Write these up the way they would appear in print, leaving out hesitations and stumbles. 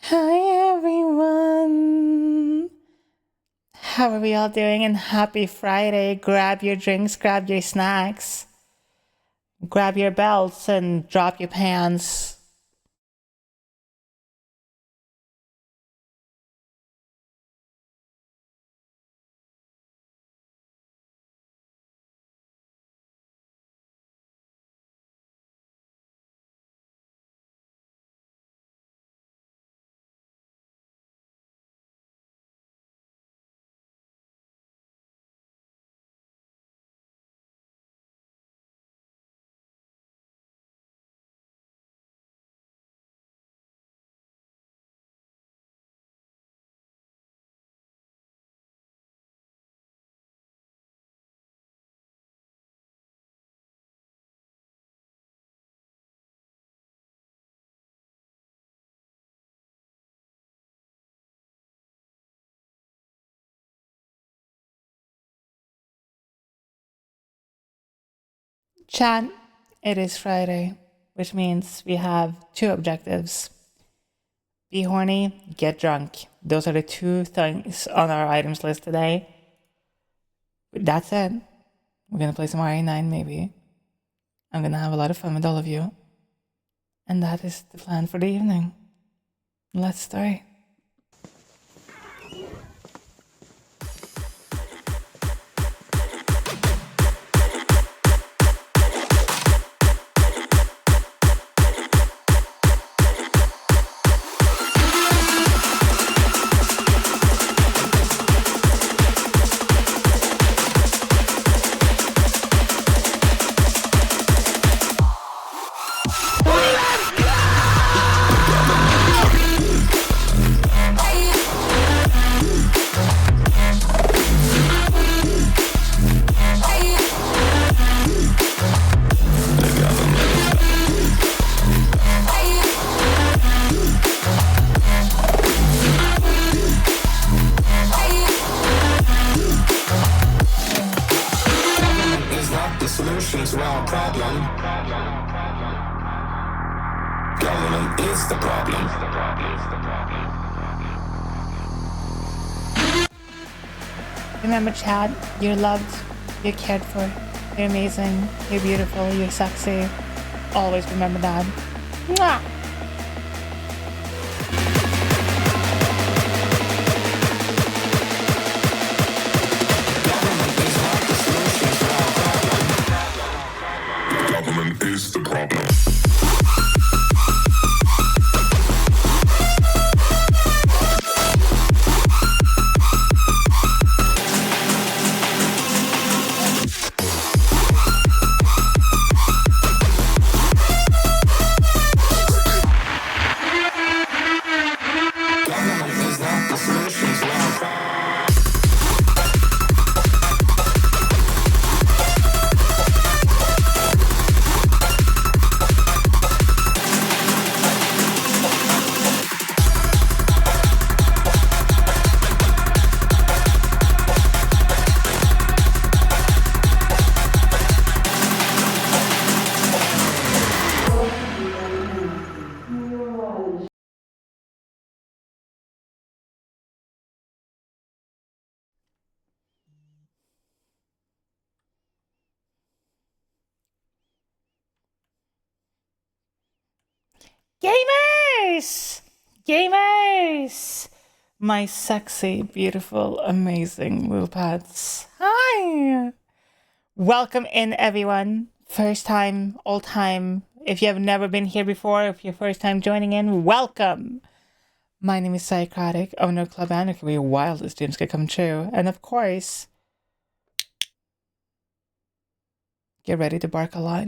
Hi everyone! How are we all doing? And happy Friday. Grab your drinks, grab your snacks, grab your belts, and drop your pants. Chat, it is Friday, which means we have two objectives. Be horny, get drunk. Those are the two things on our items list today. That's it. We're gonna play some RE9 maybe. I'm gonna have a lot of fun with all of you. And that is the plan for the evening. Let's start. Remember, Chad, you're loved, you're cared for, you're amazing, you're beautiful, you're sexy. Always remember that. Mwah! Government is the problem. Gamers! Gamers! My sexy, beautiful, amazing little pets. Hi! Welcome in, everyone. First time, all time. If you have never been here before, if you're first time joining in, welcome. My name is Szycrotic, owner of Club Anarchy, where your wildest dreams can come true. And of course, get ready to bark a lot.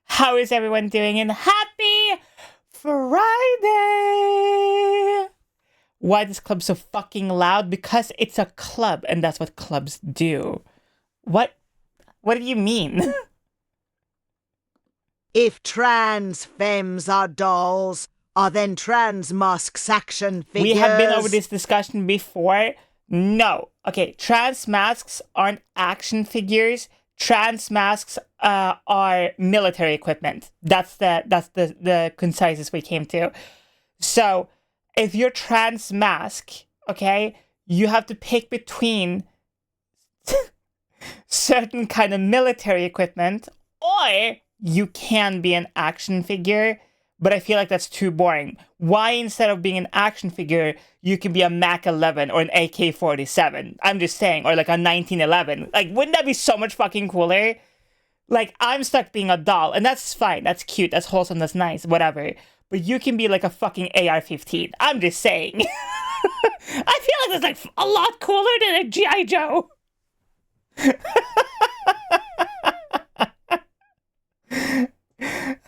How is everyone doing? And happy Friday! Why is this club so fucking loud? Because it's a club, and that's what clubs do. What do you mean? If trans femmes are dolls, are then trans masks action figures? We have been over this discussion before. No. Okay, trans masks aren't action figures. Trans masks are military equipment. That's the concisest we came to. So if you're trans mask, okay, you have to pick between certain kind of military equipment, or you can be an action figure, but I feel like that's too boring. Why, instead of being an action figure, you can be a Mac 11 or an AK-47? I'm just saying, or like a 1911. Like, wouldn't that be so much fucking cooler? Like, I'm stuck being a doll, and that's fine. That's cute. That's wholesome. That's nice. Whatever. But you can be like a fucking AR-15. I'm just saying. I feel like that's like a lot cooler than a G.I. Joe.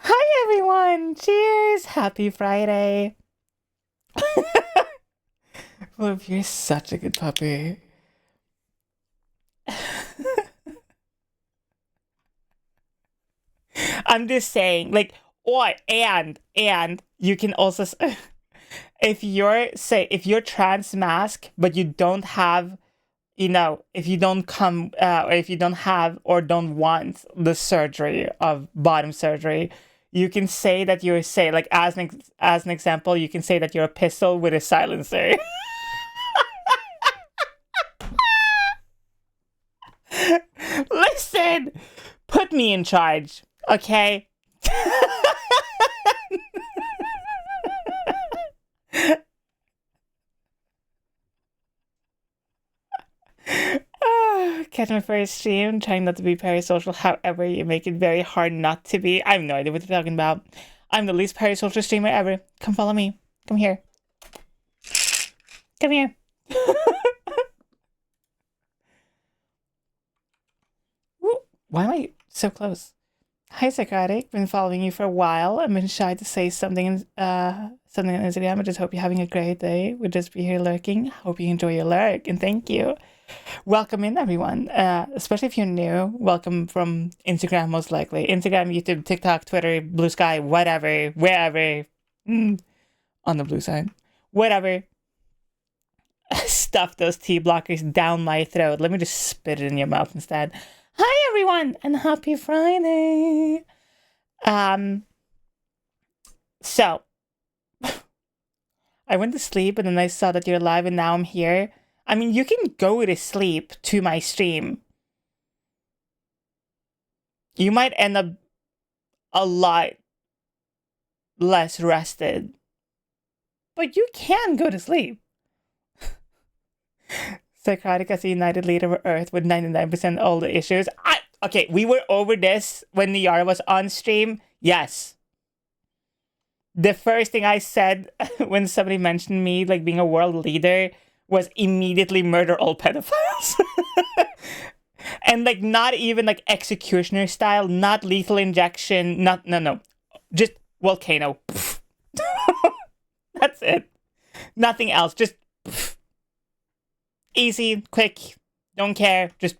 Hi, everyone. Cheers. Happy Friday. Well, you're such a good puppy. I'm just saying, like, or and you can also, if you're trans mask, but you don't have, if you don't come, or if you don't have or don't want the surgery of bottom surgery, you can say that you're, like, as an example, you can say that you're a pistol with a silencer. Listen, put me in charge, okay? Catch my first stream, trying not to be parasocial, however you make it very hard not to be. I have no idea what you're talking about. I'm the least parasocial streamer ever. Come follow me. Come here. Come here. Why am I so close? Hi, Szycrotic. Been following you for a while. I've been shy to say something on Instagram. I just hope you're having a great day. We'll just be here lurking. Hope you enjoy your lurk, and thank you. Welcome in, everyone. Especially if you're new. Welcome from Instagram, most likely. Instagram, YouTube, TikTok, Twitter, Blue Sky, whatever, wherever. On the blue side. Whatever. Stuff those T blockers down my throat. Let me just spit it in your mouth instead. Hi, everyone, and happy Friday. So, I went to sleep, and then I saw that you're live, and now I'm here. I mean, you can go to sleep to my stream. You might end up a lot less rested, but you can go to sleep. Szycrotic as a united leader of Earth with 99% of all the issues. Okay, we were over this when Niara was on stream. Yes. The first thing I said when somebody mentioned me, like, being a world leader, was immediately murder all pedophiles. And, like, not even, like, executioner style, not lethal injection, no. Just volcano. That's it. Nothing else. Just easy, quick, don't care, just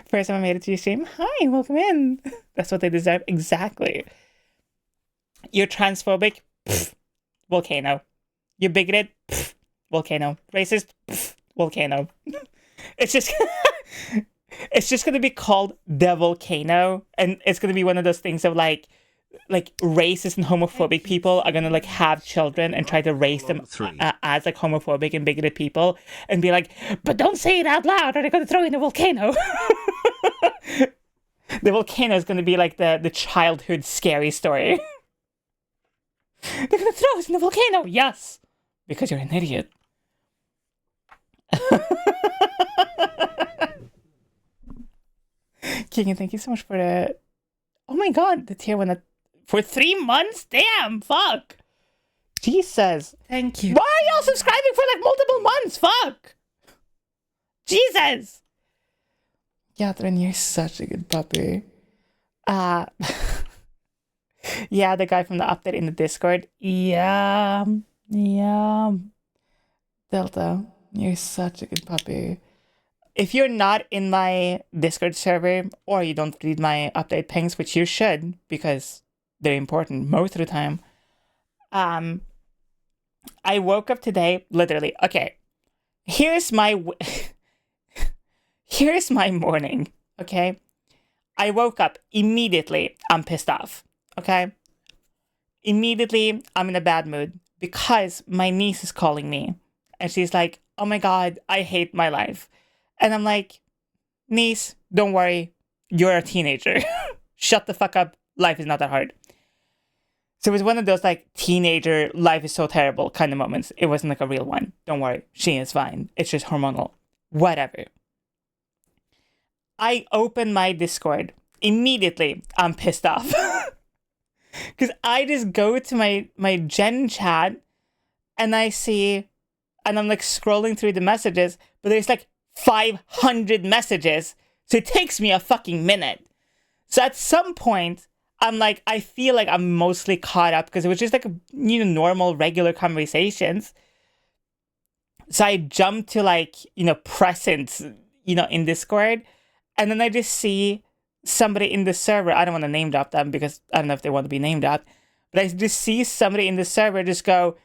First time I made it to your stream. Hi, welcome in. That's what they deserve. Exactly. You're transphobic? Volcano. You're bigoted? Volcano. Racist? Volcano. It's just it's just gonna be called the volcano, and it's gonna be one of those things of like racist and homophobic people are gonna like have children and try to raise them as like homophobic and bigoted people and be like, but don't say it out loud or they're gonna throw you in the volcano. The volcano is gonna be like the childhood scary story. They're gonna throw us in the volcano. Yes, because you're an idiot. Keegan, thank you so much for the... Oh my god, the tier 1 for 3 months? Damn, fuck. Jesus. Thank you. Why are y'all subscribing for like multiple months? Fuck. Jesus. Catherine, you're such a good puppy. Yeah, the guy from the update in the Discord. Yeah. Delta, you're such a good puppy. If you're not in my Discord server or you don't read my update pings, which you should because they're important most of the time, I woke up today, literally, okay, here's my morning, okay? I woke up immediately, I'm pissed off, okay? Immediately, I'm in a bad mood because my niece is calling me. And she's like, oh my God, I hate my life. And I'm like, niece, don't worry. You're a teenager. Shut the fuck up. Life is not that hard. So it was one of those like teenager, life is so terrible kind of moments. It wasn't like a real one. Don't worry. She is fine. It's just hormonal. Whatever. I open my Discord. Immediately, I'm pissed off. Because I just go to my Gen chat and I see, and I'm like scrolling through the messages, but there's like 500 messages. So it takes me a fucking minute. So at some point, I'm like, I feel like I'm mostly caught up because it was just like, normal, regular conversations. So I jump to like, present, in Discord. And then I just see somebody in the server. I don't want to name drop them because I don't know if they want to be named dropped. But I just see somebody in the server just go,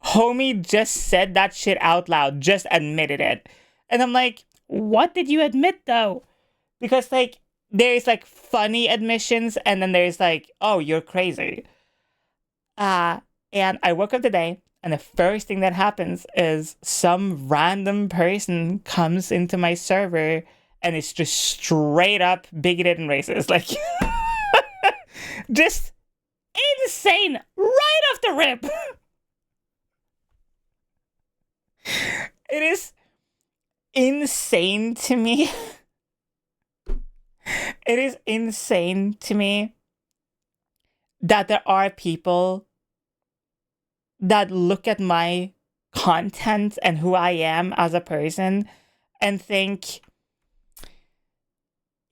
homie just said that shit out loud, just admitted it. And I'm like, what did you admit though? Because like, there's like funny admissions and then there's like, oh, you're crazy. And I woke up today and the first thing that happens is some random person comes into my server and it's just straight up bigoted and racist. Like, just insane right off the rip. It is insane to me. It is insane to me that there are people that look at my content and who I am as a person and think,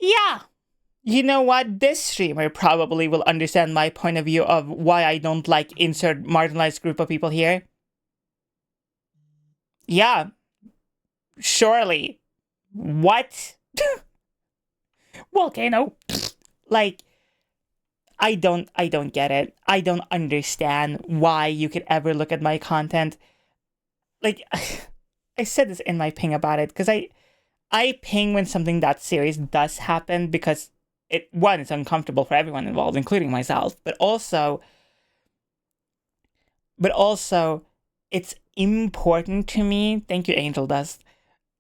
yeah, you know what? This streamer probably will understand my point of view of why I don't like insert marginalized group of people here. Yeah, surely. What? Volcano. Like, I don't get it. I don't understand why you could ever look at my content. Like, I said this in my ping about it, because I ping when something that serious does happen, because it's uncomfortable for everyone involved, including myself, but also it's important to me. Thank you, Angel Dust,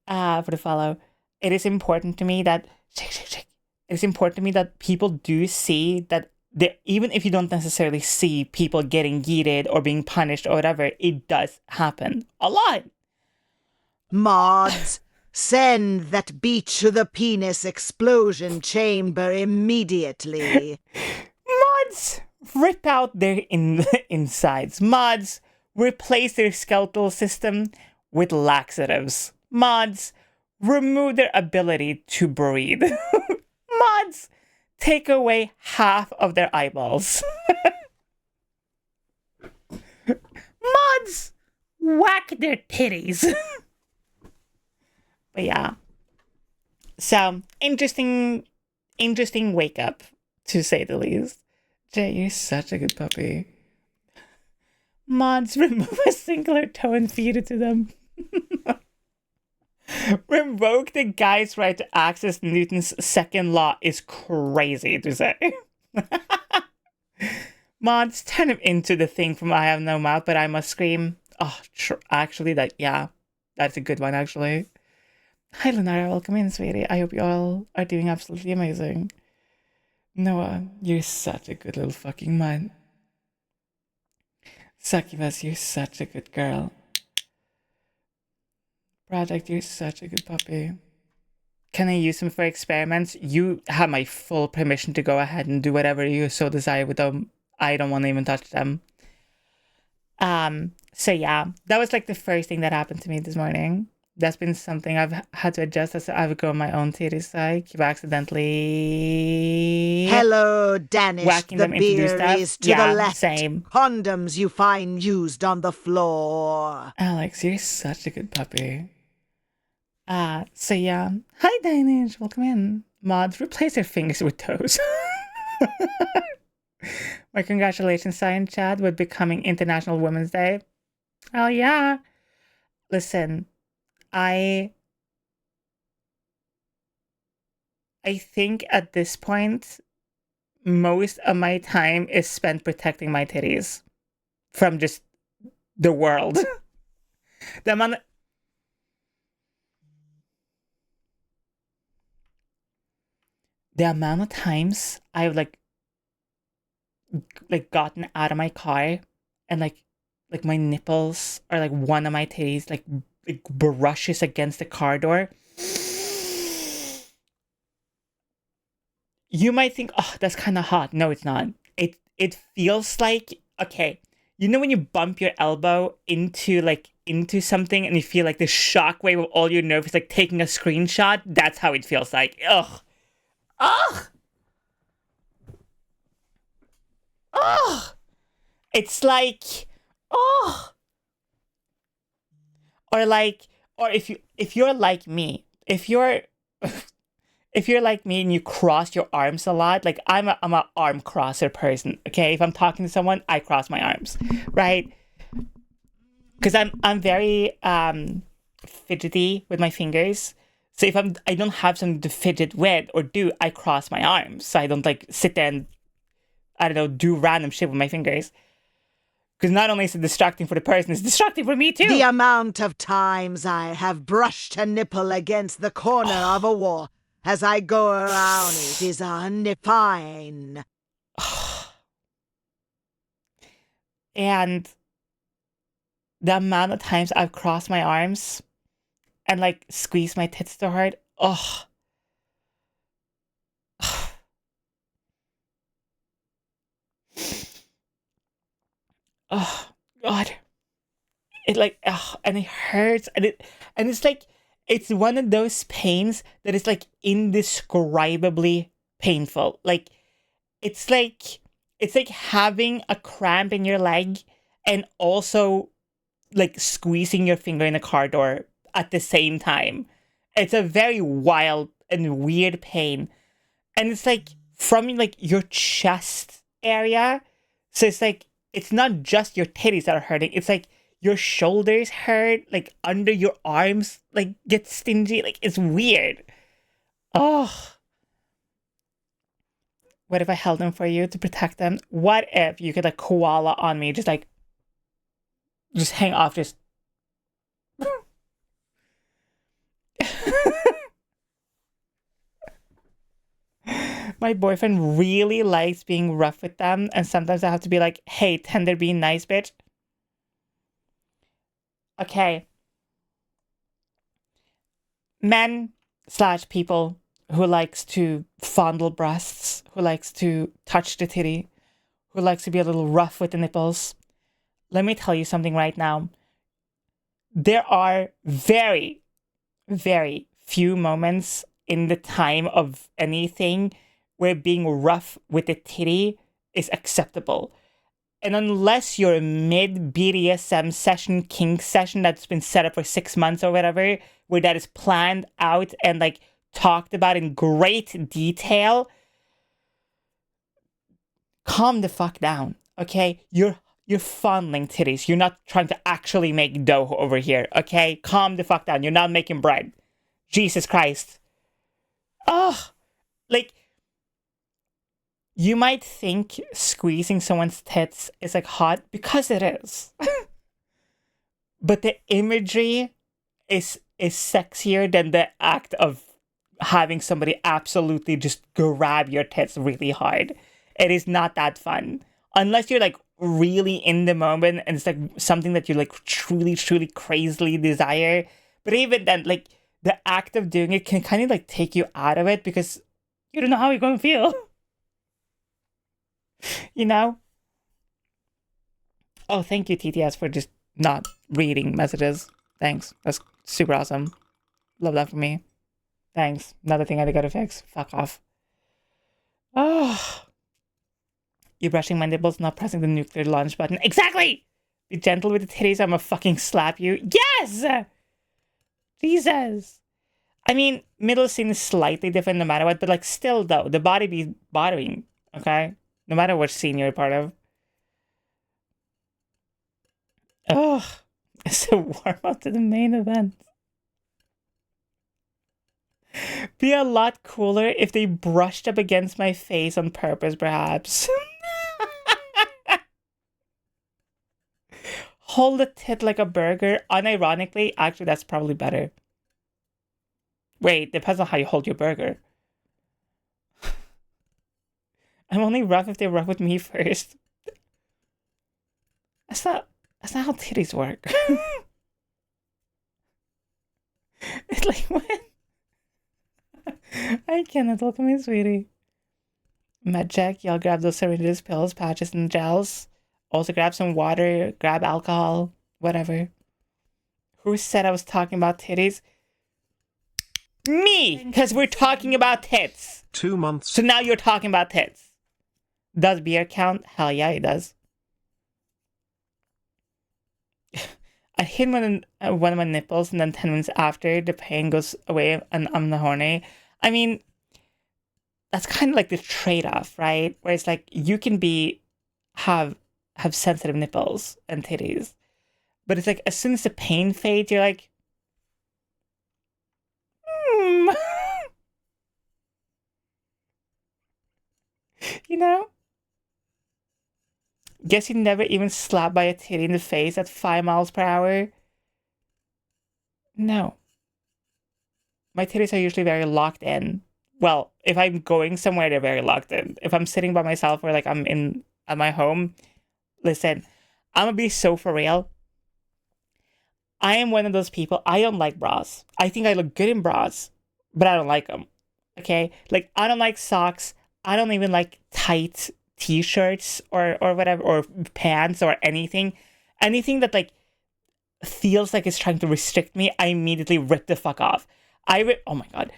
for the follow. It is important to me that it's important to me that people do see that even if you don't necessarily see people getting yeeted or being punished or whatever, it does happen a lot. Mods, send that beach to the penis explosion chamber immediately. Mods, rip out their insides. Mods, replace their skeletal system with laxatives. Mods, remove their ability to breathe. Mods, take away half of their eyeballs. Mods, whack their titties. But yeah. So, interesting wake up, to say the least. Jay, you're such a good puppy. Mods, remove a singular toe and feed it to them. Revoke the guy's right to access Newton's second law is crazy to say. Mods, turn him into the thing from I Have No Mouth, But I Must Scream. Oh, actually, that's a good one, actually. Hi, Lenara. Welcome in, sweetie. I hope you all are doing absolutely amazing. Noah, you're such a good little fucking man. Succubus, you're such a good girl. Project, you're such a good puppy. Can I use them for experiments? You have my full permission to go ahead and do whatever you so desire with them. I don't want to even touch them. So yeah, that was like the first thing that happened to me this morning. That's been something I've had to adjust as I've grown my own titties. I keep accidentally Hello, Danish. whacking The them into new beer stuff. is to Yeah, the left. same. Condoms you find used on the floor. Alex, you're such a good puppy. So yeah. Hi, Danish. Welcome in. Mods, replace their fingers with toes. My congratulations, Science Chad, with becoming International Women's Day. Oh, yeah. Listen, I think at this point, most of my time is spent protecting my titties from just the world. the amount the amount of times I've gotten out of my car and like my nipples or like one of my titties like brushes against the car door. You might think, oh, that's kind of hot. No, it's not. It feels like, okay, you know when you bump your elbow into something and you feel like the shockwave of all your nerves like taking a screenshot? That's how it feels like. Ugh. Ugh. Ugh. It's like, oh. Or if you're like me, if you're like me and you cross your arms a lot, like I'm a arm crosser person. Okay, if I'm talking to someone, I cross my arms, right? Because I'm very fidgety with my fingers. So if I don't have something to fidget with or do, I cross my arms. So I don't like sit there and I don't know, do random shit with my fingers. Because not only is it distracting for the person, it's distracting for me too. The amount of times I have brushed a nipple against the corner of a wall as I go around it is undefined. And the amount of times I've crossed my arms and like squeezed my tits so hard, oh. Oh God. It like and it hurts and it's like it's one of those pains that is like indescribably painful. Like it's like having a cramp in your leg and also like squeezing your finger in a car door at the same time. It's a very wild and weird pain. And it's like from like your chest area. So it's like it's not just your titties that are hurting. It's like your shoulders hurt, like under your arms, like get stingy. Like it's weird. Oh. What if I held them for you to protect them? What if you could like koala on me, just hang off, just my boyfriend really likes being rough with them, and sometimes I have to be like, hey, tender being nice, bitch. Okay. Men / people who likes to fondle breasts, who likes to touch the titty, who likes to be a little rough with the nipples. Let me tell you something right now. There are very, very few moments in the time of anything where being rough with the titty is acceptable. And unless you're a mid BDSM session, kink session that's been set up for 6 months or whatever, where that is planned out and like talked about in great detail, calm the fuck down, okay? You're fondling titties. You're not trying to actually make dough over here, okay? Calm the fuck down. You're not making bread. Jesus Christ. Oh, like, you might think squeezing someone's tits is like hot because it is. But the imagery is sexier than the act of having somebody absolutely just grab your tits really hard. It is not that fun. Unless you're like really in the moment and it's like something that you like truly, truly crazily desire. But even then, like the act of doing it can kind of like take you out of it because you don't know how you're going to feel. You know? Oh, thank you, TTS, for just not reading messages. Thanks. That's super awesome. Love that for me. Thanks. Another thing I gotta fix. Fuck off. Oh. You're brushing my nipples, not pressing the nuclear launch button. Exactly! Be gentle with the titties, I'ma fucking slap you. Yes! Jesus. I mean, middle scene is slightly different no matter what, but like still though, the body be bothering, okay? No matter what scene you're a part of. Oh, so warm up to the main event. Be a lot cooler if they brushed up against my face on purpose, perhaps. Hold the tit like a burger. Unironically, actually, that's probably better. Wait, depends on how you hold your burger. I'm only rough if they rough with me first. That's not how titties work. It's like, what? I cannot. Look at me, sweetie. Med check. Y'all grab those syringes, pills, patches, and gels. Also grab some water, grab alcohol, whatever. Who said I was talking about titties? Me! Because we're talking about tits. 2 months. So now you're talking about tits. Does beer count? Hell yeah, it does. I hit one of my nipples, and then 10 minutes after, the pain goes away and I'm not horny. I mean, that's kind of like the trade-off, right? Where it's like you can have sensitive nipples and titties, but it's like as soon as the pain fades, you're like, you know? Guess you never even slapped by a titty in the face at 5 miles per hour? No. My titties are usually very locked in. Well, if I'm going somewhere, they're very locked in. If I'm sitting by myself or like I'm at my home, listen, I'm gonna be so for real. I am one of those people, I don't like bras. I think I look good in bras, but I don't like them. Okay? Like, I don't like socks. I don't even like tight t-shirts or whatever, or pants or anything. Anything that like feels like it's trying to restrict me, I immediately rip the fuck off. Oh my god.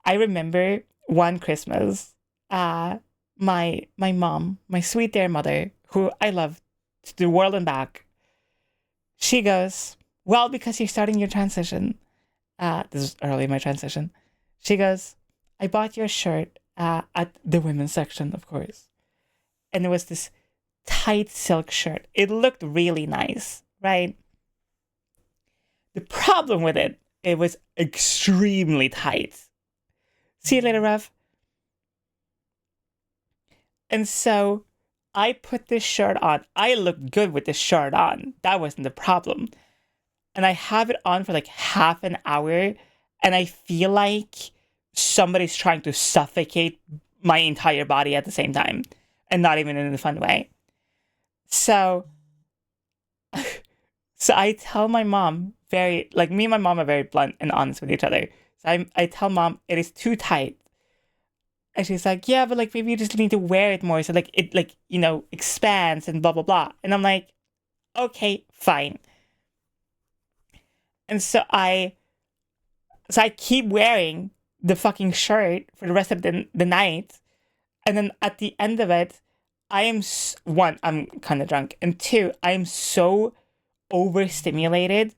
I remember one Christmas, my mom, my sweet dear mother, who I love to the world and back, she goes, well, because you're starting your transition. This is early in my transition. She goes, I bought your shirt at the women's section, of course. And it was this tight silk shirt. It looked really nice, right? The problem with it, it was extremely tight. See you later, Rev. And so I put this shirt on. I looked good with this shirt on. That wasn't the problem. And I have it on for like half an hour, and I feel like somebody's trying to suffocate my entire body at the same time, and not even in a fun way. So I tell my mom me and my mom are very blunt and honest with each other. So I tell mom it is too tight. And she's like, yeah, but like maybe you just need to wear it more so like it like, expands and blah blah blah. And I'm like, okay, fine. And so I keep wearing the fucking shirt for the rest of the night. And then at the end of it, one, I'm kind of drunk. And two, I am so overstimulated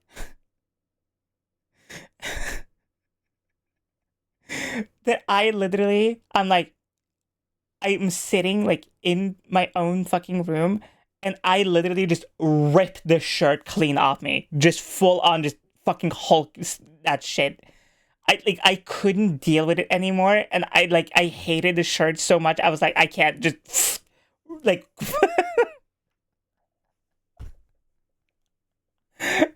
that I'm sitting like in my own fucking room, and I literally just rip the shirt clean off me. Just full on, just fucking Hulk that shit. I couldn't deal with it anymore, and I hated the shirt so much. I was like, I can't just like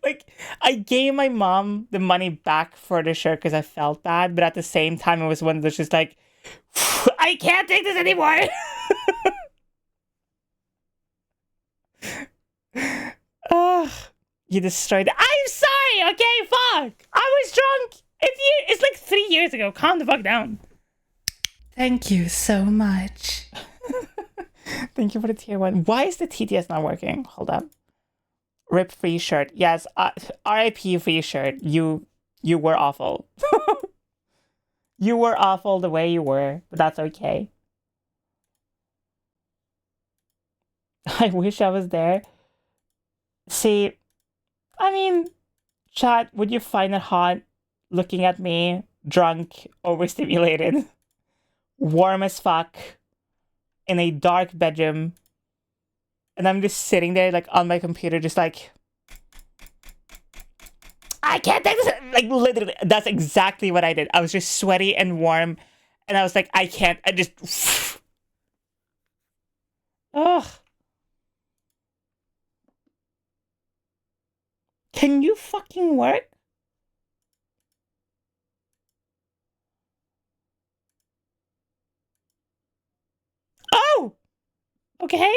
like I gave my mom the money back for the shirt because I felt bad, but at the same time it was one of those just like, I can't take this anymore. Ugh, you destroyed it. I'm sorry, okay, fuck. I was drunk. It's like 3 years ago. Calm the fuck down. Thank you so much. Thank you for the tier 1. Why is the TTS not working? Hold up. Rip free shirt. Yes, RIP free shirt. You were awful. You were awful the way you were, but that's okay. I wish I was there. See, I mean, chat, would you find it hot looking at me, drunk, overstimulated, warm as fuck, in a dark bedroom, and I'm just sitting there like on my computer just like, I can't take this. Like, literally, that's exactly what I did. I was just sweaty and warm, and I was like, I can't. I just. Ugh. Can you fucking work? Oh! Okay.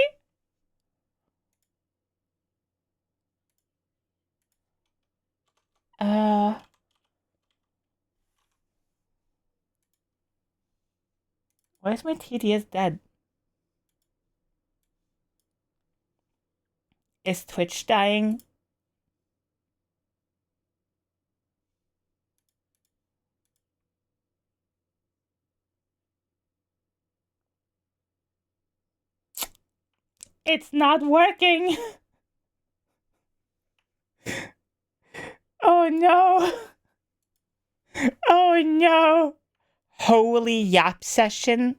Why is my TDS dead? Is Twitch dying? It's not working. Oh no. Oh no. Holy yap session.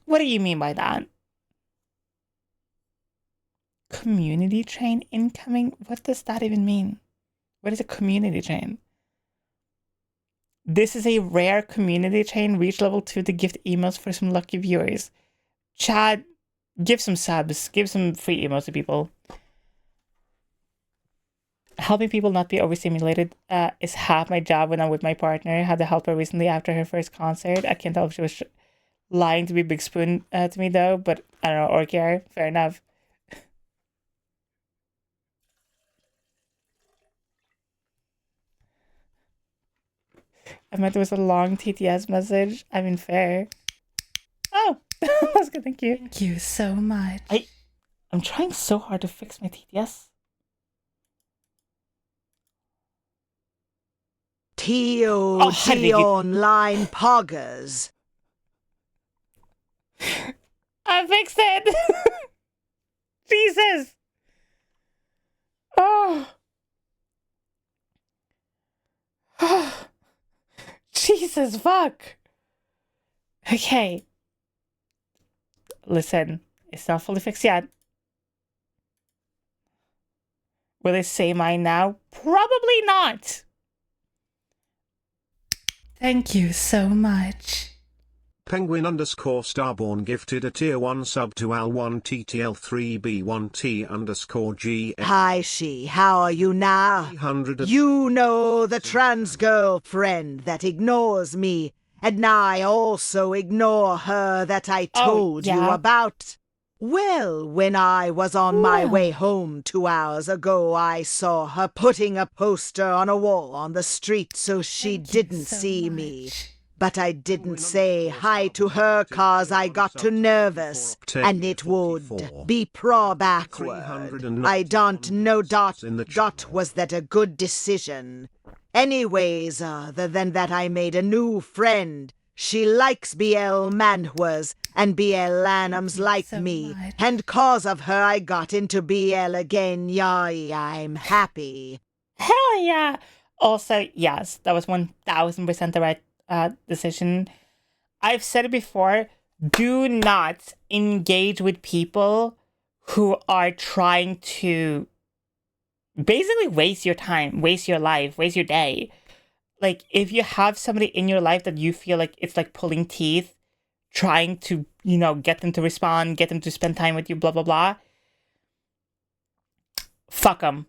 What do you mean by that? Community train incoming? What does that even mean? What is a community train? This is a rare community train. Reach level 2 to gift emails for some lucky viewers. Chad, give some subs. Give some free emails to people. Helping people not be overstimulated is half my job when I'm with my partner. I had to help her recently after her first concert. I can't tell if she was lying to be Big Spoon to me though, but I don't know, or care. Fair enough. I meant it was a long TTS message. I mean, fair. Oh, that's good. Thank you. Thank you so much. I'm trying so hard to fix my TTS. TOT online poggers. I fixed it. Jesus. Oh. Jesus, fuck. Okay. Listen, it's not fully fixed yet. Will it say mine now? Probably not. Thank you so much. Penguin _ Starborn gifted a tier 1 sub to Al1TTL3B1T _ G. Hi, she. How are you now? You know the trans girlfriend that ignores me, and I also ignore her that I told you about. Well, when I was on my way home 2 hours ago, I saw her putting a poster on a wall on the street so she didn't see me. But I didn't say hi to her cause I got too nervous, and it would be backward. I don't know, was that a good decision? Anyways, other than that, I made a new friend. She likes BL manhwas, and BL lanums like me, and cause of her I got into BL again. Yay, I'm happy. Hell yeah! Also, yes, that was 1000% the right decision. I've said it before, do not engage with people who are trying to basically waste your time, waste your life, waste your day. Like, if you have somebody in your life that you feel like it's like pulling teeth, trying to, you know, get them to respond, get them to spend time with you, blah, blah, blah, fuck them.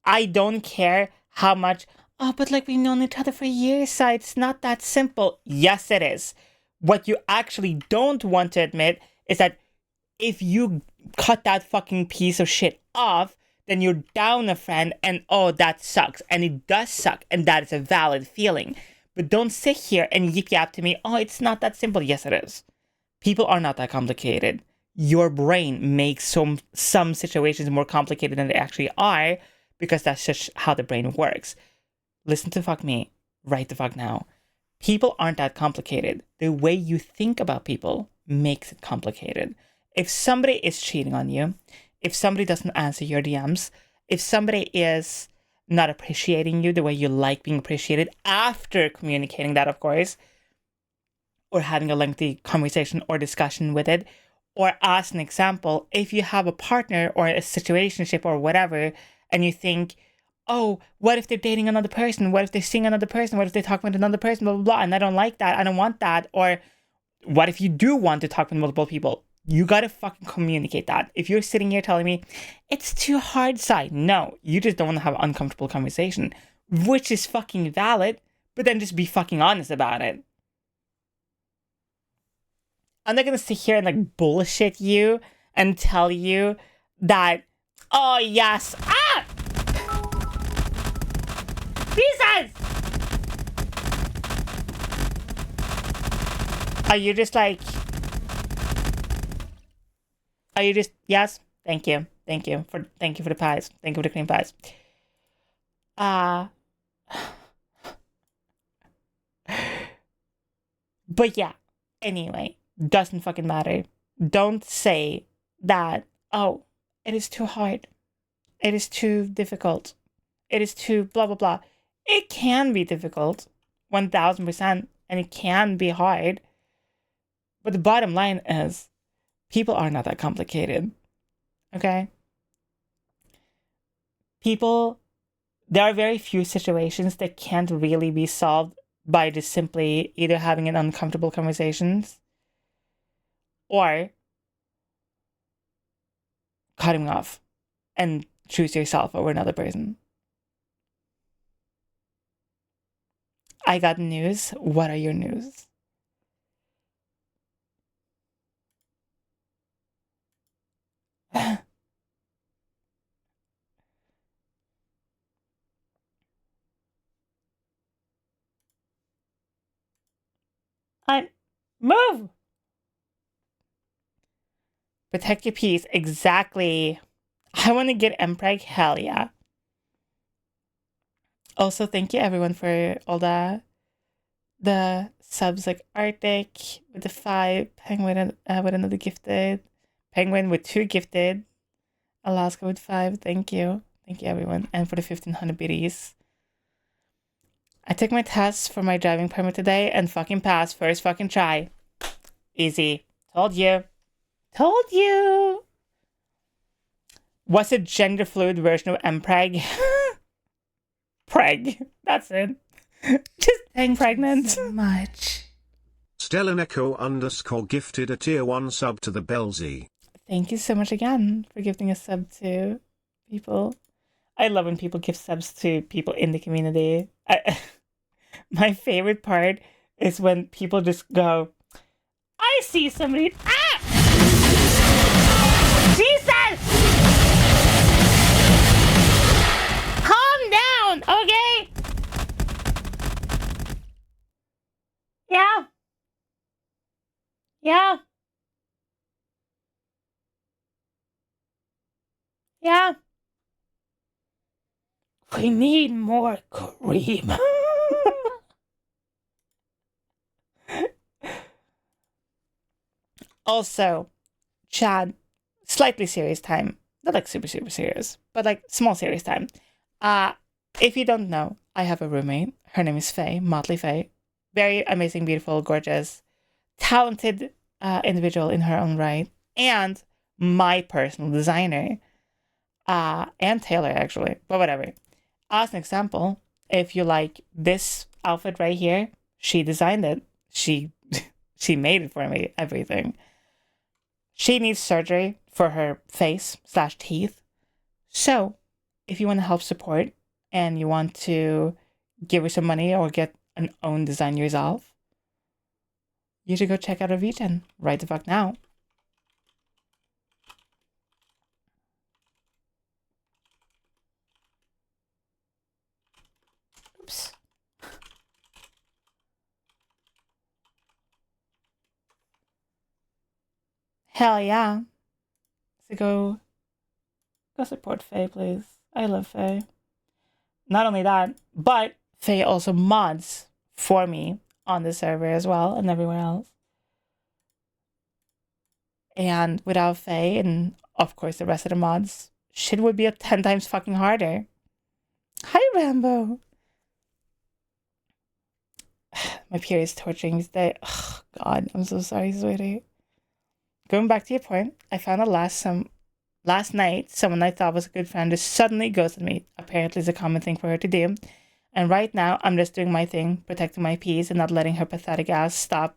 I don't care how much, oh, but like we've known each other for years, so it's not that simple. Yes, it is. What you actually don't want to admit is that if you cut that fucking piece of shit off, then you're down a friend, and oh, that sucks. And it does suck, and that is a valid feeling. But don't sit here and yip yap to me, oh, it's not that simple. Yes, it is. People are not that complicated. Your brain makes some situations more complicated than they actually are, because that's just how the brain works. Listen to fuck me right the fuck now. People aren't that complicated. The way you think about people makes it complicated. If somebody is cheating on you, if somebody doesn't answer your DMs, if somebody is not appreciating you the way you like being appreciated after communicating that, of course, or having a lengthy conversation or discussion with it. Or as an example, if you have a partner or a situationship or whatever, and you think, oh, what if they're dating another person? What if they're seeing another person? What if they talk with another person? Blah, blah, blah. And I don't like that. I don't want that. Or what if you do want to talk with multiple people? You got to fucking communicate that. If you're sitting here telling me, it's too hard, Sai. No, you just don't want to have an uncomfortable conversation, which is fucking valid, but then just be fucking honest about it. I'm not going to sit here and like bullshit you and tell you that, oh yes, Jesus! Are you just like, yes? Thank you for the pies. Thank you for the cream pies. But yeah, anyway, doesn't fucking matter. Don't say that, oh, it is too hard. It is too difficult. It is too blah, blah, blah. It can be difficult, 1000%, and it can be hard. But the bottom line is, people are not that complicated. Okay? There are very few situations that can't really be solved by just simply either having an uncomfortable conversations or cutting off and choose yourself over another person. I got news. What are your news? Move! Protect your peace. Exactly. I want to get MPreg. Hell yeah. Also, thank you everyone for all the subs, like Arctic with the 5, Penguin with another gifted, Penguin with 2 gifted, Alaska with 5. Thank you everyone, and for the 1500 biddies. I took my test for my driving permit today and fucking passed first fucking try. Easy. Told you. What's a gender fluid version of MPreg? Preg. That's it. Just being pregnant. So much. Stellan Echo _ gifted a tier 1 sub to the Belzy. Thank you so much again for gifting a sub to people. I love when people give subs to people in the community. My favorite part is when people just go, I see somebody. Jesus! Calm down, okay? Yeah. We need more cream. Also, Chad, slightly serious time. Not like super, super serious, but like small serious time. If you don't know, I have a roommate. Her name is Faye, Motley Faye. Very amazing, beautiful, gorgeous, talented individual in her own right. And my personal designer. And Taylor, actually. But whatever. As an example, if you like this outfit right here, she designed it. She made it for me, everything. She needs surgery for her face/teeth. So, if you want to help support and you want to give her some money or get an own design yourself, you should go check out her VTen right the fuck now. Oops. Hell yeah. So go support Faye, please. I love Faye. Not only that, but Faye also mods for me on the server as well and everywhere else. And without Faye and of course the rest of the mods, shit would be 10 times fucking harder. Hi, Rambo. My period's torturing me today. Oh, God, I'm so sorry, sweetie. Going back to your point, I found out last night someone I thought was a good friend just suddenly ghosted me. Apparently, it's a common thing for her to do. And right now, I'm just doing my thing, protecting my peace and not letting her pathetic ass stop.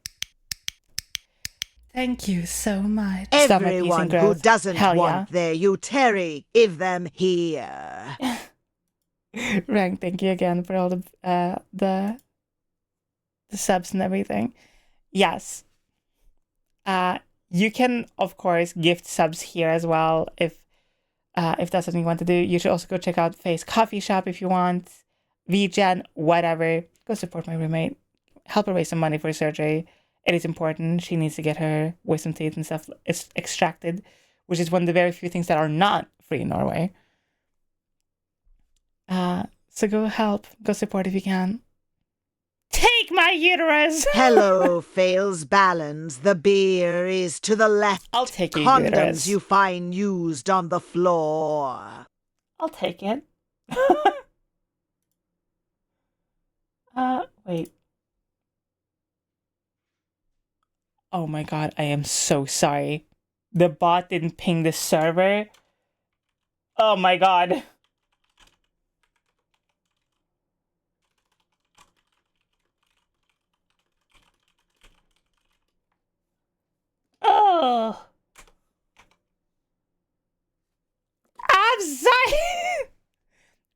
Thank you so much. Everyone who doesn't Hell want their uteri, give them here. Rank, thank you again for all the subs and everything. Yes. You can, of course, gift subs here as well if that's something you want to do. You should also go check out Face Coffee Shop if you want. VGen, whatever. Go support my roommate. Help her raise some money for surgery. It is important. She needs to get her wisdom teeth and stuff extracted, which is one of the very few things that are not free in Norway. So go help. Go support if you can. Take my uterus! Hello, fails balance. The beer is to the left. I'll take your Condoms uterus. you find used on the floor. I'll take it. Wait. Oh my god, I am so sorry. The bot didn't ping the server. Oh my god. Oh. I'm sorry.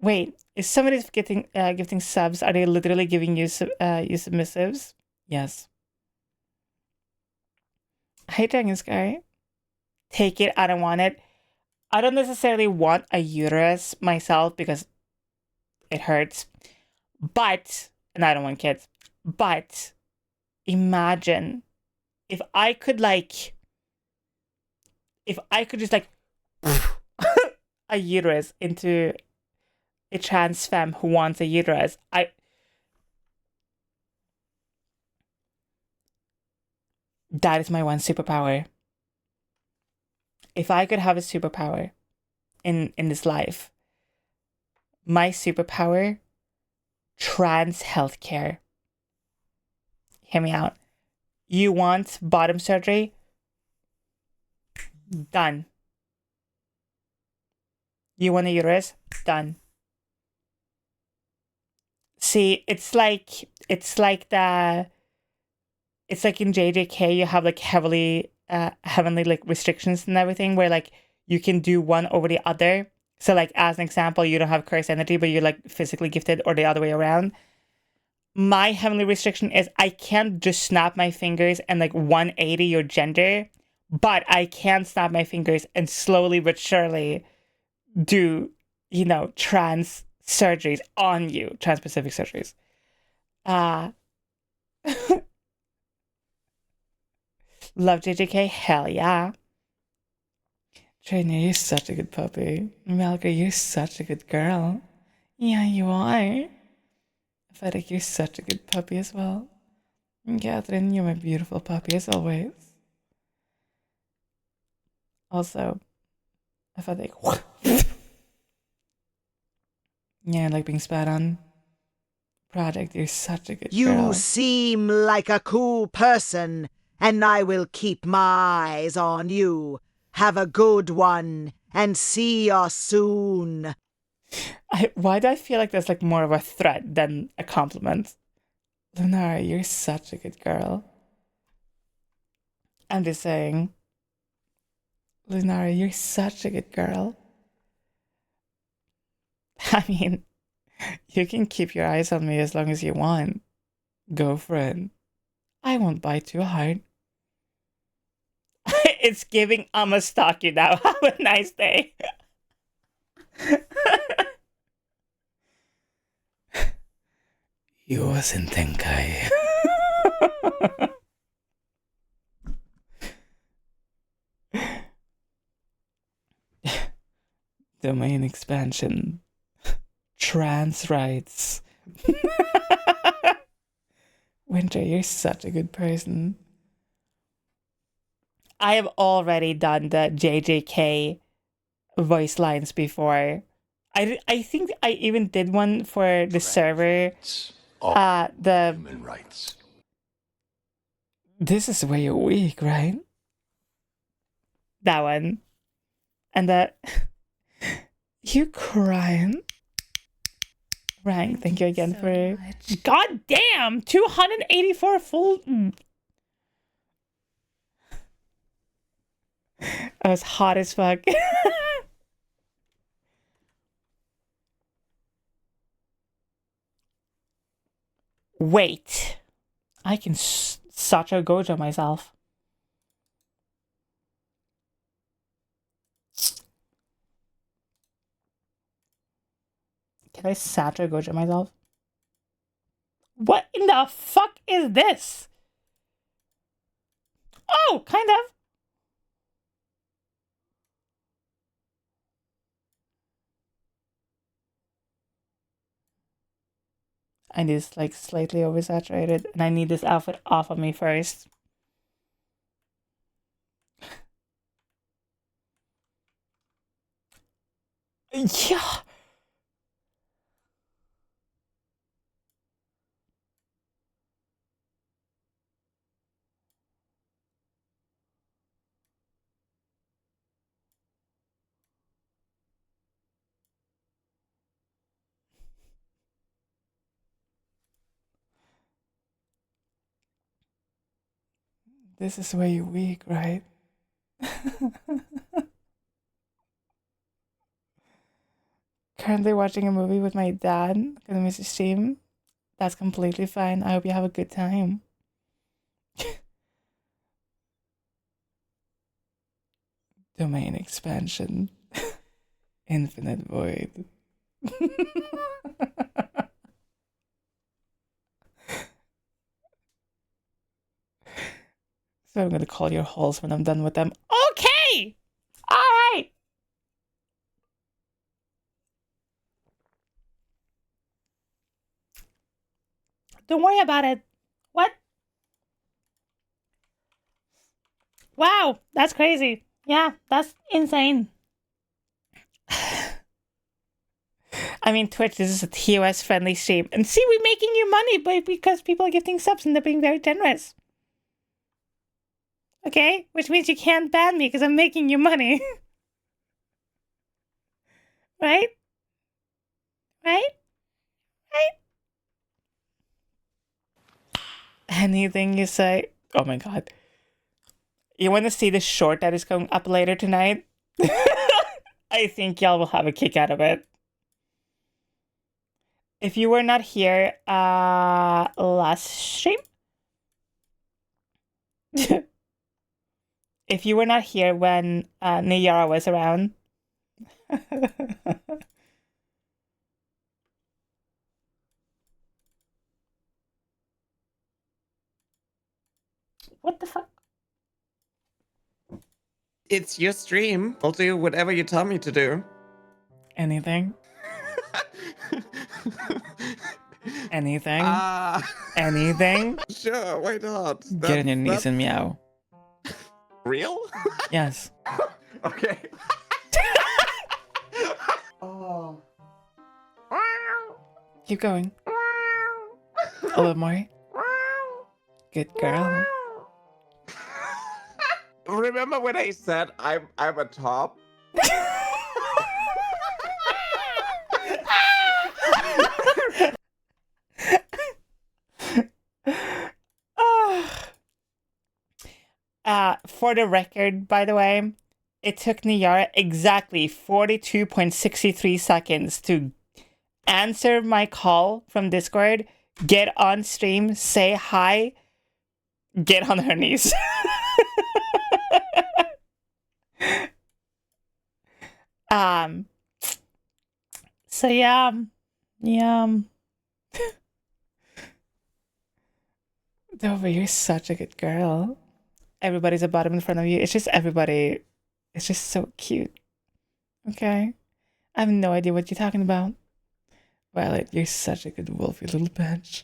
Wait, is somebody gifting subs? Are they literally giving you submissives? Yes. Hey, Dragon Sky. Take it. I don't want it. I don't necessarily want a uterus myself because it hurts. But, and I don't want kids. But, imagine if I could just a uterus into a trans femme who wants a uterus. That is my one superpower. If I could have a superpower in this life, my superpower, trans healthcare. Hear me out. You want bottom surgery? Done. You want a uterus? Done. See, it's like in JJK you have like heavenly like restrictions and everything where like you can do one over the other. So like as an example, you don't have cursed energy, but you're like physically gifted, or the other way around. My heavenly restriction is I can't just snap my fingers and like 180 your gender, but I can snap my fingers and slowly but surely do, trans surgeries on you, trans-specific surgeries. Love JJK? Hell yeah. Trainer, you're such a good puppy. Malka, you're such a good girl. Yeah, you are. Fredrik, you're such a good puppy as well. And Catherine, you're my beautiful puppy as always. Also, Fredrik. Yeah, I like being spat on. Project, you're such a good girl. You seem like a cool person, and I will keep my eyes on you. Have a good one, and see you soon. Why do I feel like that's like more of a threat than a compliment? Lunara, you're such a good girl. I'm just saying. Lunara, you're such a good girl. I mean, you can keep your eyes on me as long as you want. Go for it. I won't bite too hard. It's giving I'ma stalk you now. Have a nice day. You wasn't think I. Domain expansion. Trans rights. Winter, you're such a good person. I have already done the JJK voice lines before. I think I even did one for the server. The human rights. This is where you're weak, right? That one. And that... You crying? Right, thank you again for... God damn! 284 full... I was hot as fuck. Wait. I can such a gojo myself. Can I Satra Gojo myself? What in the fuck is this? Oh, kind of. I need this like slightly oversaturated, and I need this outfit off of me first. Yeah. This is where you're weak, right? Currently watching a movie with my dad. Gonna miss the stream. That's completely fine. I hope you have a good time. Domain expansion. Infinite void. So I'm gonna call your halls when I'm done with them. Okay! Alright! Don't worry about it. What? Wow, that's crazy. Yeah, that's insane. I mean, Twitch, this is a TOS friendly stream. And see, we're making you money because people are gifting subs and they're being very generous. Okay? Which means you can't ban me because I'm making you money. Right? Right? Right? Anything you say. Oh my god. You want to see the short that is going up later tonight? I think y'all will have a kick out of it. If you were not here last stream, if you were not here when Nayara was around, what the fuck? It's your stream. I'll do whatever you tell me to do. Anything? Anything? Anything? Sure, why not? Get on your knees and meow. Real? Yes. Okay. Oh. Keep going. A little more. Good girl. Remember when I said I'm a top? For the record, by the way, it took Niyara exactly 42.63 seconds to answer my call from Discord, get on stream, say hi, get on her knees. So yeah. Dover, you're such a good girl. Everybody's a bottom in front of you. It's just everybody. It's just so cute. Okay? I have no idea what you're talking about. Violet, you're such a good wolf, you little bitch.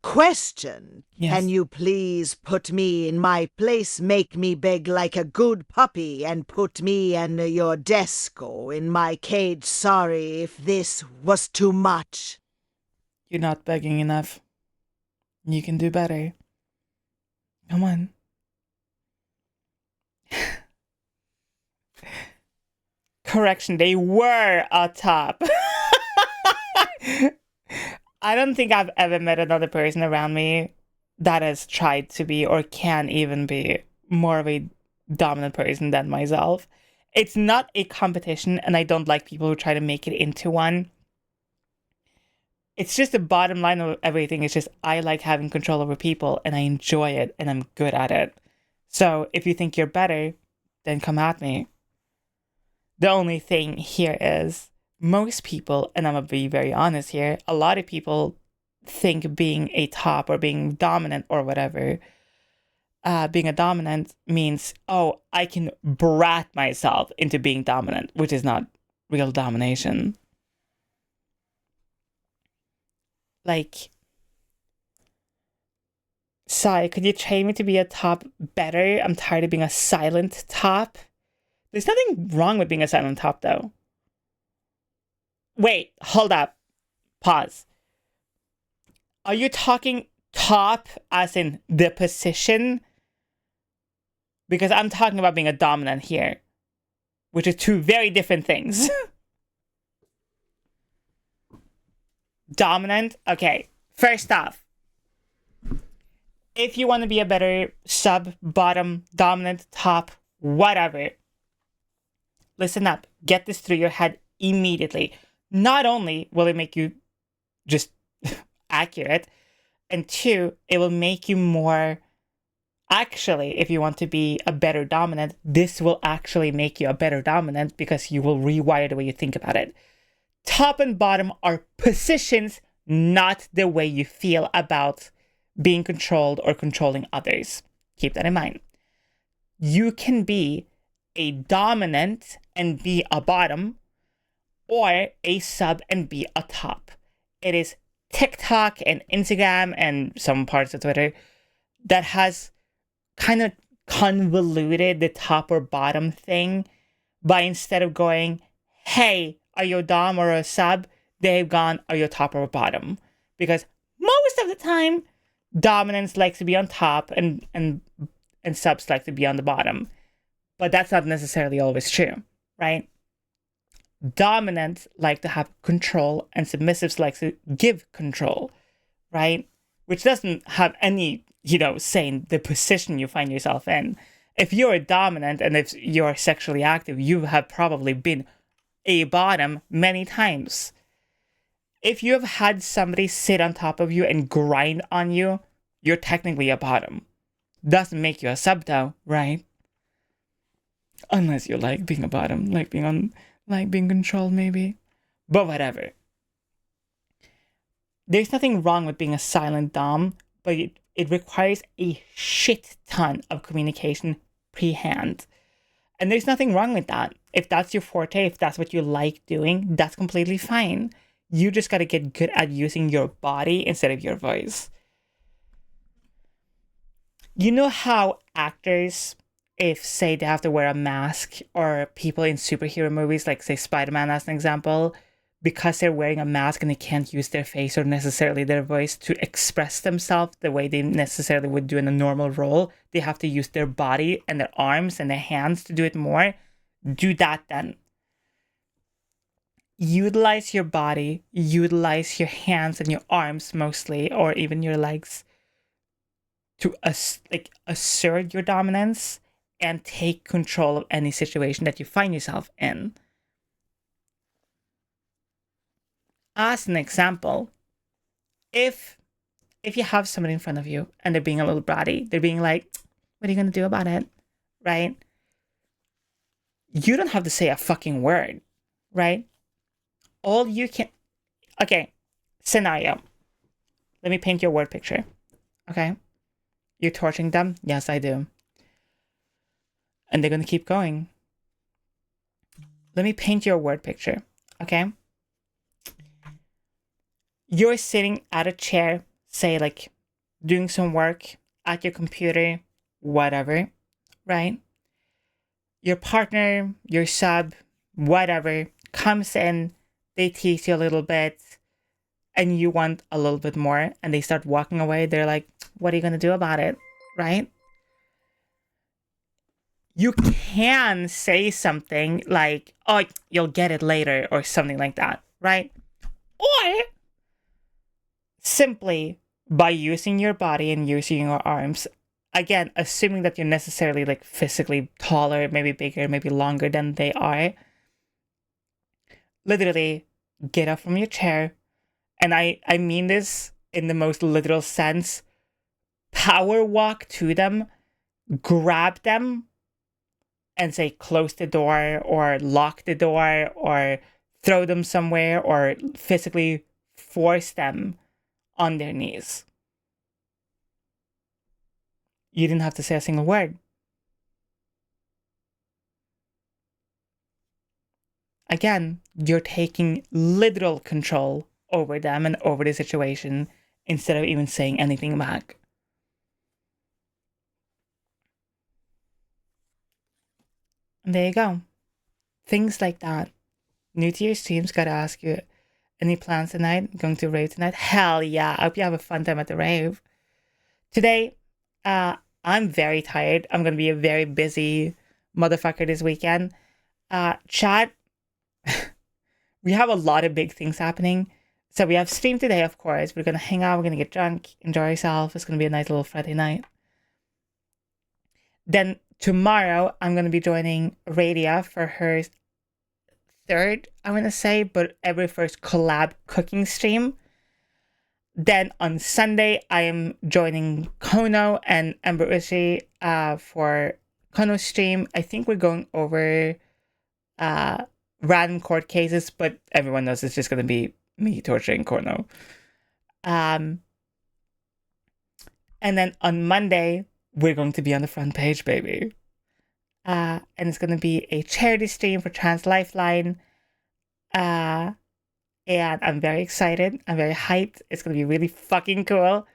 Question. Yes. Can you please put me in my place, make me beg like a good puppy, and put me in your desk or in my cage? Sorry if this was too much. You're not begging enough. You can do better. Come on. Correction, they were a top. I don't think I've ever met another person around me that has tried to be or can even be more of a dominant person than myself. It's not a competition, and I don't like people who try to make it into one. It's just the bottom line of everything. It's just I like having control over people, and I enjoy it, and I'm good at it. So if you think you're better, then come at me. The only thing here is most people, and I'm going to be very honest here, a lot of people think being a top or being dominant or whatever, being a dominant means, oh, I can brat myself into being dominant, which is not real domination. Like, Sai, could you train me to be a top better? I'm tired of being a silent top. There's nothing wrong with being a silent top, though. Wait, hold up. Pause. Are you talking top as in the position? Because I'm talking about being a dominant here, which is two very different things. Dominant? Okay, first off, if you want to be a better sub, bottom, dominant, top, whatever, listen up. Get this through your head immediately. Not only will it make you just accurate, and two, it will make you more... Actually, if you want to be a better dominant, this will actually make you a better dominant because you will rewire the way you think about it. Top and bottom are positions, not the way you feel about being controlled or controlling others. Keep that in mind. You can be a dominant and be a bottom, or a sub and be a top. It is TikTok and Instagram and some parts of Twitter that has kind of convoluted the top or bottom thing by, instead of going, hey, are you a dom or a sub? They've gone, are you a top or a bottom? Because most of the time, dominance likes to be on top and subs like to be on the bottom. But that's not necessarily always true, right? Dominants like to have control and submissives like to give control, right? Which doesn't have any, say in the position you find yourself in. If you're a dominant and if you're sexually active, you have probably been a bottom many times. If you have had somebody sit on top of you and grind on you, you're technically a bottom. Doesn't make you a sub though, right? Unless you like being a bottom, like being controlled maybe. But whatever. There's nothing wrong with being a silent dom, but it requires a shit ton of communication pre-hand. And there's nothing wrong with that. If that's your forte, if that's what you like doing, that's completely fine. You just gotta get good at using your body instead of your voice. You know how actors, if say they have to wear a mask, or people in superhero movies, like say Spider-Man as an example, because they're wearing a mask and they can't use their face or necessarily their voice to express themselves the way they necessarily would do in a normal role, they have to use their body and their arms and their hands to do it more. Do that then. Utilize your body, utilize your hands and your arms mostly, or even your legs, to assert your dominance and take control of any situation that you find yourself in. As an example, if you have somebody in front of you and they're being a little bratty, they're being like, what are you going to do about it? Right? You don't have to say a fucking word, right? All you can... Okay, scenario. Let me paint your word picture, okay? You're torturing them? Yes, I do. And they're going to keep going. Let me paint your word picture, okay? You're sitting at a chair, say like doing some work at your computer, whatever, right? Your partner, your sub, whatever, comes in, they tease you a little bit, and you want a little bit more, and they start walking away. They're like, what are you going to do about it, right? you can say something like, oh, you'll get it later, or something like that, right? Or simply by using your body and using your arms, again, assuming that you're necessarily like physically taller, maybe bigger, maybe longer than they are, literally get up from your chair. And I mean this in the most literal sense. Power walk to them, grab them, and say, close the door, or lock the door, or throw them somewhere, or physically force them on their knees. You didn't have to say a single word. Again, you're taking literal control over them and over the situation instead of even saying anything back. And there you go. Things like that. New to your streams, gotta ask you, any plans tonight? Going to rave tonight? Hell yeah. I hope you have a fun time at the rave. Today, I'm very tired. I'm gonna be a very busy motherfucker this weekend. Chat, we have a lot of big things happening. So we have stream today, of course. We're gonna hang out, we're gonna get drunk, enjoy ourselves. It's gonna be a nice little Friday night. Then tomorrow, I'm gonna be joining Radia for her third, I want to say, but every first collab cooking stream. Then on Sunday, I am joining Kono and Ember Ushi for Kono's stream. I think we're going over random court cases, but everyone knows it's just going to be me torturing Kono. And then on Monday, we're going to be on the front page, baby. And it's going to be a charity stream for Trans Lifeline. And I'm very excited. I'm very hyped. It's going to be really fucking cool.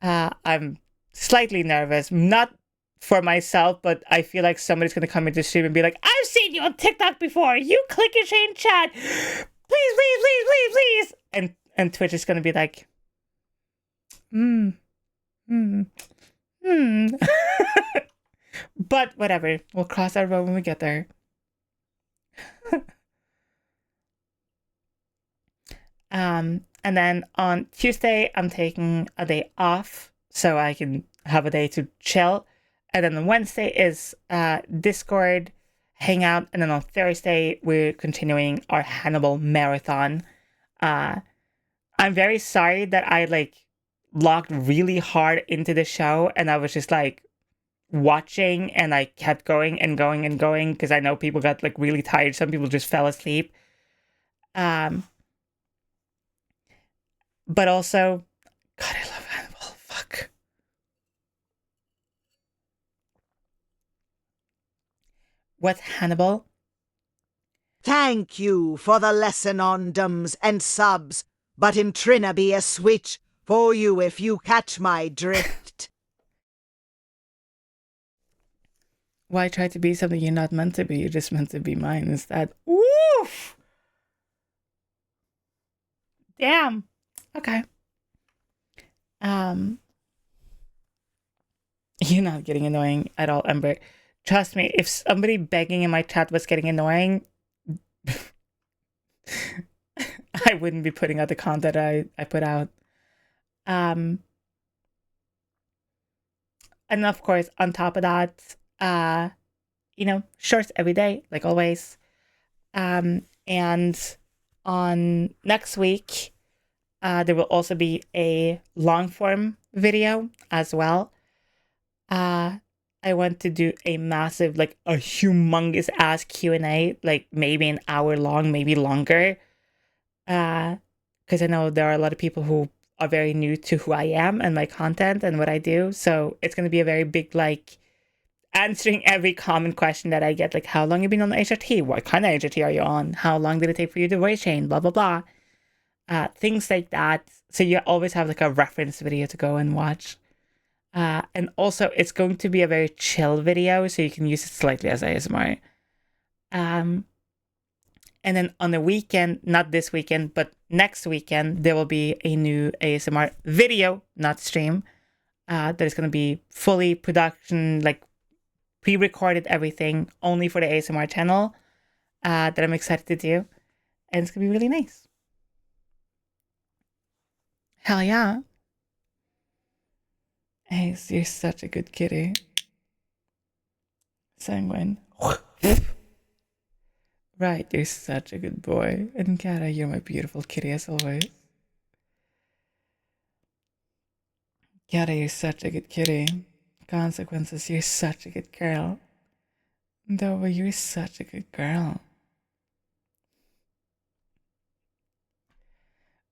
I'm slightly nervous. Not for myself, but I feel like somebody's going to come into the stream and be like, I've seen you on TikTok before. You click your chain chat. Please, please, please, please, please. And Twitch is going to be like, But whatever. We'll cross that road when we get there. And then on Tuesday, I'm taking a day off so I can have a day to chill. And then on Wednesday is Discord hangout. And then on Thursday, we're continuing our Hannibal marathon. I'm very sorry that I logged really hard into the show and I was just watching, and I kept going and going and going because I know people got really tired. Some people just fell asleep. But also, God, I love Hannibal. Fuck. What's Hannibal? Thank you for the lesson on dums and subs, but him trinna be a switch for you if you catch my drift. Why try to be something you're not meant to be? You're just meant to be mine instead. Woof! Damn. Okay. You're not getting annoying at all, Ember. Trust me, if somebody begging in my chat was getting annoying, I wouldn't be putting out the content I put out. And of course, on top of that, shorts every day, like always. And on next week, there will also be a long form video as well. I want to do a massive, a humongous ass Q&A, maybe an hour long, maybe longer. Because I know there are a lot of people who are very new to who I am and my content and what I do. So it's going to be a very big, answering every common question that I get, how long have you been on the HRT? What kind of HRT are you on? How long did it take for you to weight chain? Blah, blah, blah. Things like that. So you always have a reference video to go and watch. And also it's going to be a very chill video, so you can use it slightly as ASMR. And then on the weekend, not this weekend, but next weekend, there will be a new ASMR video, not stream, that is going to be fully production, pre-recorded everything only for the ASMR channel that I'm excited to do. And it's going to be really nice. Hell yeah. Hey, you're such a good kitty. Sanguine. Right, you're such a good boy. And Kara, you're my beautiful kitty as always. Kara, you're such a good kitty. Consequences, you're such a good girl. Dova, you're such a good girl.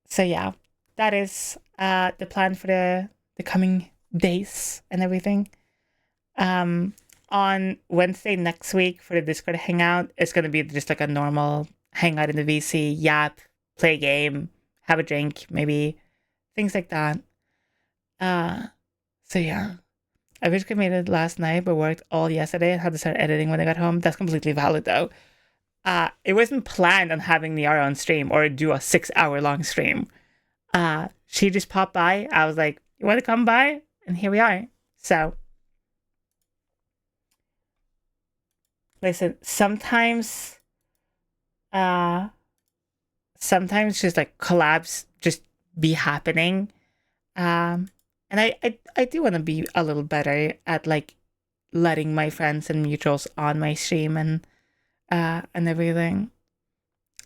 So yeah, that is the plan for the coming days and everything. On Wednesday next week for the Discord hangout, it's going to be just like a normal hangout in the VC, yap, play a game, have a drink, maybe things like that. So yeah, I basically made it last night, but worked all yesterday and had to start editing when I got home. That's completely valid though. It wasn't planned on having Niara on stream or do a 6-hour long stream. She just popped by. I was like, you want to come by? And here we are. So, listen, sometimes just like collabs just be happening. And I do want to be a little better at like letting my friends and mutuals on my stream and everything.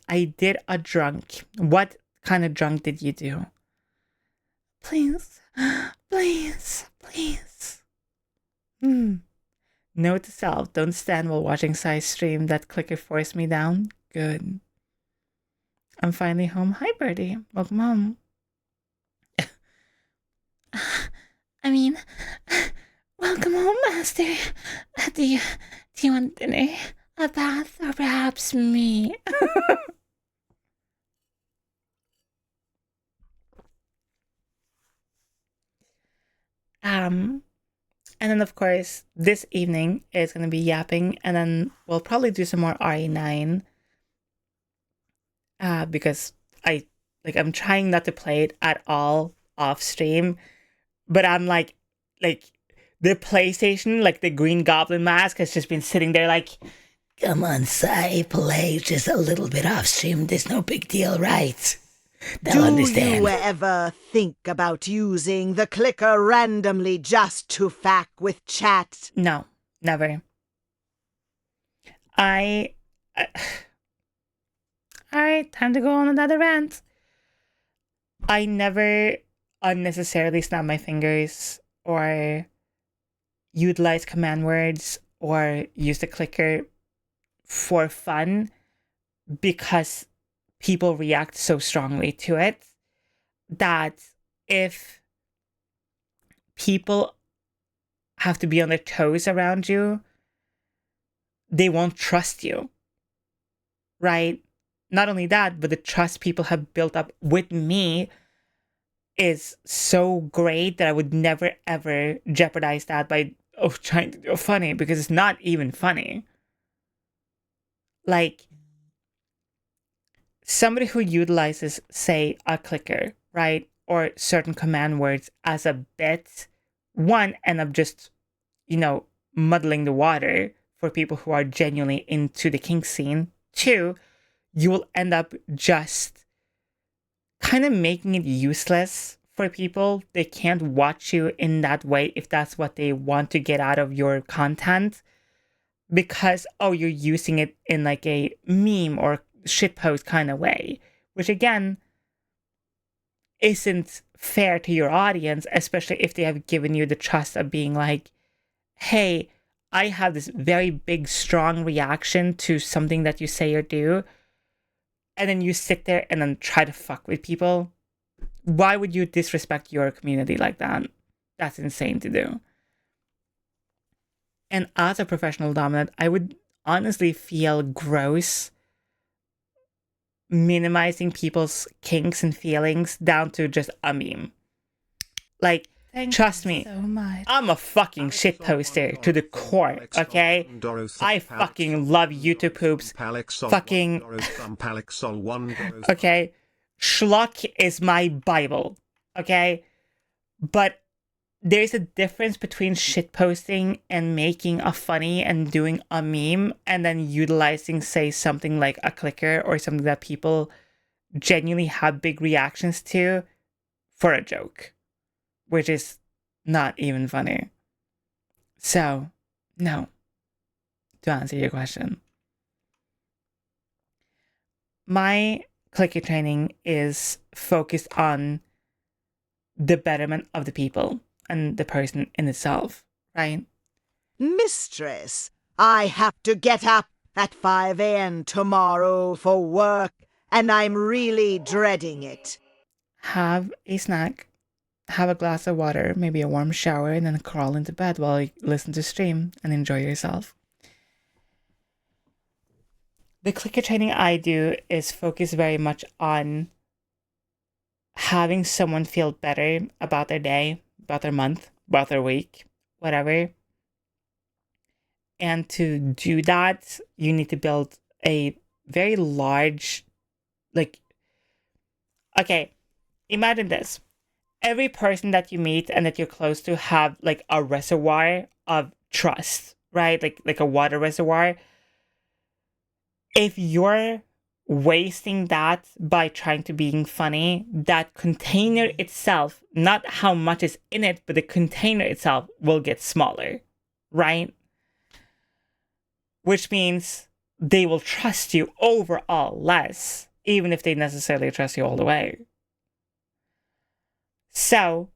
I did a drunk. What kind of drunk did you do? Please, please, please. Note to self, don't stand while watching Sai stream. That clicker forced me down. Good. I'm finally home. Hi, Birdie. Welcome home. I mean, welcome home, Master. Do you want dinner, a bath, or perhaps me? And then of course this evening is gonna be yapping, and then we'll probably do some more RE9. Because I'm trying not to play it at all off stream, but I'm like the PlayStation, like the Green Goblin mask has just been sitting there like, come on, Sai, play just a little bit off stream. There's no big deal, right? They'll understand. Do you ever think about using the clicker randomly just to fuck with chat? No, never. Alright, time to go on another rant. I never unnecessarily snap my fingers or utilize command words or use the clicker for fun because people react so strongly to it that if people have to be on their toes around you, they won't trust you, right? Not only that, but the trust people have built up with me is so great that I would never ever jeopardize that by trying to do funny, because it's not even funny. Like, somebody who utilizes, say, a clicker, right, or certain command words as a bit, one, end up just, muddling the water for people who are genuinely into the kink scene. Two, you will end up just kind of making it useless for people. They can't watch you in that way if that's what they want to get out of your content, because, you're using it in like a meme or shitpost kind of way, which again isn't fair to your audience, especially if they have given you the trust of being like, hey, I have this very big, strong reaction to something that you say or do, and then you sit there and then try to fuck with people. Why would you disrespect your community like that? That's insane to do. And as a professional dominant, I would honestly feel gross minimizing people's kinks and feelings down to just a meme. Like, trust me, so I'm a fucking shit poster to the core, okay? I fucking love YouTube poops. Fucking... Okay? Schlock is my Bible, okay? But there's a difference between shitposting and making a funny and doing a meme and then utilizing, say, something like a clicker or something that people genuinely have big reactions to for a joke, which is not even funny. So, no, to answer your question. My clicker training is focused on the betterment of the people and the person in itself, right? Mistress, I have to get up at 5 a.m. tomorrow for work, and I'm really dreading it. Have a snack, have a glass of water, maybe a warm shower, and then crawl into bed while you listen to stream and enjoy yourself. The clicker training I do is focused very much on having someone feel better about their day, about their month, about their week, whatever. And to do that, you need to build a very large, like, okay, imagine this. Every person that you meet and that you're close to have like a reservoir of trust, right? Like a water reservoir. If you're wasting that by trying to being funny, that container itself, not how much is in it, but the container itself will get smaller, right? Which means they will trust you overall less, even if they necessarily trust you all the way. So,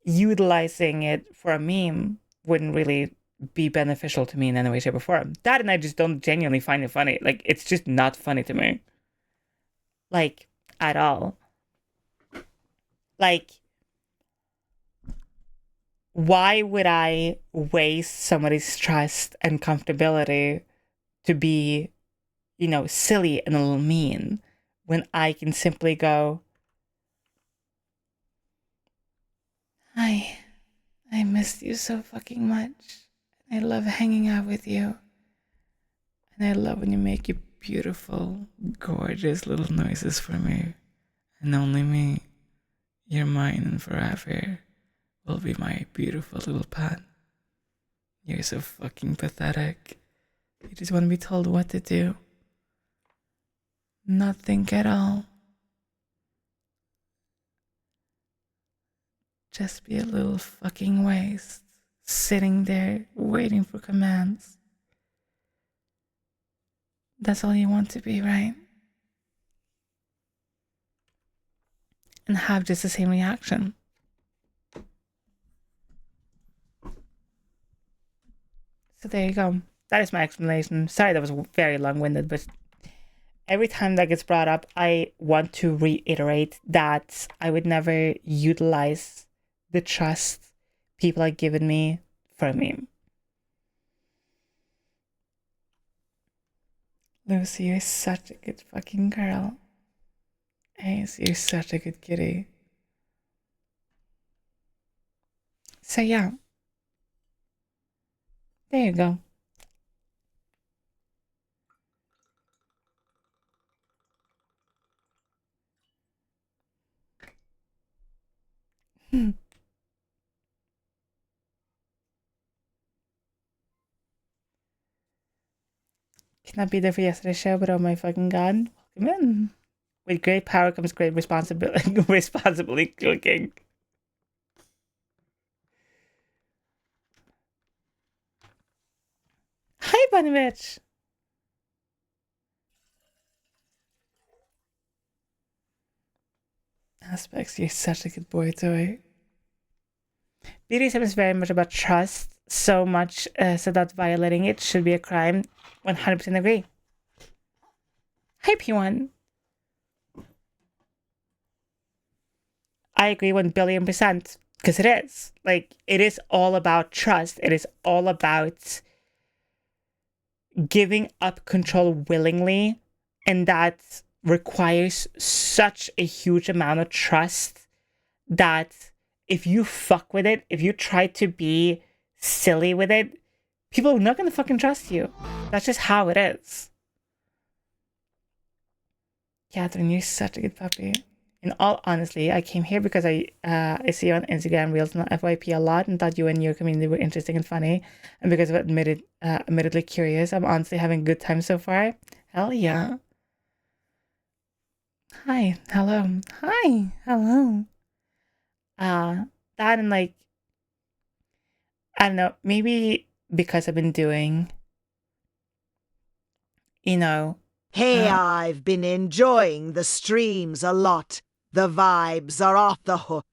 utilizing it for a meme wouldn't really be beneficial to me in any way, shape, or form. That and I just don't genuinely find it funny. Like, it's just not funny to me. Like, at all. Like, why would I waste somebody's trust and comfortability to be, silly and a little mean when I can simply go, I missed you so fucking much. I love hanging out with you. And I love when you make your beautiful, gorgeous little noises for me. And only me, you're mine and forever, will be my beautiful little pet. You're so fucking pathetic. You just want to be told what to do. Not think at all. Just be a little fucking waste, sitting there waiting for commands. That's all you want to be, right? And have just the same reaction. So there you go. That is my explanation. Sorry that was very long-winded, but every time that gets brought up, I want to reiterate that I would never utilize the trust people have given me for a meme. Lucy, you're such a good fucking girl. Ace, you're such a good kitty. So yeah. There you go. Cannot be there for yesterday's show, but oh my fucking god, welcome in. With great power comes great responsibility. Responsibly cooking. Hi, Bunny Bitch. Aspects, you're such a good boy toy. BDSM is very much about trust, so much so that violating it should be a crime. 100% agree. Hi, P1. I agree 1 billion%, because it is. Like, it is all about trust. It is all about giving up control willingly, and that requires such a huge amount of trust that if you fuck with it, if you try to be silly with it, people are not going to fucking trust you. That's just how it is. Catherine, you're such a good puppy. In all honesty, I came here because I see you on Instagram Reels and FYP a lot and thought you and your community were interesting and funny. And because of admittedly curious, I'm honestly having a good time so far. Hell yeah. Hi, hello. Hi, hello. That and like, I don't know, maybe because I've been doing, you know. Hey, I've been enjoying the streams a lot. The vibes are off the hook.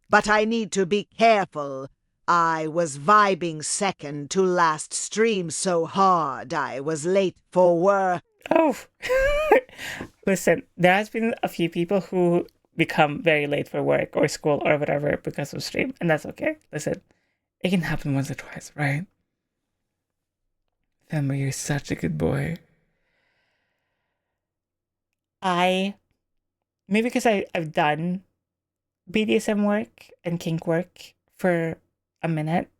But I need to be careful. I was vibing second to last stream so hard I was late for work. Oh, listen, there has been a few people who become very late for work or school or whatever because of stream, and that's okay. Listen, it can happen once or twice, right? Remember, you're such a good boy. Maybe because I've done BDSM work and kink work for a minute,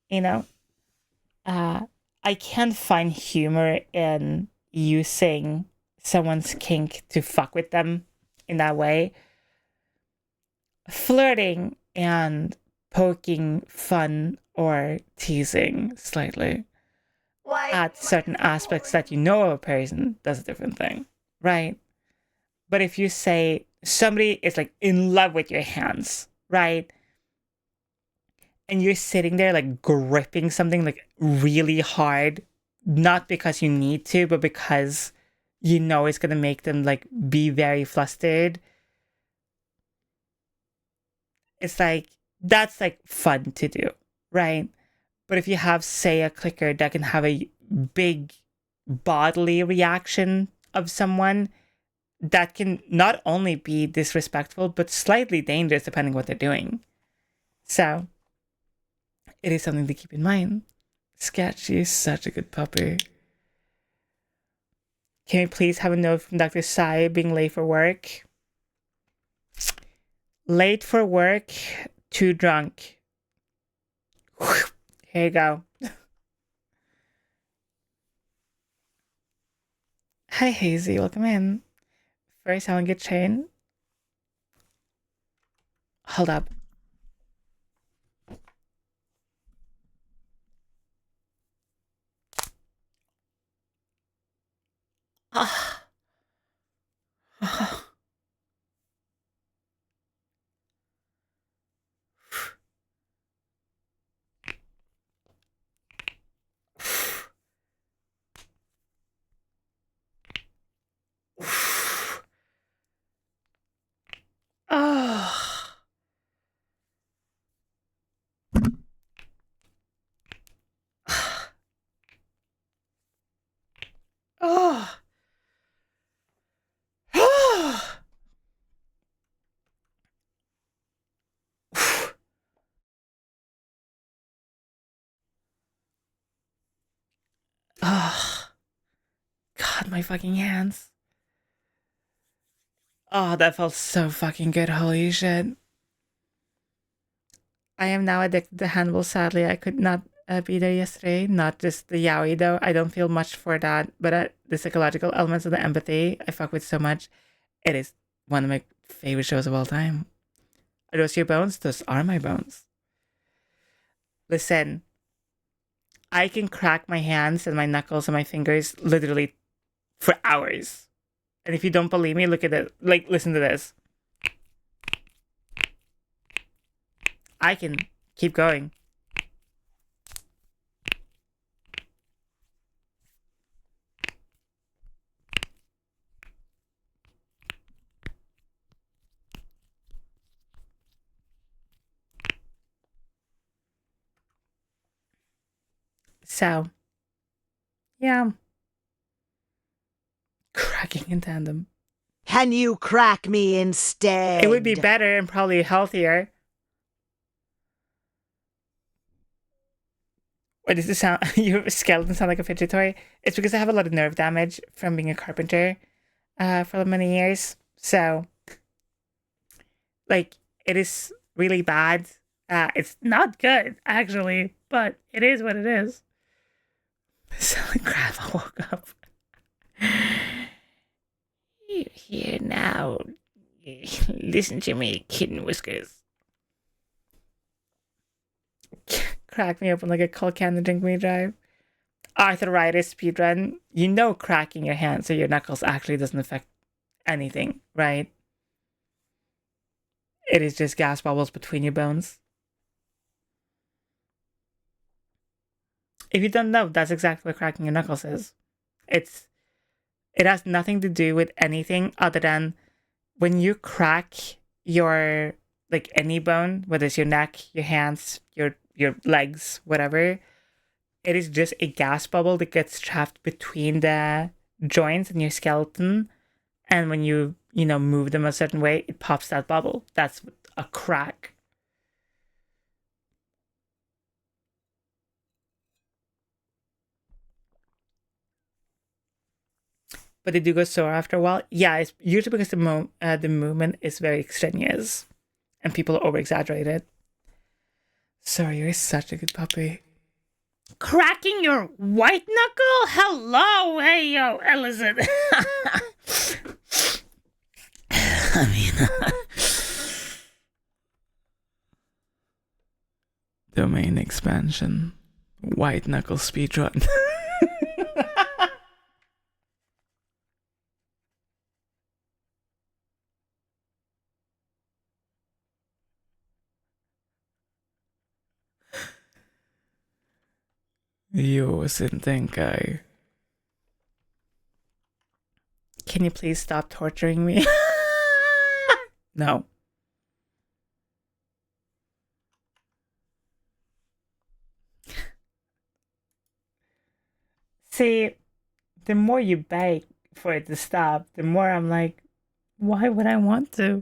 you know, I can find humor in using someone's kink to fuck with them in that way. Flirting and poking fun or teasing slightly at certain aspects that you know of a person, that's a different thing, right? But if you say somebody is like in love with your hands, right? And you're sitting there like gripping something like really hard, not because you need to, but because you know it's gonna make them like be very flustered. It's like, that's like fun to do, right? But if you have, say, a clicker that can have a big bodily reaction of someone, that can not only be disrespectful, but slightly dangerous depending what they're doing. So, it is something to keep in mind. Sketchy is such a good puppy. Can we please have a note from Dr. Sai being late for work? Late for work, too drunk. Here you go. Hi, Hazy. Welcome in. First, I want to get chain. Hold up. Ah. Oh. Oh. Oh. Oh. God, my fucking hands. Oh, that felt so fucking good. Holy shit. I am now addicted to handball. Sadly, I could not be there yesterday. Not just the yaoi, though. I don't feel much for that. But the psychological elements of the empathy, I fuck with so much. It is one of my favorite shows of all time. Are those your bones? Those are my bones. Listen, I can crack my hands and my knuckles and my fingers literally for hours. And if you don't believe me, look at it. Like, listen to this. I can keep going. So, yeah. Cracking in tandem. Can you crack me instead? It would be better and probably healthier. Why does it sound, your skeleton sound like a fidget toy? It's because I have a lot of nerve damage from being a carpenter for many years. So, like, it is really bad. It's not good, actually, but it is what it is. So, crap, I woke up. You're here now. Listen to me, kitten whiskers. Crack me open like a cold can and drink me dry. Arthritis speedrun. You know cracking your hands or your knuckles actually doesn't affect anything, right? It is just gas bubbles between your bones. If you don't know, that's exactly what cracking your knuckles is. It has nothing to do with anything other than when you crack your, like, any bone, whether it's your neck, your hands, your legs, whatever, it is just a gas bubble that gets trapped between the joints in your skeleton. And when you move them a certain way, it pops that bubble. That's a crack. But they do go sore after a while. Yeah, it's usually because the movement is very extraneous and people over-exaggerate it. Sorry, you're such a good puppy. Cracking your white knuckle? Hello, hey, yo, Ellison. I mean, domain expansion, white knuckle speedrun. You didn't think I... Can you please stop torturing me? No. See, the more you beg for it to stop, the more I'm like, why would I want to?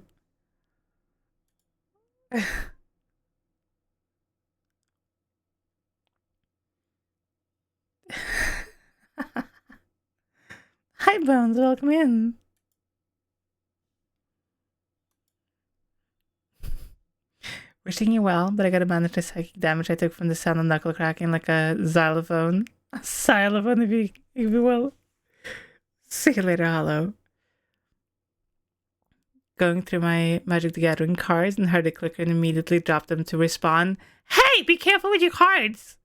Hi, Bones, welcome in. Wishing you well, but I gotta manage the psychic damage I took from the sound of knuckle cracking like a xylophone. A xylophone, if you will. See you later, Hollow. Going through my Magic the Gathering cards and heard a clicker and immediately dropped them to respawn. Hey, be careful with your cards!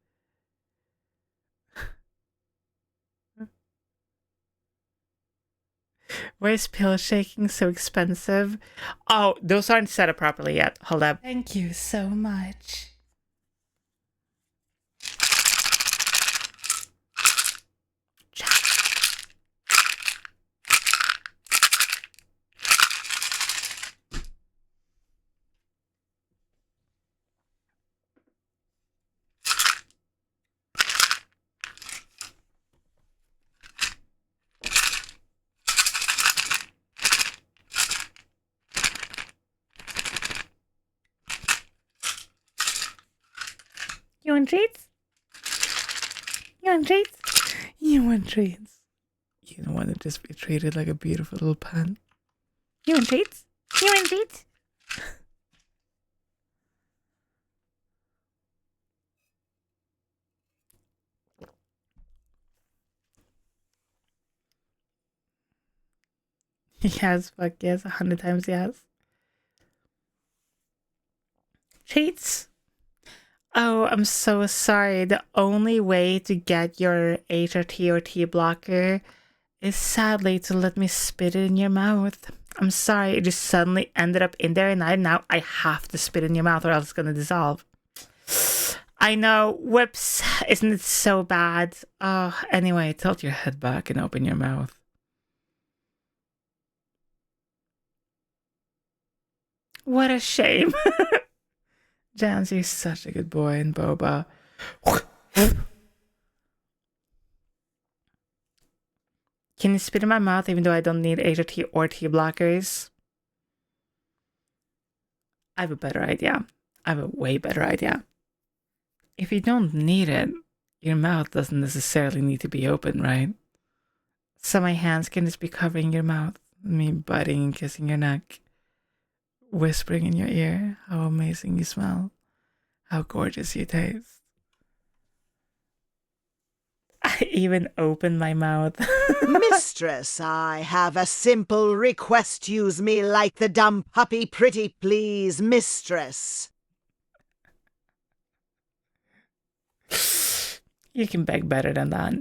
Why is pill shaking so expensive? Oh, those aren't set up properly yet. Hold up. Thank you so much. You want treats? You want treats? You want treats? You don't want to just be treated like a beautiful little pet. You want treats? You want treats? Yes, fuck yes, 100 times yes. Treats? Oh, I'm so sorry. The only way to get your HRT or T blocker is sadly to let me spit it in your mouth. I'm sorry, it just suddenly ended up in there and now I have to spit in your mouth or else it's gonna dissolve. I know, whoops, isn't it so bad? Oh, anyway, tilt your head back and open your mouth. What a shame. Jams, you're such a good boy, and Boba. Can you spit in my mouth even though I don't need HRT or T blockers? I have a better idea. I have a way better idea. If you don't need it, your mouth doesn't necessarily need to be open, right? So my hands can just be covering your mouth, me biting and kissing your neck, whispering in your ear how amazing you smell, how gorgeous you taste. even open my mouth. Mistress, I have a simple request. Use me like the dumb puppy, pretty please, mistress. You can beg better than that.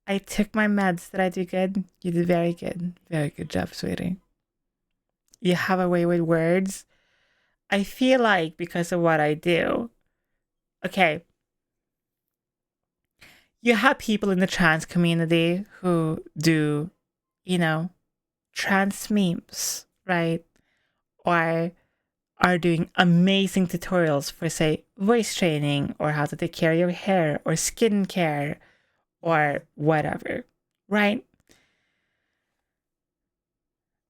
I took my meds. Did I do good? You did very good. Very good job, sweetie. You have a way with words. I feel like because of what I do. Okay. You have people in the trans community who do, trans memes, right? Or are doing amazing tutorials for, say, voice training or how to take care of your hair or skincare or whatever, right?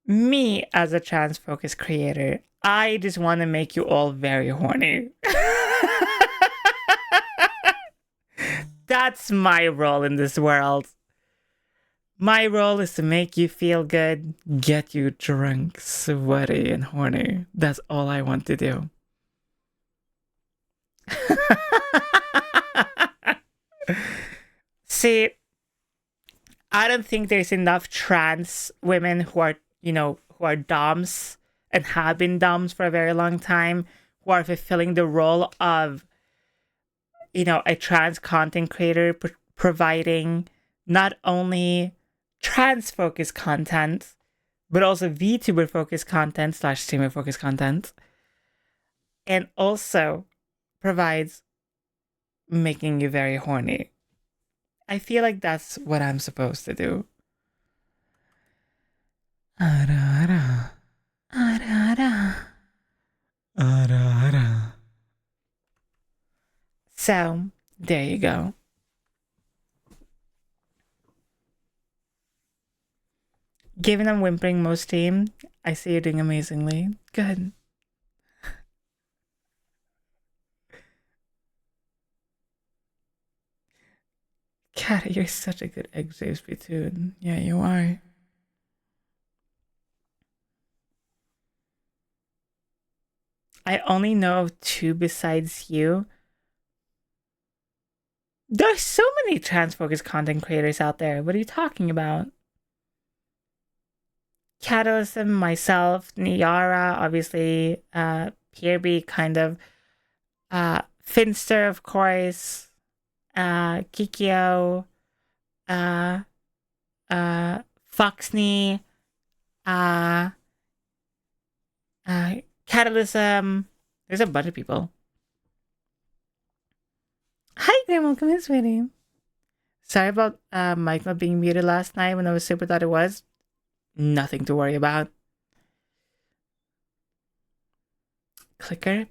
Me, as a trans focused creator, I just want to make you all very horny. That's my role in this world. My role is to make you feel good, get you drunk, sweaty, and horny. That's all I want to do. See, I don't think there's enough trans women who are, who are doms and have been doms for a very long time, who are fulfilling the role of, a trans content creator providing not only trans-focused content, but also VTuber-focused content / streamer-focused content, and also provides making you very horny. I feel like that's what I'm supposed to do. Ara, ara. Ara, ara. Ara, ara. So, there you go. Given I'm whimpering most team, I see you're doing amazingly. Good. Kat, you're such a good egg shaped spittoon. Yeah, you are. I only know of 2 besides you. There's so many trans-focused content creators out there. What are you talking about? Catalysm, myself, Niara, obviously, Pierby, kind of, Finster, of course, Kikyo, Foxney, Catalysm. There's a bunch of people. Hi, Graham. Welcome in, sweetie. Sorry about Mike not being muted last night when I was super thought it was. Nothing to worry about. Clicker.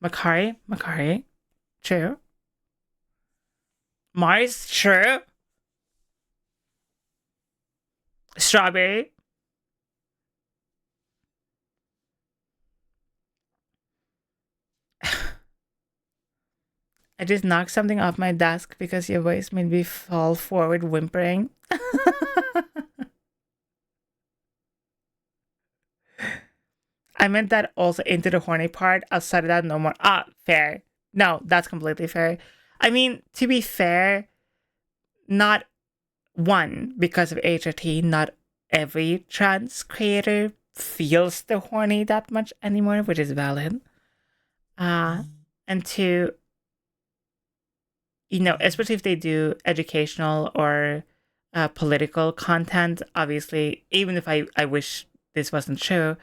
Makari. True. Mars. True. Strawberry. I just knocked something off my desk because your voice made me fall forward whimpering. I meant that also into the horny part. Outside of that, no more. Fair. No, that's completely fair. I mean, to be fair, not one, because of HRT, not every trans creator feels the horny that much anymore, which is valid. And 2, especially if they do educational or political content, obviously, even if I wish this wasn't true,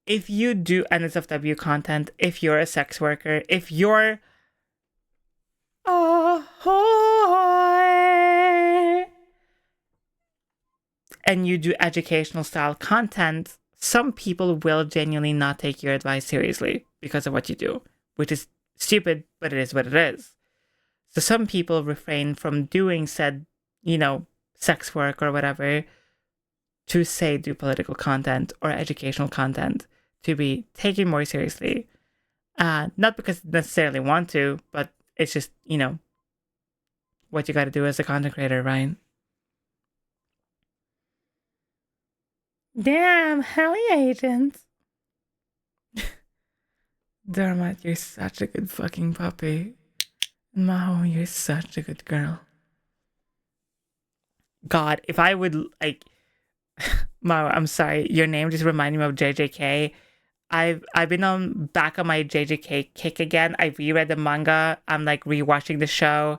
if you do NSFW content, if you're a sex worker, if you're and you do educational style content, some people will genuinely not take your advice seriously because of what you do, which is stupid, but it is what it is. So some people refrain from doing said, sex work or whatever to, say, do political content or educational content to be taken more seriously. Not because they necessarily want to, but it's just, what you got to do as a content creator, right? Damn, hell yeah, agent. Dermot, you're such a good fucking puppy. Maho, you're such a good girl. God, if I would, like... Maho, I'm sorry, your name just reminded me of JJK. I've been on back on my JJK kick again. I reread the manga. I'm like rewatching the show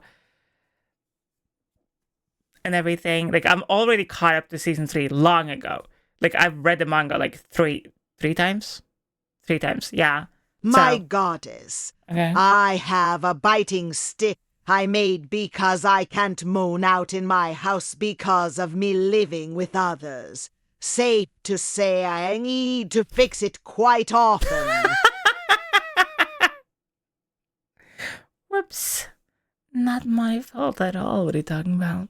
and everything. Like I'm already caught up to season 3 long ago. Like I've read the manga like three times. 3 times, yeah. My goddess, Okay. I have a biting stick I made because I can't moan out in my house because of me living with others. Safe to say I need to fix it quite often. Whoops. Not my fault at all. What are you talking about?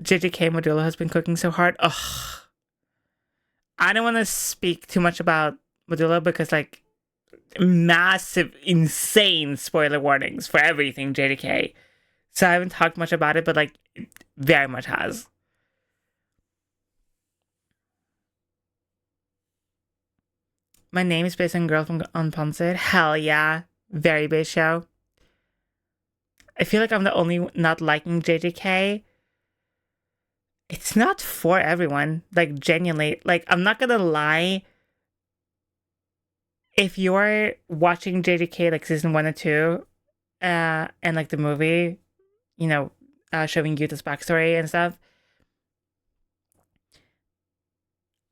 JJK Modula has been cooking so hard. Ugh. I don't want to speak too much about Modula because, like, massive, insane spoiler warnings for everything JJK. So I haven't talked much about it, but, like, it very much has. My name is based on Girl from Unponted. Hell yeah. Very base show. I feel like I'm the only not liking JJK. It's not for everyone. Like, genuinely. Like, I'm not gonna lie. If you're watching JJK, like, season 1 and 2, and, like, the movie, you know, showing Yuta's backstory and stuff,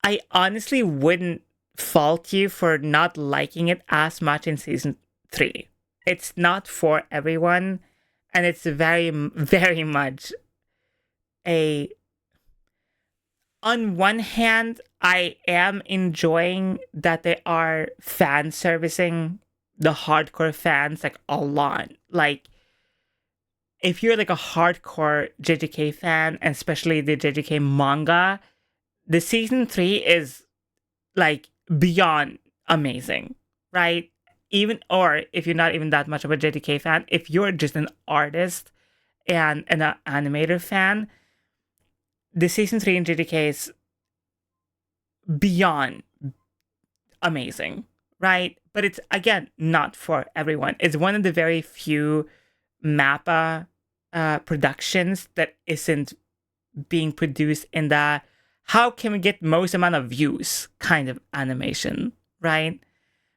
I honestly wouldn't fault you for not liking it as much in season 3. It's not for everyone, and it's very, very much a... On one hand, I am enjoying that they are fan servicing the hardcore fans, like, a lot. Like, if you're, like, a hardcore JJK fan, and especially the JJK manga, the season 3 is, like, beyond amazing, right? Even, or if you're not even that much of a JJK fan, if you're just an artist and an animator fan, the season 3 in JJK is beyond amazing, right? But it's, again, not for everyone. It's one of the very few MAPPA productions that isn't being produced in the how can we get most amount of views kind of animation, right?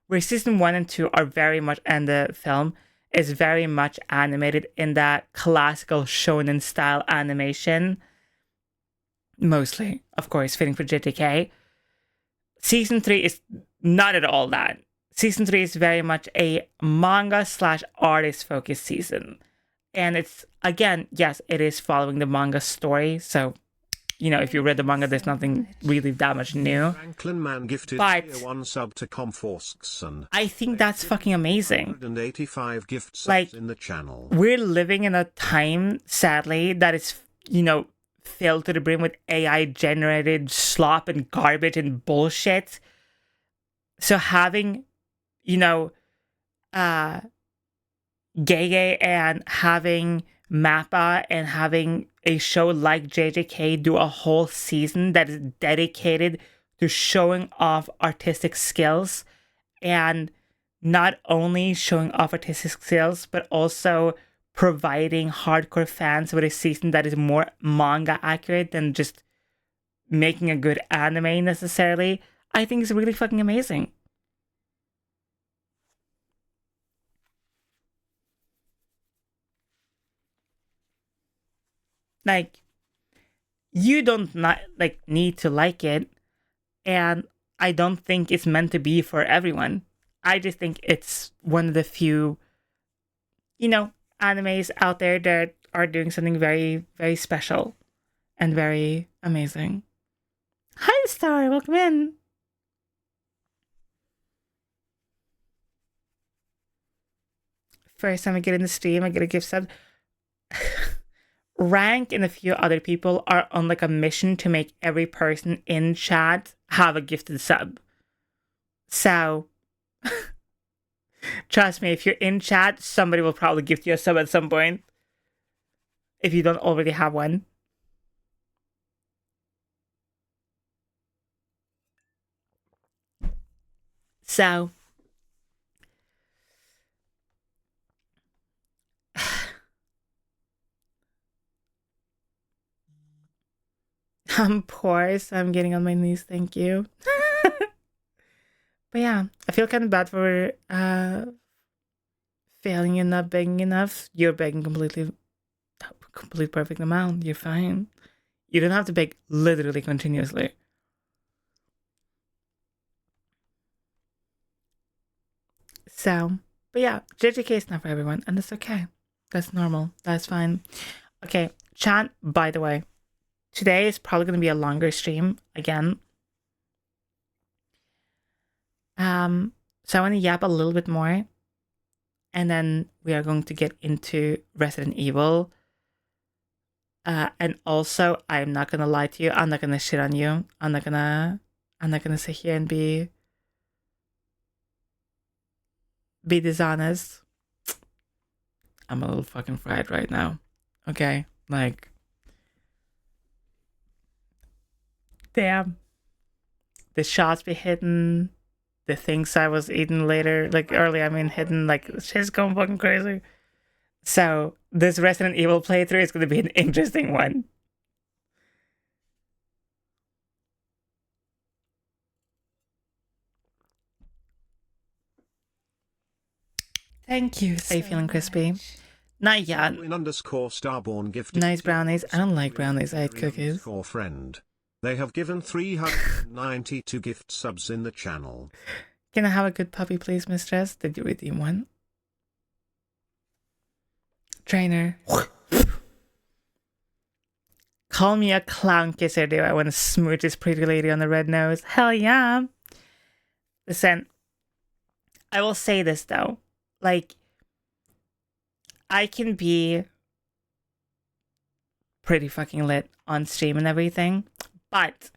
Where season 1 and 2 are very much, and the film is very much animated in that classical shonen style animation. Mostly, of course, fitting for JJK. Season 3 is not at all that. Season 3 is very much a manga / artist focused season. And it's, again, yes, it is following the manga story. So, you know, if you read the manga, there's nothing really that much new. Franklin Man gifted But tier 1 sub to Comforskson. I think that's fucking amazing. 185 gift subs Like, in the channel. We're living in a time, sadly, that is, you know, filled to the brim with AI generated slop and garbage and bullshit. So having, you know, Gege and having Mappa and having a show like JJK do a whole season that is dedicated to showing off artistic skills, and not only showing off artistic skills, but also providing hardcore fans with a season that is more manga accurate than just making a good anime necessarily, I think is really fucking amazing. Like, you don't need to like it, and I don't think it's meant to be for everyone. I just think it's one of the few, you know, animes out there that are doing something very, very special and very amazing. Hi, Star. Welcome in. First time I get in the stream, I get a gift sub. Rank and a few other people are on like a mission to make every person in chat have a gifted sub. So, trust me, if you're in chat, somebody will probably gift you a sub at some point. If you don't already have one. So I'm poor, so I'm getting on my knees. Thank you. But yeah, I feel kind of bad for failing and not begging enough. You're begging complete perfect amount. You're fine. You don't have to beg literally continuously. So, but yeah, JJK is not for everyone, and it's okay. That's normal. That's fine. Okay, chat, by the way, today is probably going to be a longer stream again. So I want to yap a little bit more, and then we are going to get into Resident Evil. And also, I'm not gonna lie to you. I'm not gonna shit on you. I'm not gonna sit here and be dishonest. I'm a little fucking fried right now. Okay, like, damn. The shots be hitting. The things I was eating later, like early, I mean hidden, like shit's going fucking crazy. So this Resident Evil playthrough is going to be an interesting one. Thank you. Are you feeling crispy? Not yet. _Starborn gifted Nice brownies. I don't like brownies. I hate cookies. Friend. They have given 392 gift subs in the channel. Can I have a good puppy, please, mistress? Did you redeem one? Trainer. Call me a clown kisser, do I want to smooch this pretty lady on the red nose? Hell yeah. Listen, I will say this though. Like, I can be pretty fucking lit on stream and everything, but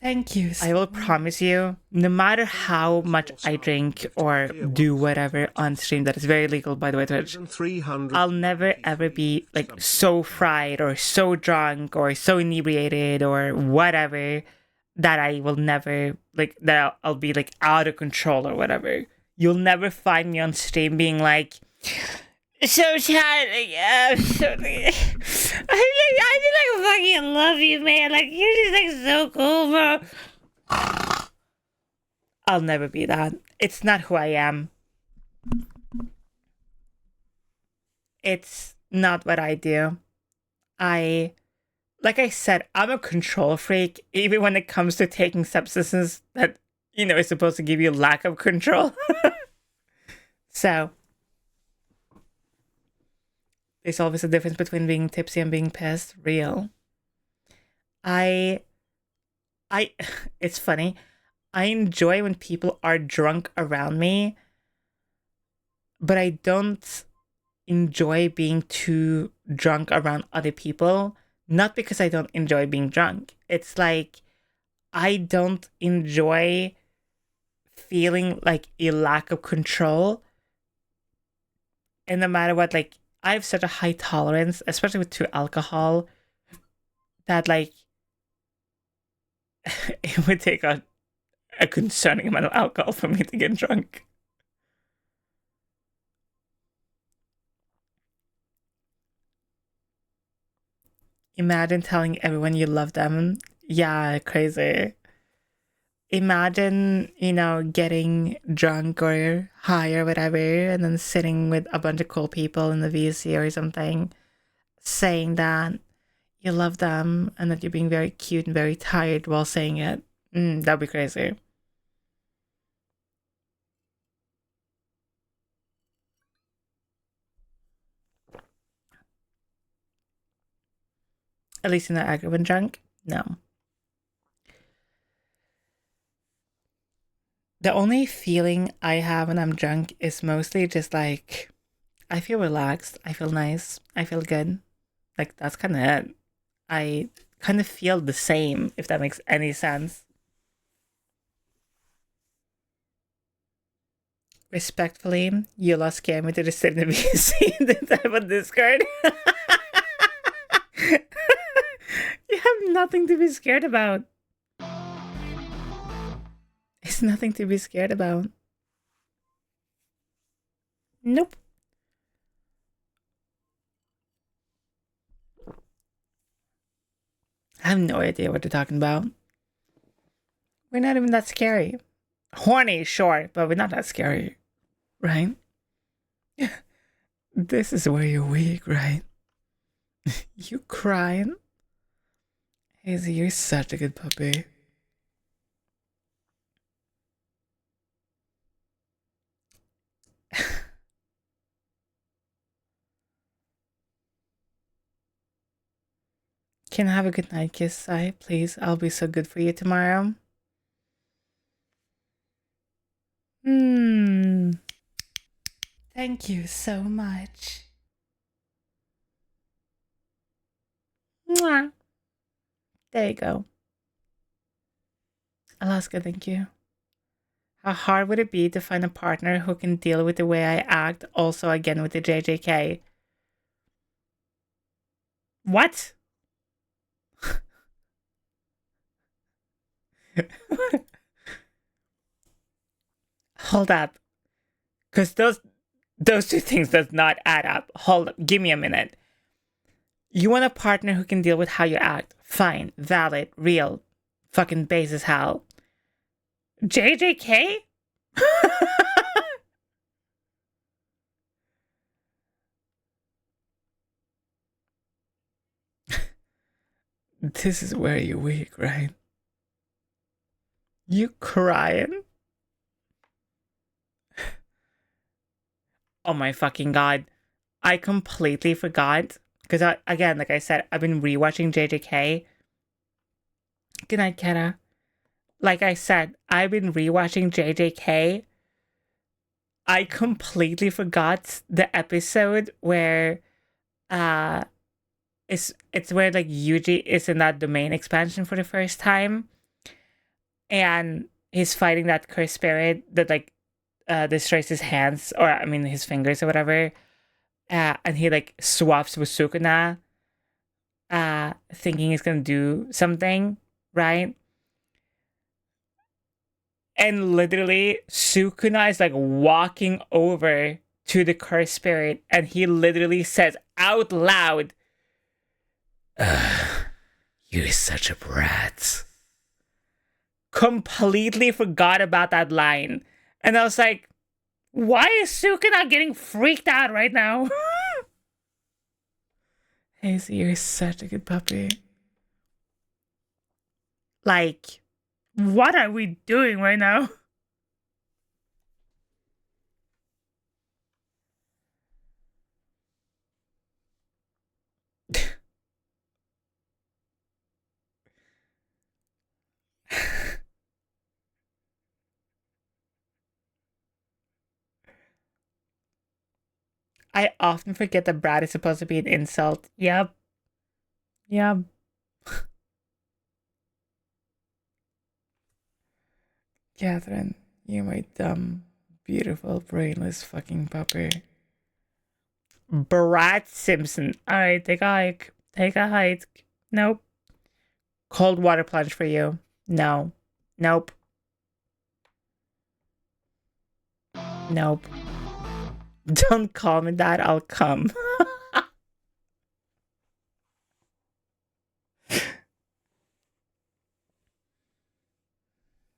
thank you. I will promise you, no matter how much I drink or do whatever on stream, that is very legal, by the way, Twitch, I'll never ever be like so fried or so drunk or so inebriated or whatever that I will never, like, that I'll be like out of control or whatever. You'll never find me on stream being like, so chat, yeah, so, I just like fucking love you, man. Like, you're just like so cool, bro. I'll never be that. It's not who I am. It's not what I do. Like I said, I'm a control freak, even when it comes to taking substances that, you know, is supposed to give you lack of control. So there's always a difference between being tipsy and being pissed. Real. It's funny. I enjoy when people are drunk around me, but I don't enjoy being too drunk around other people. Not because I don't enjoy being drunk. It's like, I don't enjoy feeling like a lack of control. And no matter what, like, I have such a high tolerance, especially to alcohol, that like it would take a concerning amount of alcohol for me to get drunk. Imagine telling everyone you love them. Yeah, crazy. Imagine, you know, getting drunk or high or whatever, and then sitting with a bunch of cool people in the VC or something, saying that you love them and that you're being very cute and very tired while saying it. That'd be crazy. At least you're not aggro when drunk? No. The only feeling I have when I'm drunk is mostly just like, I feel relaxed, I feel nice, I feel good. Like, that's kind of it. I kind of feel the same, if that makes any sense. Respectfully, you lost scare me to just sit in the VC and then type on Discord. You have nothing to be scared about. It's There's nothing to be scared about. Nope. I have no idea what you're talking about. We're not even that scary. Horny, sure, but we're not that scary, right? This is where you're weak, right? You crying? Hazy, you're such a good puppy. Can I have a good night kiss, Sai? Please, I'll be so good for you tomorrow. Thank you so much. Mwah. There you go. Alaska, thank you. How hard would it be to find a partner who can deal with the way I act, also again with the JJK? What? Hold up. Because those two things does not add up. Hold up. Give me a minute. You want a partner who can deal with how you act. Fine. Valid. Real. Fucking base as hell. JJK? This is where you're weak, right? You crying? Oh my fucking god. I completely forgot. Because, again, like I said, I've been rewatching JJK. Good night, Keta. Like I said, I've been rewatching JJK. I completely forgot the episode where it's where like Yuji is in that domain expansion for the first time. And he's fighting that cursed spirit that like destroys his hands, or I mean his fingers or whatever. And he like swaps with Sukuna, thinking he's gonna do something, right? And literally, Sukuna is like walking over to the cursed spirit, and he literally says out loud, "You're such a brat." Completely forgot about that line. And I was like, why is Sukuna getting freaked out right now? Hazy, you're such a good puppy. Like, what are we doing right now? I often forget that brat is supposed to be an insult. Yep. Yep. Catherine, you my dumb, beautiful, brainless fucking puppy. Brat Simpson. Alright, take a hike. Take a hike. Nope. Cold water plunge for you. No. Nope. Nope. Don't call me that, I'll come.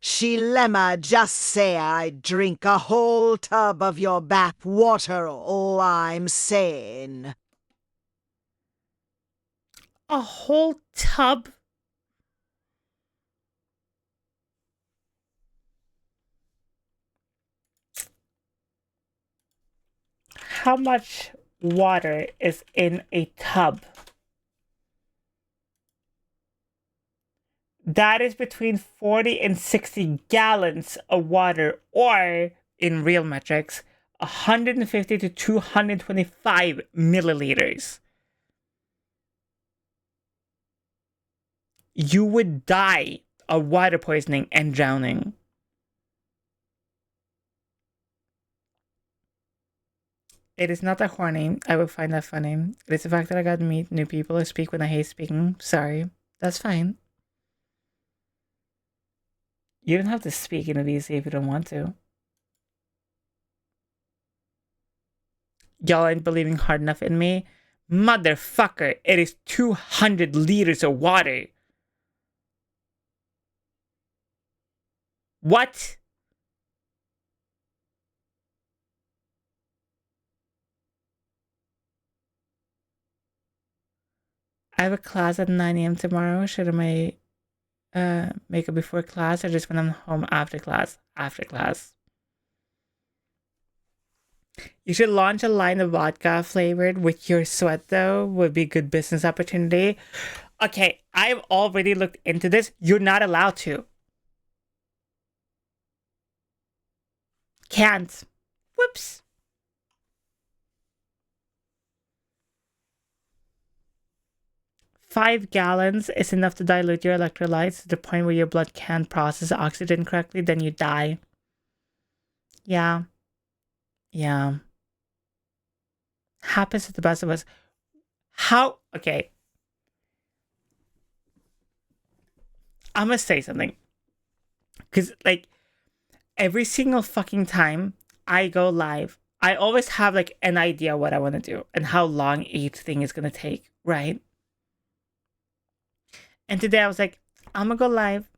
Shilema, just say I'd drink a whole tub of your bath water, all I'm saying. A whole tub? How much water is in a tub? That is between 40 and 60 gallons of water, or in real metrics, 150 to 225 milliliters. You would die of water poisoning and drowning. It is not that horny. I would find that funny. It is the fact that I got to meet new people or speak when I hate speaking. Sorry. That's fine. You don't have to speak in a VC if you don't want to. Y'all ain't believing hard enough in me? Motherfucker, it is 200 liters of water. What? I have a class at 9 a.m. tomorrow. Should I make it before class or just when I'm home after class? After class. You should launch a line of vodka flavored with your sweat, though. Would be a good business opportunity. Okay, I've already looked into this. You're not allowed to. Can't. Whoops. Five gallons is enough to dilute your electrolytes to the point where your blood can't process oxygen correctly, then you die. Yeah. Yeah. Happens to the best of us. How? Okay. I'm gonna say something. Because, like, every single fucking time I go live, I always have, like, an idea what I want to do and how long each thing is gonna take, right? And today I was like, I'm gonna go live.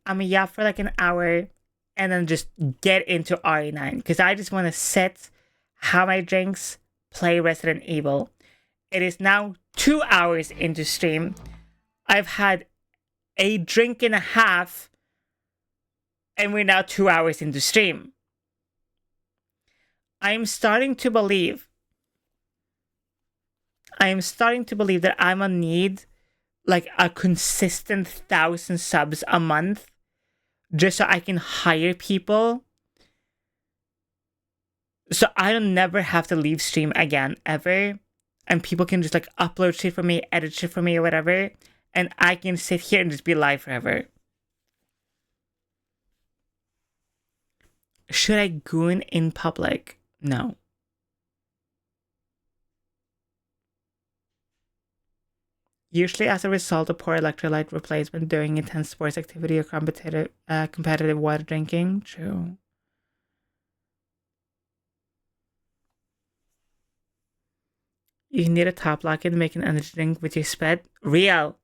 I'm gonna yap for like an hour and then just get into RE9. Because I just want to sit, have my drinks, play Resident Evil. It is now 2 hours into stream. I've had a drink and a half. And we're now 2 hours into stream. I'm starting to believe that I'm gonna need like a consistent 1,000 subs a month just so I can hire people. So I don't never have to leave stream again, ever. And people can just like upload shit for me, edit shit for me or whatever. And I can sit here and just be live forever. Should I goon in public? No. Usually as a result of poor electrolyte replacement during intense sports activity or competitive water drinking. True. You need a top lock and make an energy drink with your sped. Real.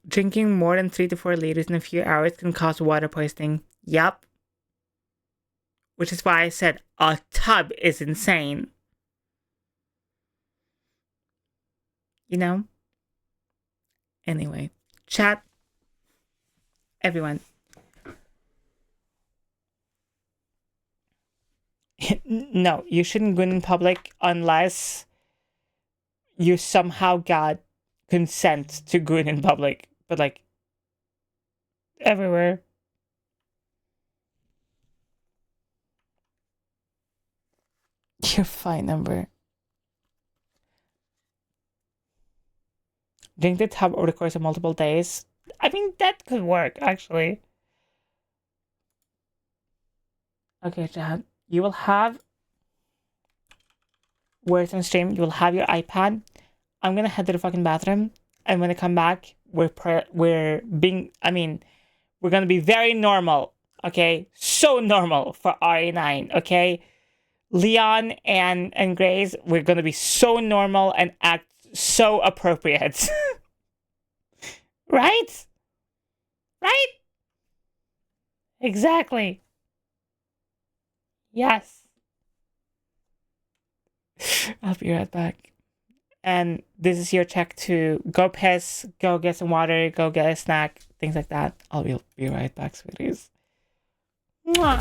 Drinking more than 3 to 4 liters in a few hours can cause water poisoning. Yup. Which is why I said a tub is insane. You know? Anyway. Chat. Everyone. No, you shouldn't go in public unless you somehow got consent to go in public. But like, everywhere. Your fine number. Drink the tub over the course of multiple days. I mean, that could work, actually. Okay, Chad. You will have words on stream. You will have your iPad. I'm gonna head to the fucking bathroom. And when I come back, we're gonna be very normal. Okay? So normal for RE9, okay? Leon and Grace, we're gonna be so normal and act so appropriate. Right? Right? Exactly. Yes. I'll be right back. And this is your check to go piss, go get some water, go get a snack, things like that. I'll be right back, sweeties. Mwah.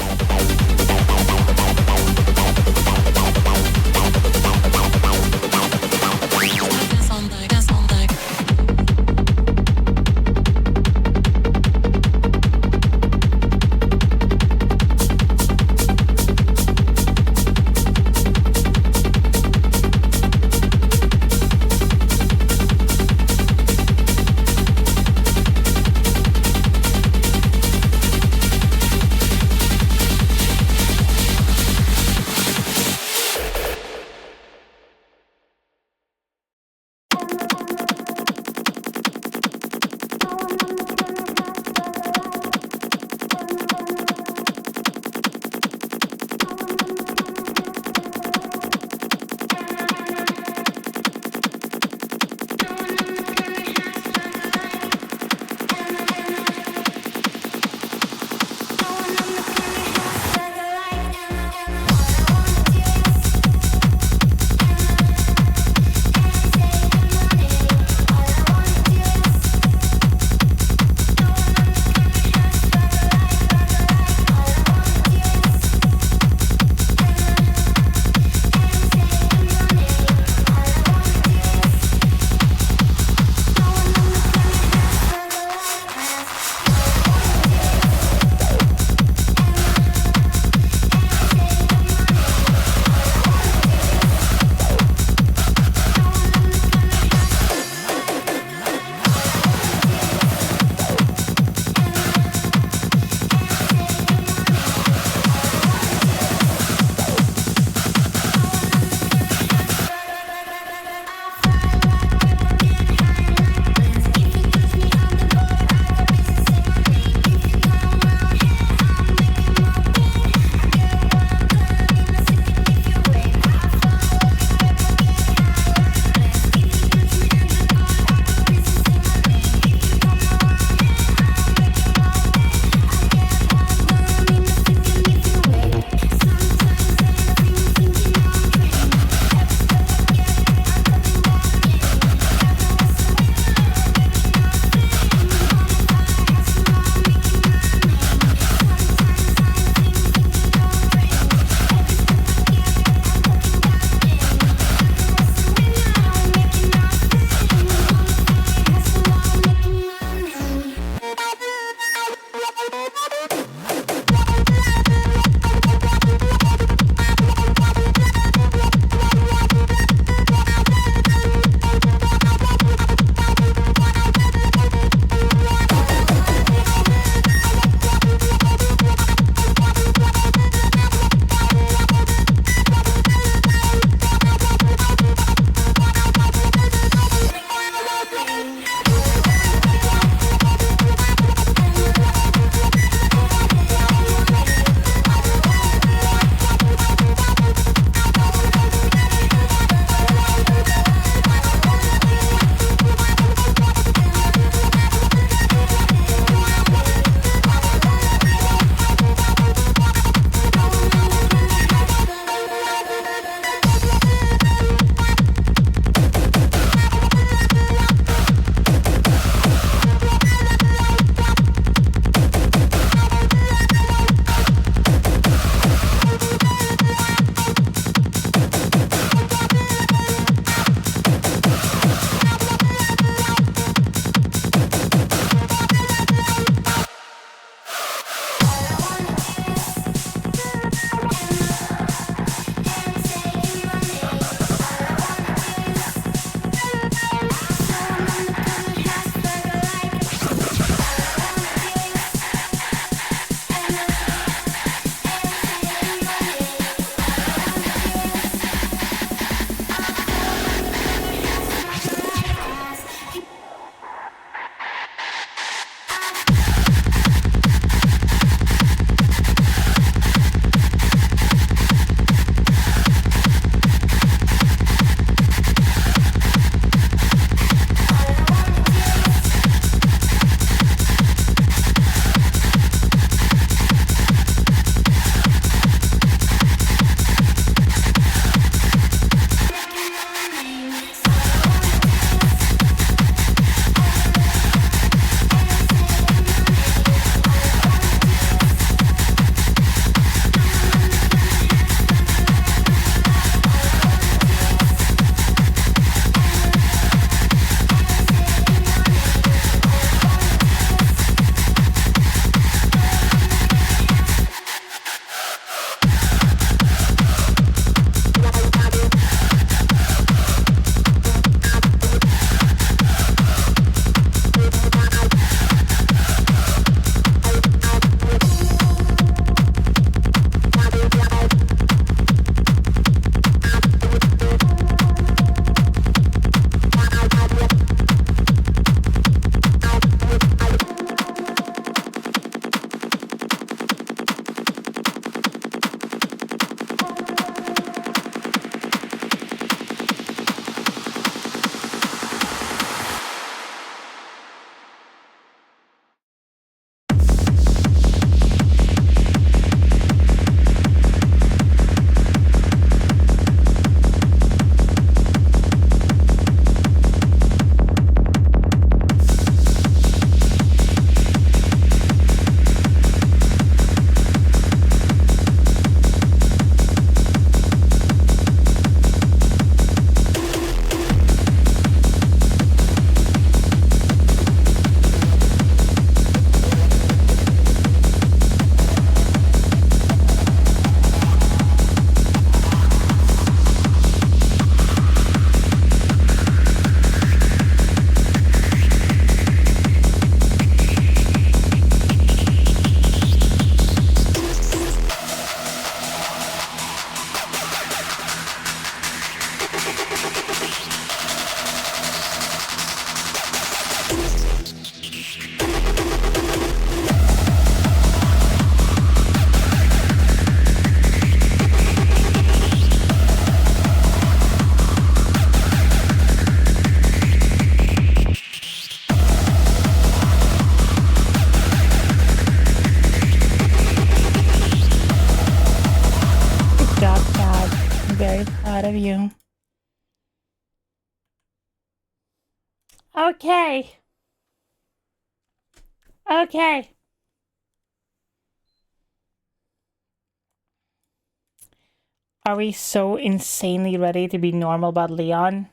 out of you. Okay. Okay. Are we so insanely ready to be normal about Leon?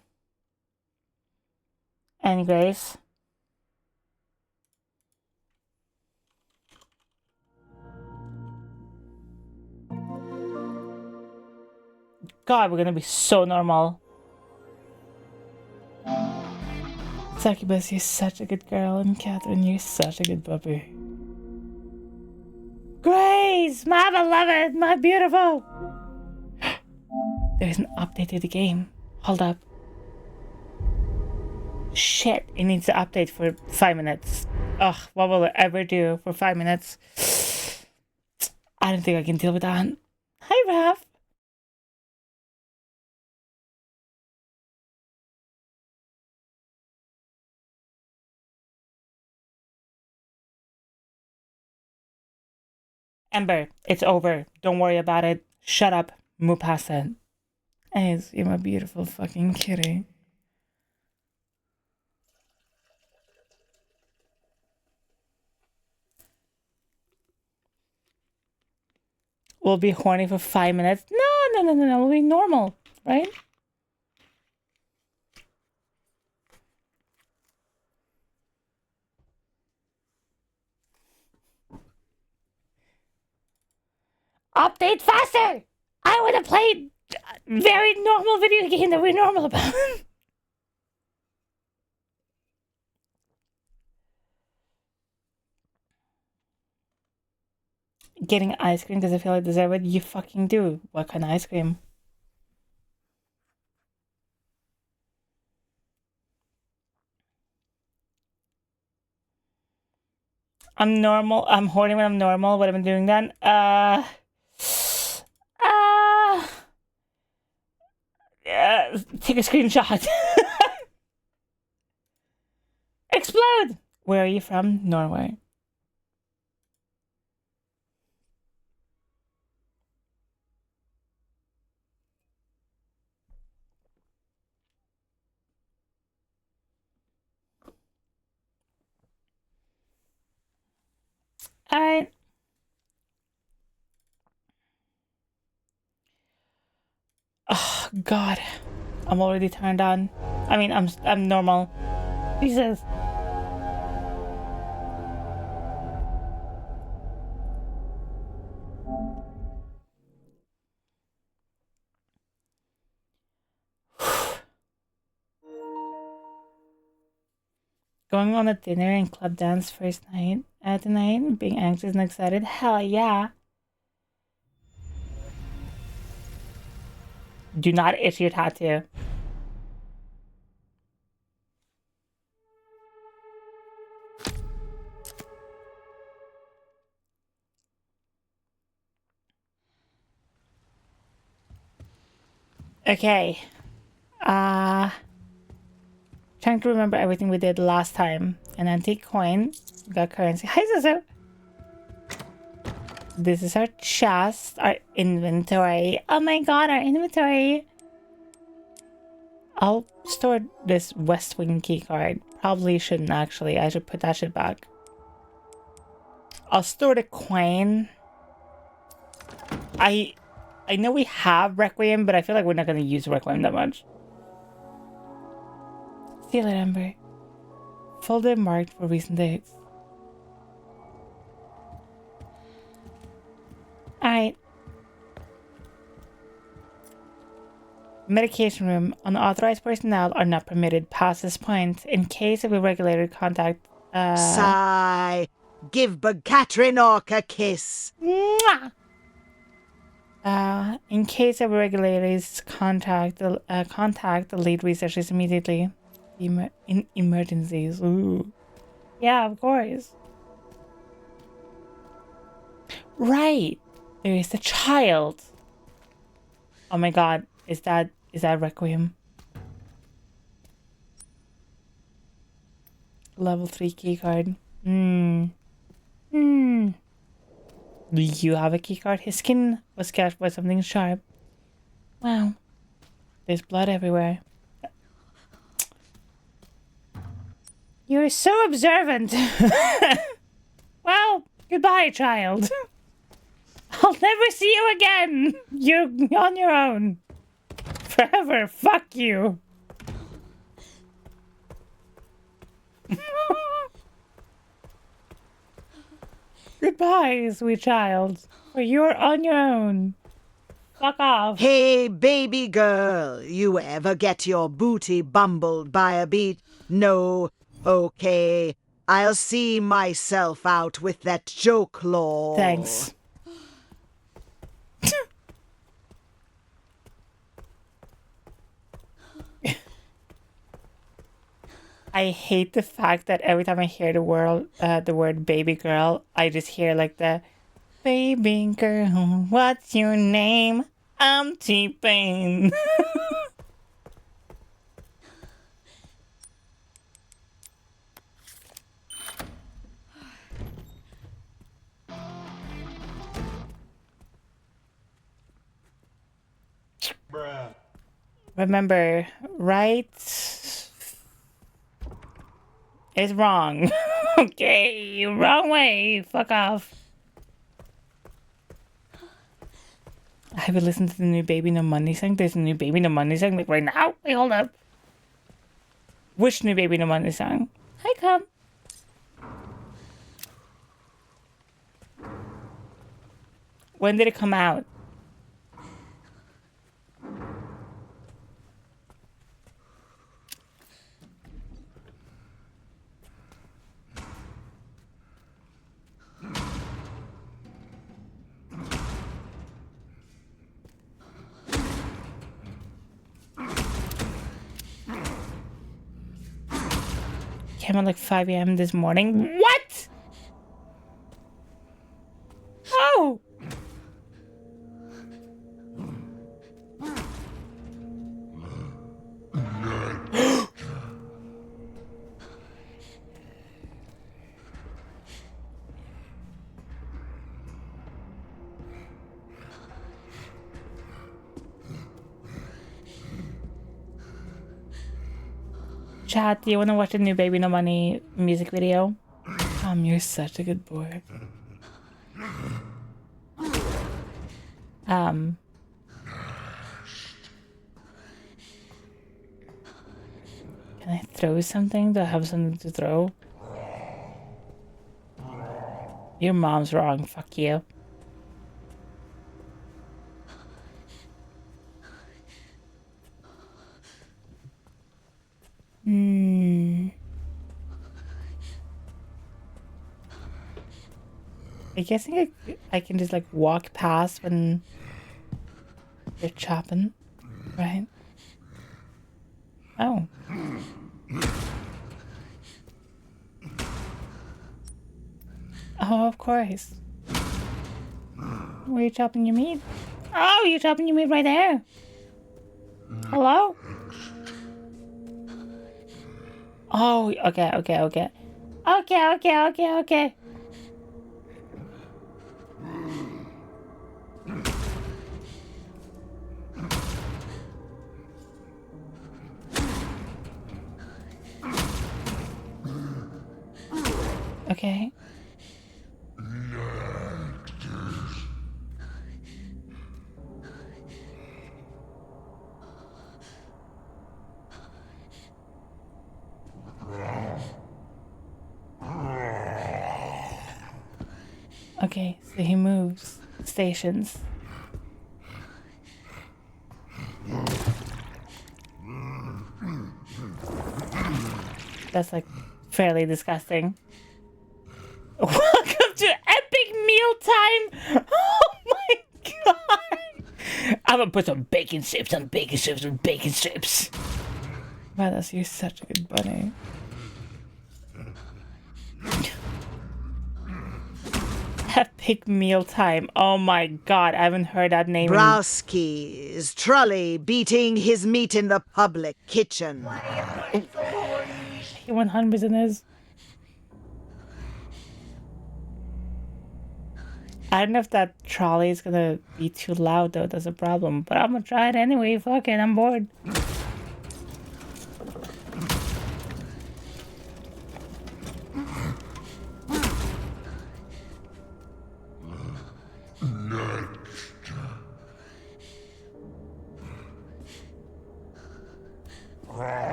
And Grace? God, we're gonna be so normal. Succubus, you're such a good girl, and Catherine, you're such a good puppy. Grace, my beloved, my beautiful. There's an update to the game. Hold up. Shit, it needs to update for 5 minutes. Ugh, what will it ever do for 5 minutes? I don't think I can deal with that. Hi, Raph. Ember, it's over. Don't worry about it. Shut up. Move past it. Anyways, you're my beautiful fucking kitty. We'll be horny for 5 minutes. No. We'll be normal, right? Update faster! I would have played a very normal video game that we're normal about. Getting ice cream because I feel I deserve it. You fucking do. What kind of ice cream? I'm normal. I'm horny when I'm normal. What am I doing then? Take a screenshot. Explode! Where are you from? Norway. Alright. Oh God. I'm already turned on. I mean, I'm normal. Jesus. Going on a dinner and club dance first night tonight, being anxious and excited. Hell yeah. Do not itch your tattoo. Okay. Trying to remember everything we did last time. An antique coin. We got currency. Hi, Zizo. This is our chest, our inventory. Oh my God, our inventory. I'll store this West Wing keycard. Probably shouldn't actually. I should put that shit back. I'll store the coin. I know we have Requiem, but I feel like we're not going to use Requiem that much. See you later, Ember. Folder marked for recent dates. Alright. Medication room. Unauthorized personnel are not permitted past this point. In case of irregular contact, Sigh. Give Bug Catherine Orc a kiss. Mwah! In case of irregularities, contact the lead researchers immediately. In emergencies. Ooh. Yeah, of course. Right. There is a child. Oh my God. Is that Requiem? Level 3 keycard. Do you have a keycard? His skin was scratched by something sharp. Wow. There's blood everywhere. You're so observant. Well, goodbye, child. I'll never see you again. You're on your own. Forever. Fuck you. Goodbye, sweet child. For you're on your own. Fuck off. Hey, baby girl, you ever get your booty bumbled by a beat? No. Okay. I'll see myself out with that joke law. Thanks. I hate the fact that every time I hear the word baby girl, I just hear like the baby girl, what's your name? I'm T-Pain. Remember, right is wrong. Okay, wrong way. Fuck off. I would listen to the new Baby No Money song. There's a new Baby No Money song like right now. Wait, hold up. Which new Baby No Money song? Hi, come. When did it come out? Came out like 5 a.m. this morning. What? Oh! Chat, do you want to watch the new Baby No Money music video? You're such a good boy. Can I throw something? Do I have something to throw? Your mom's wrong. Fuck you. I guess I can just like walk past when they're chopping, right? Oh. Oh, of course. Where are you chopping your meat? Oh, you're chopping your meat right there. Hello? Oh, okay. Okay. Okay. Okay, so he moves stations. That's like fairly disgusting. Welcome to epic mealtime! Oh my god! I'm gonna put some bacon strips on bacon strips on bacon strips. Wow, you're such a good bunny. Epic mealtime. Oh my god, I haven't heard that name. Browski is Trully beating his meat in the public kitchen. He 100% is. I don't know if that trolley is gonna be too loud though. That's a problem. But I'm gonna try it anyway. Fuck it, I'm bored.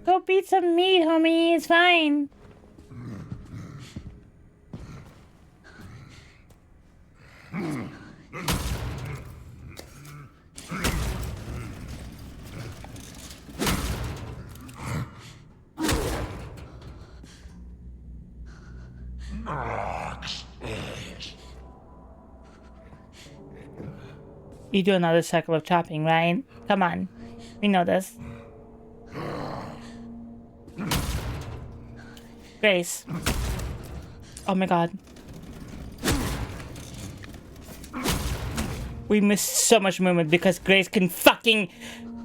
Go beat some meat, homie. It's fine. You do another cycle of chopping, right? Come on. We know this. Grace. Oh my god. We missed so much movement because Grace can fucking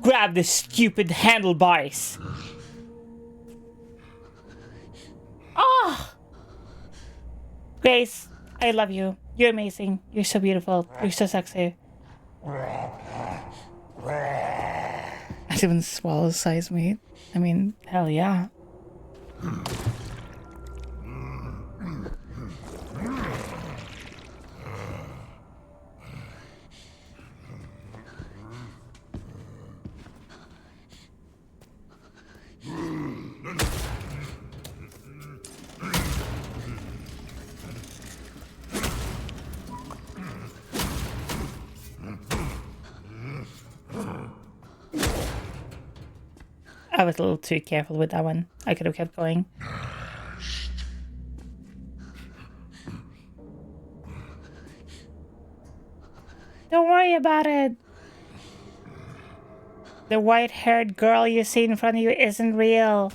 grab the stupid handlebars. Oh! Grace, I love you. You're amazing. You're so beautiful. You're so sexy. I didn't even swallow size meat. I mean, hell yeah. I was a little too careful with that one. I could have kept going. Don't worry about it. The white-haired girl you see in front of you isn't real.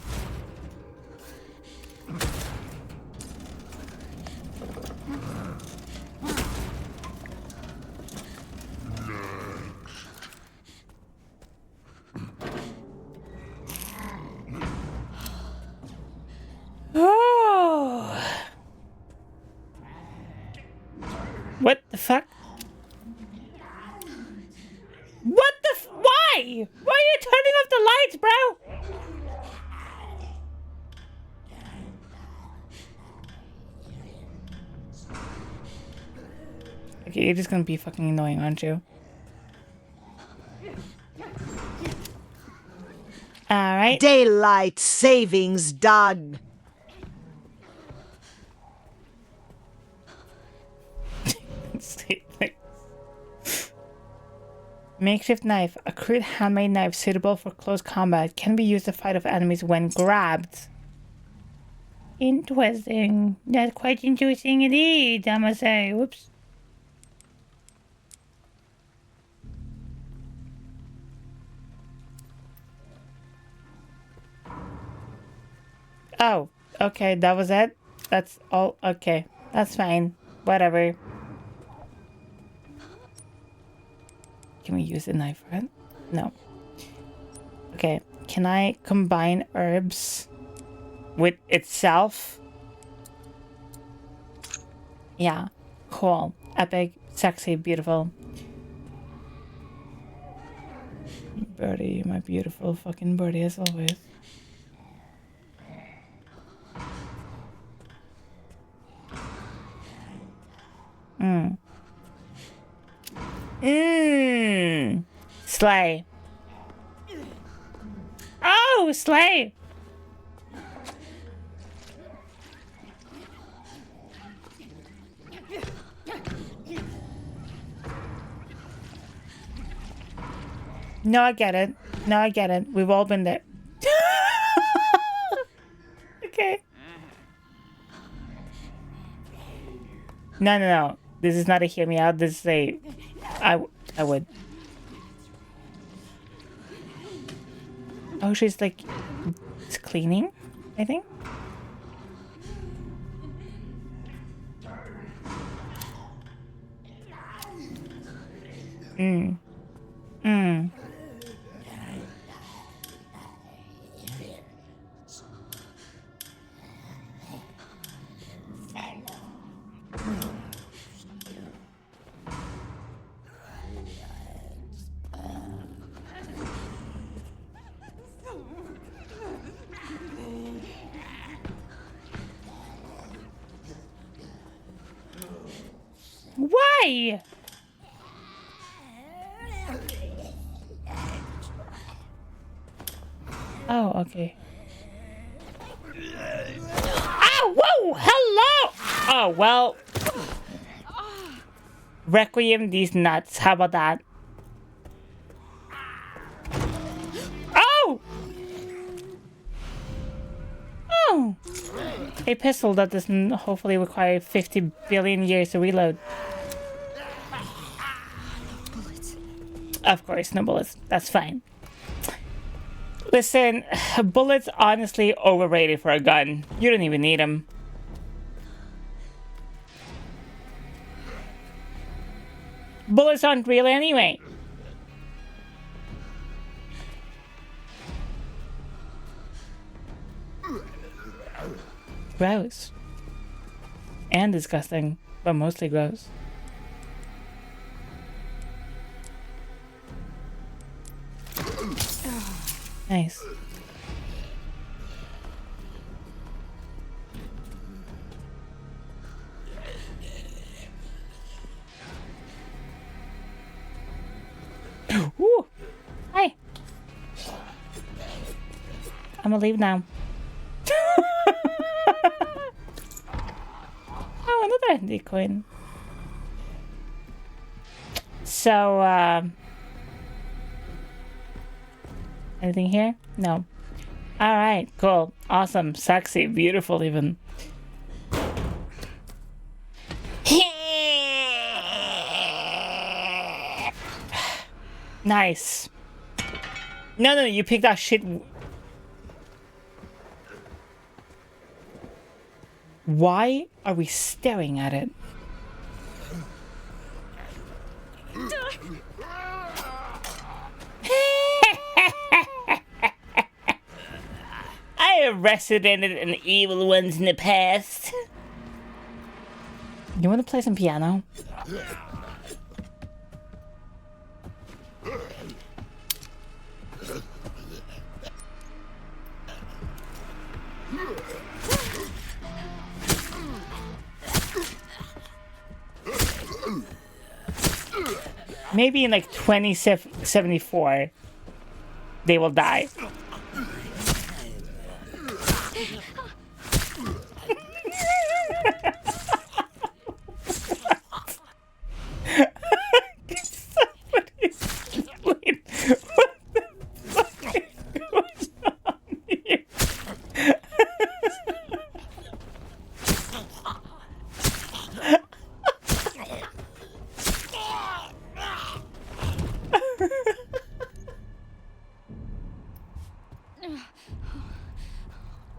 What the fuck? What the why? Why are you turning off the lights, bro? Okay, you're just gonna be fucking annoying, aren't you? Alright. Daylight savings done. Makeshift knife. A crude handmade knife suitable for close combat. Can be used to fight off enemies when grabbed. Interesting. That's quite interesting indeed, I must say. Whoops. Oh, okay, that was it? That's all? Okay, that's fine. Whatever. Can we use the knife for it? No. Okay, can I combine herbs with itself? Yeah, cool. Epic, sexy, beautiful. Birdie, my beautiful fucking birdie as always. Slay. Oh, slay. No, I get it. No, I get it. We've all been there. Okay. No. This is not a hear me out. This is a... I would. Oh, she's like... It's cleaning, I think. Why? Oh, okay. Oh, whoa! Hello! Oh, well. Requiem these nuts. How about that? Oh! Oh! A pistol that doesn't hopefully require 50 billion years to reload. Bullets. Of course, no bullets. That's fine. Listen, bullets honestly overrated for a gun. You don't even need them. Bullets aren't real anyway. Gross. And disgusting, but mostly gross. Nice. Ooh. Hi. I'm gonna leave now. Oh, another decoy. So, anything here? No. Alright, cool. Awesome. Sexy. Beautiful, even. Nice. No, you picked that shit. Why are we staring at it? I resident in evil ones in the past. You want to play some piano? Maybe in like 2074, they will die.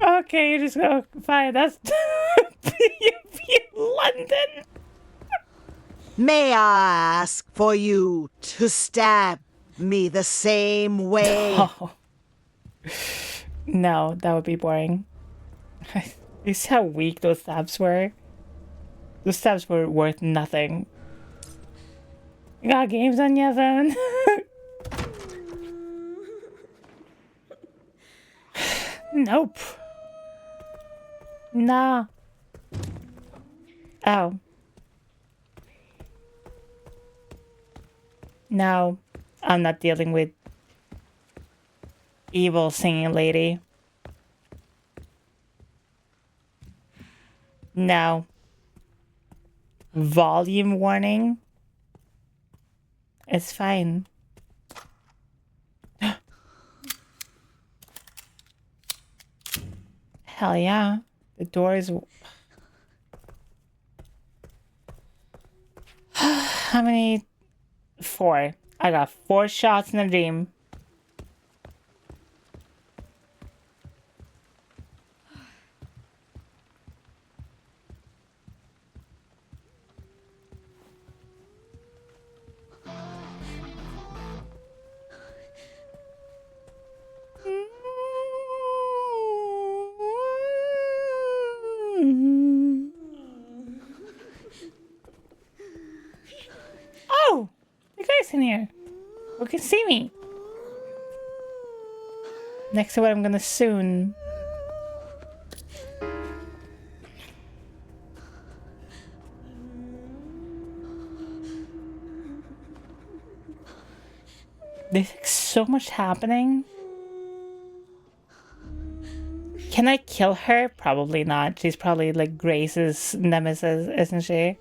Okay, you just go, fine, that's London. May I ask for you to stab me the same way? Oh. No, that would be boring. You see how weak those stabs were? Those stabs were worth nothing. You got games on your phone? Nope. Nah. Oh. No, I'm not dealing with evil singing lady. No. Volume warning? It's fine. Hell yeah. The door is... How many? 4. I got 4 shots in a dream. stairs in here. Who can see me? Next to what I'm gonna soon. There's like so much happening. Can I kill her? Probably not. She's probably like Grace's nemesis, isn't she?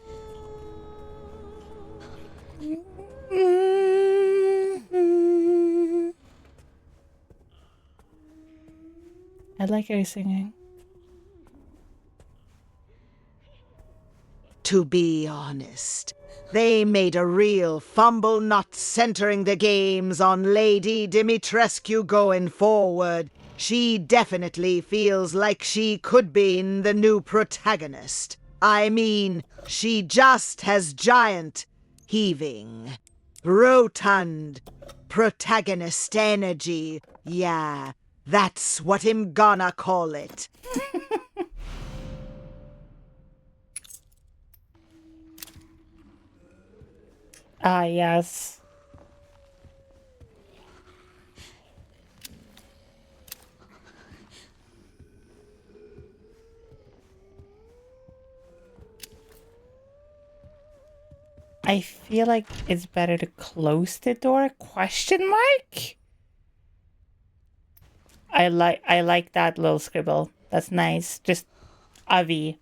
I like her singing. To be honest, they made a real fumble not centering the games on Lady Dimitrescu going forward. She definitely feels like she could be the new protagonist. I mean, she just has giant, heaving, rotund, protagonist energy. Yeah, that's what I'm gonna call it. Ah, yes. I feel like it's better to close the door? Question mark? I like that little scribble. That's nice. Just Avi.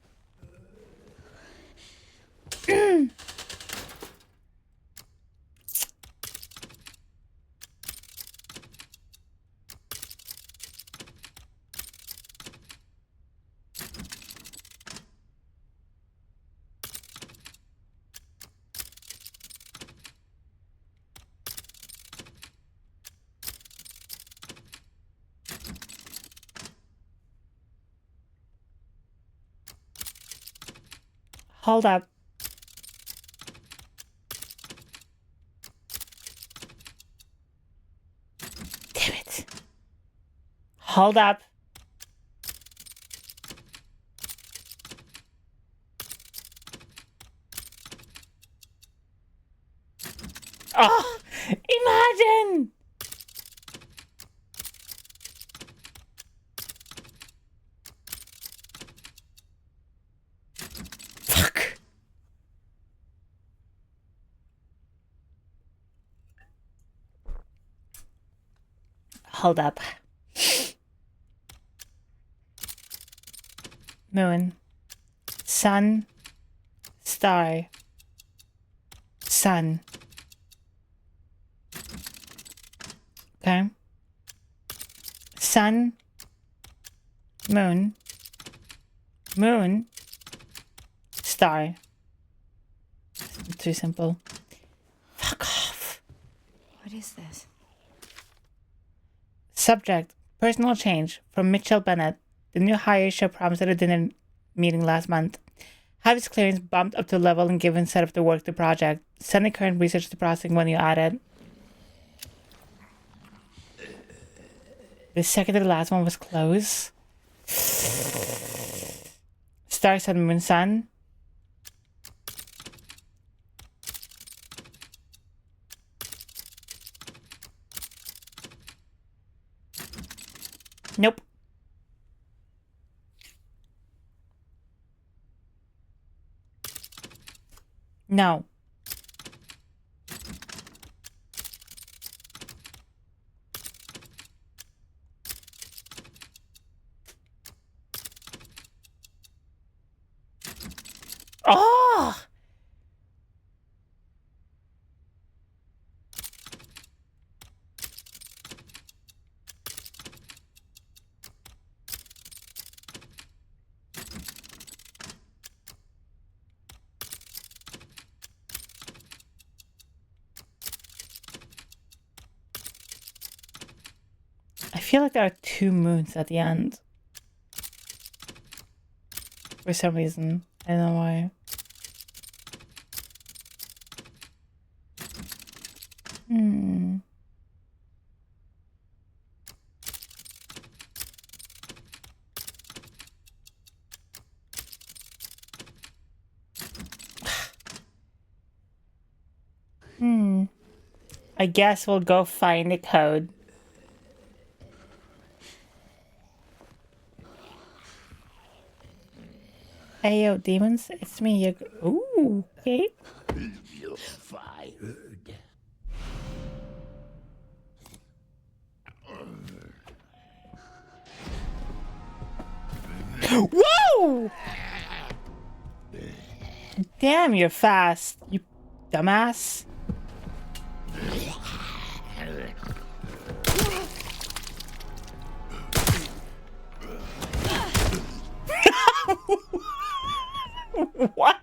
Hold up. Damn it. Hold up. Oh, imagine! Fuck. Hold up. Moon. Sun. Star. Sun. Okay. Sun. Moon. Moon. Star. Too simple. Fuck off. What is this? Subject. Personal change from Mitchell Bennett. The new hire show promised at a dinner meeting last month. Have his clearance bumped up to level and given set up to work the project. Send the current research to processing when you add it. The second to the last one was close. Star, Sun, Moon, Sun. Nope. No. Oh! I feel like there are two moons at the end. For some reason. I don't know why. I guess we'll go find the code. Hey, yo, demons, it's me. Ooh, okay. You're fired. Whoa! Damn, you're fast, you dumbass. What?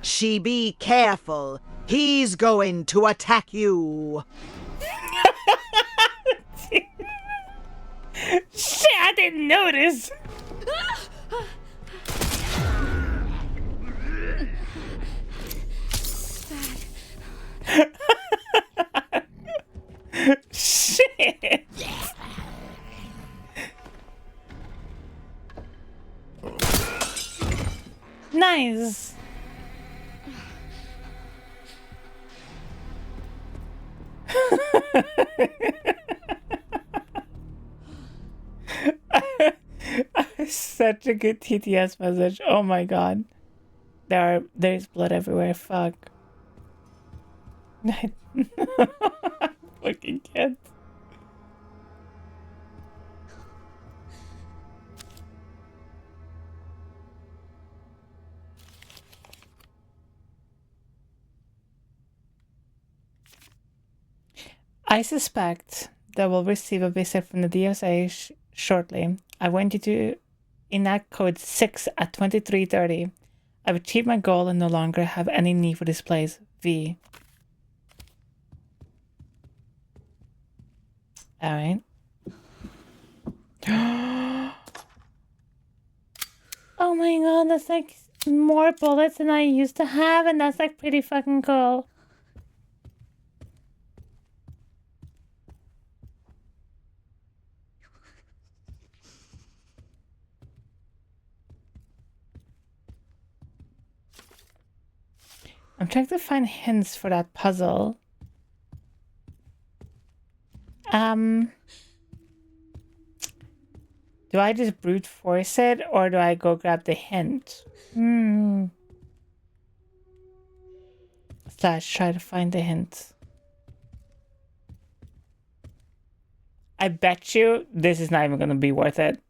She be careful. He's going to attack you. Shit, I didn't notice. Shit. Nice. Such a good TTS message. Oh my god. There's blood everywhere. Fuck. Fucking kids. I suspect that we'll receive a visit from the DSA shortly. I want you to enact code 6 at 23:30. I've achieved my goal and no longer have any need for this place. V. Alright. Oh my god, that's like more bullets than I used to have, and that's like pretty fucking cool. I'm trying to find hints for that puzzle. Do I just brute force it, or do I go grab the hint? Slash try to find the hint. I bet you this is not even gonna be worth it.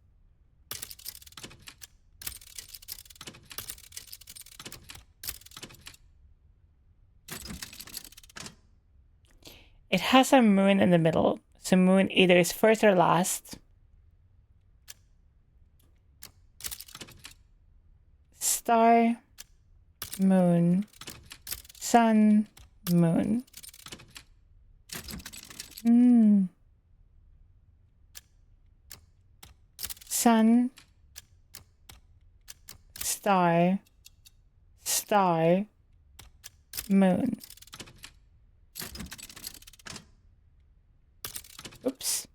It has a moon in the middle. So moon either is first or last. Star, moon, sun, moon. Sun, star, star, moon. Oops.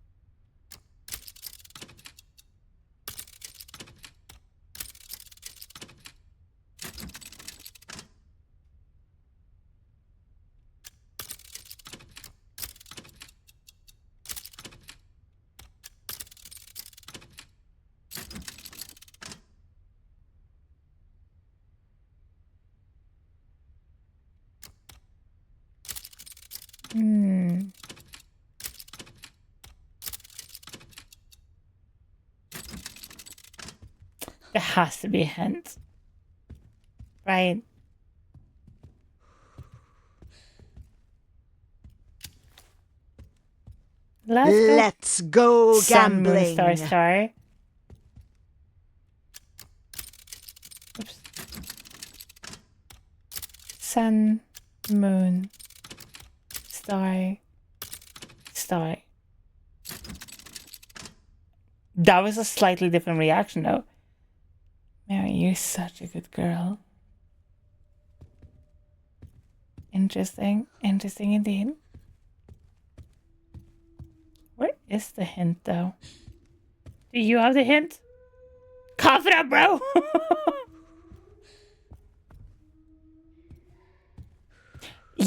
There has to be a hint. Right. Let's go Sun, moon, gambling. star, star. Oops. Sun, moon, star, star. That was a slightly different reaction, though. Mary, you're such a good girl. Interesting. Interesting indeed. Where is the hint, though? Do you have the hint? Cough it up, bro!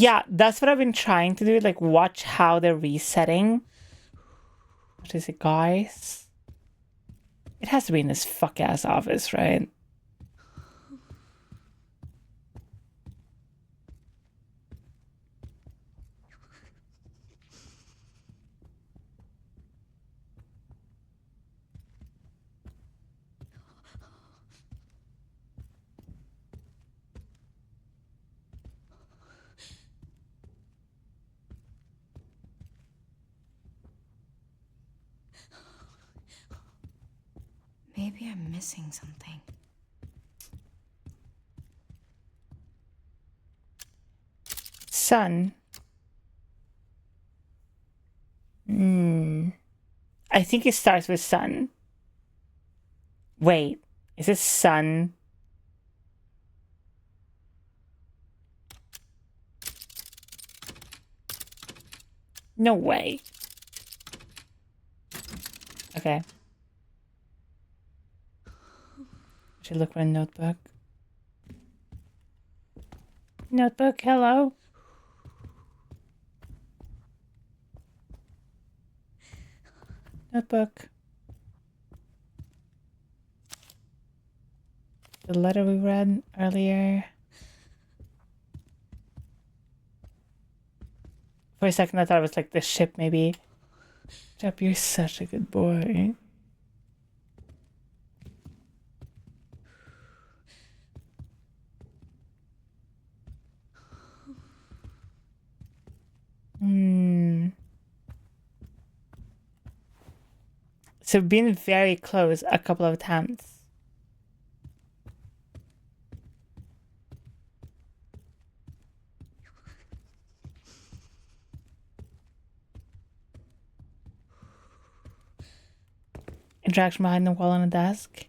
Yeah, that's what I've been trying to do. Like, watch how they're resetting. What is it, guys? It has to be in this fuck-ass office, right? Maybe I'm missing something. Sun. I think it starts with sun. Wait, is it sun? No way. Okay. Should look for a notebook. Notebook, hello? Notebook. The letter we read earlier. For a second, I thought it was like the ship, maybe. Jep, you're such a good boy. So been very close a couple of times. Interaction behind the wall on a desk.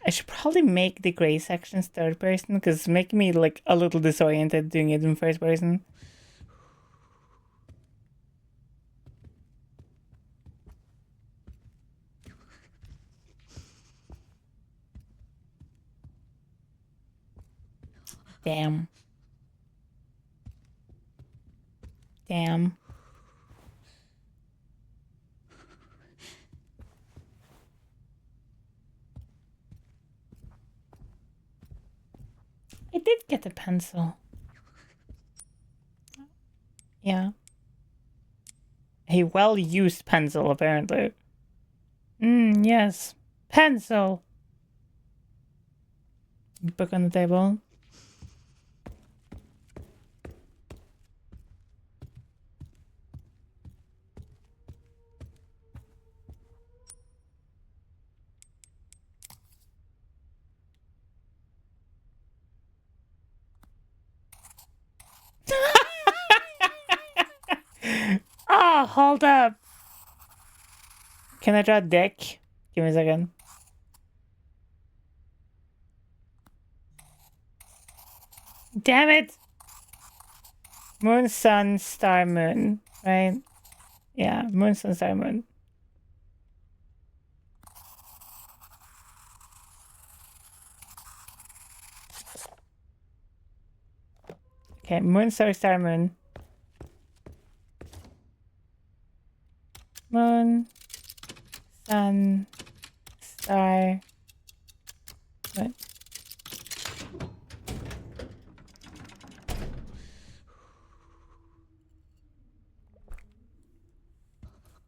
I should probably make the gray sections third person because it's making me like a little disoriented doing it in first person. Damn. Damn. I did get a pencil. Yeah. A well-used pencil, apparently. Yes. Pencil. Book on the table. Oh, hold up. Can I draw a dick? Give me a second. Damn it! Moon, sun, star, moon. Right? Yeah, moon, sun, star, moon. Okay, moon, star, moon. Moon, sun, star, moon.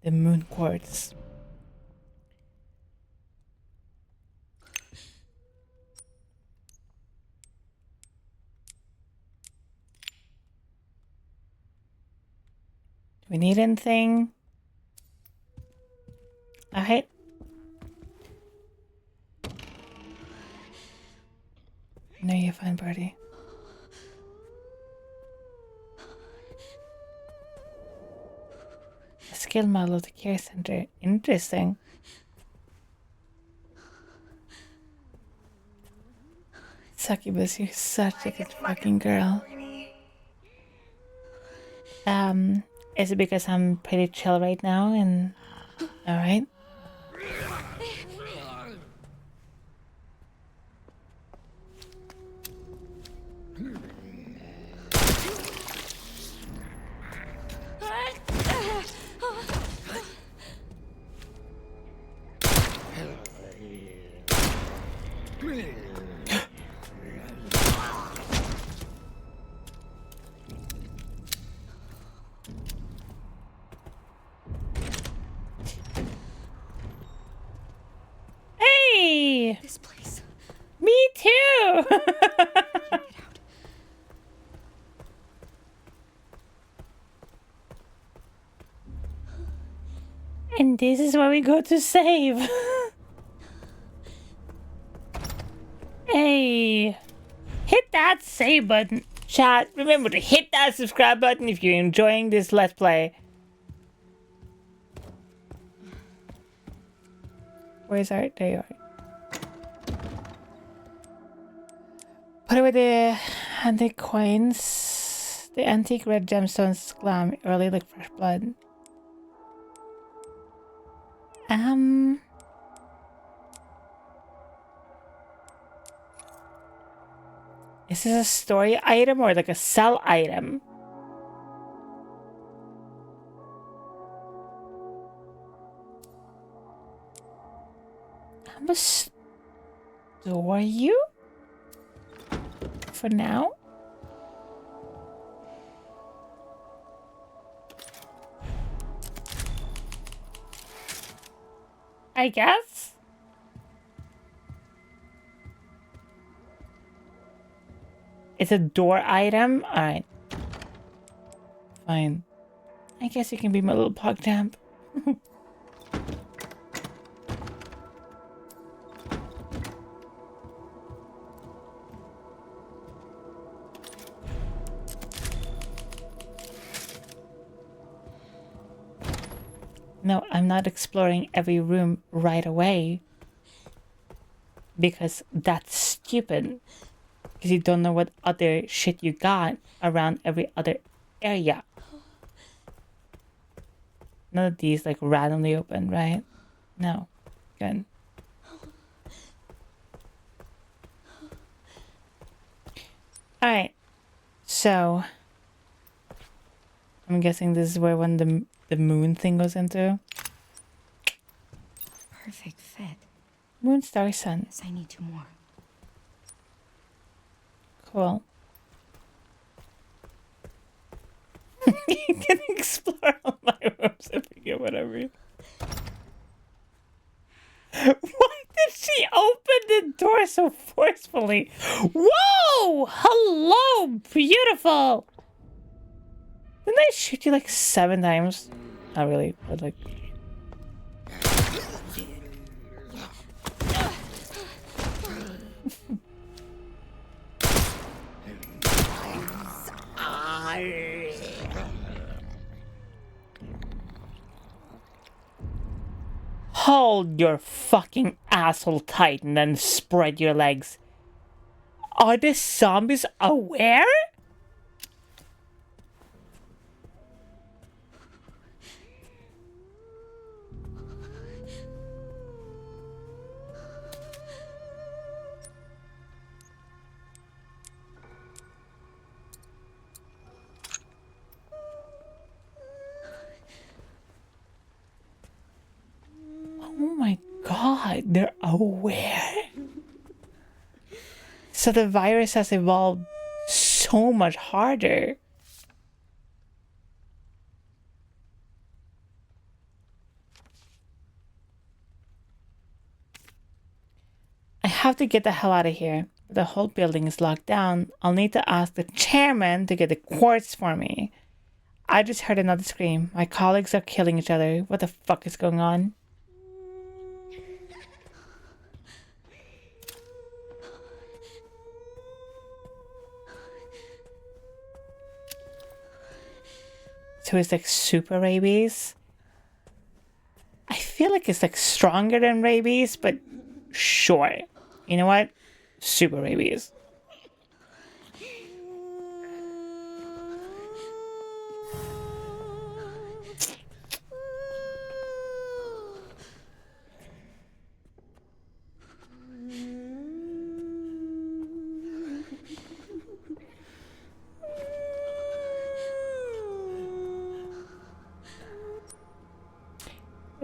The moon quartz. Do we need anything? Alright. No, you're fine, birdie. A skill model of the care center. Interesting. Succubus, you're such a good fucking girl. Is it because I'm pretty chill right now and alright? Hey! This place. Me too! Get out. And this is where we go to save. Hey! Hit that save button. Chat, remember to hit that subscribe button if you're enjoying this Let's Play. Where's our... There you are. Put away the antique coins. The antique red gemstones glam early like fresh blood. Is this a story item or like a sell item? I'm gonna store you for now. I guess. It's a door item? Alright. Fine. I guess you can be my little pog champ. No, I'm not exploring every room right away. Because that's stupid. Because you don't know what other shit you got around every other area. None of these like randomly open, right? No. Good. Alright. So I'm guessing this is where when the moon thing goes into. Perfect fit. Moon, star, sun. Yes, I need 2 more. Cool. You can explore all my rooms and forget whatever. Why did she open the door so forcefully? Whoa! Hello, beautiful! Didn't I shoot you like 7 times? Not really, but like... Hold your fucking asshole tight and then spread your legs. Are the zombies aware? Oh my god, they're aware. So the virus has evolved so much harder. I have to get the hell out of here. The whole building is locked down. I'll need to ask the chairman to get the quartz for me. I just heard another scream. My colleagues are killing each other. What the fuck is going on? So it's like super rabies. I feel like it's like stronger than rabies, but sure. You know what? Super rabies.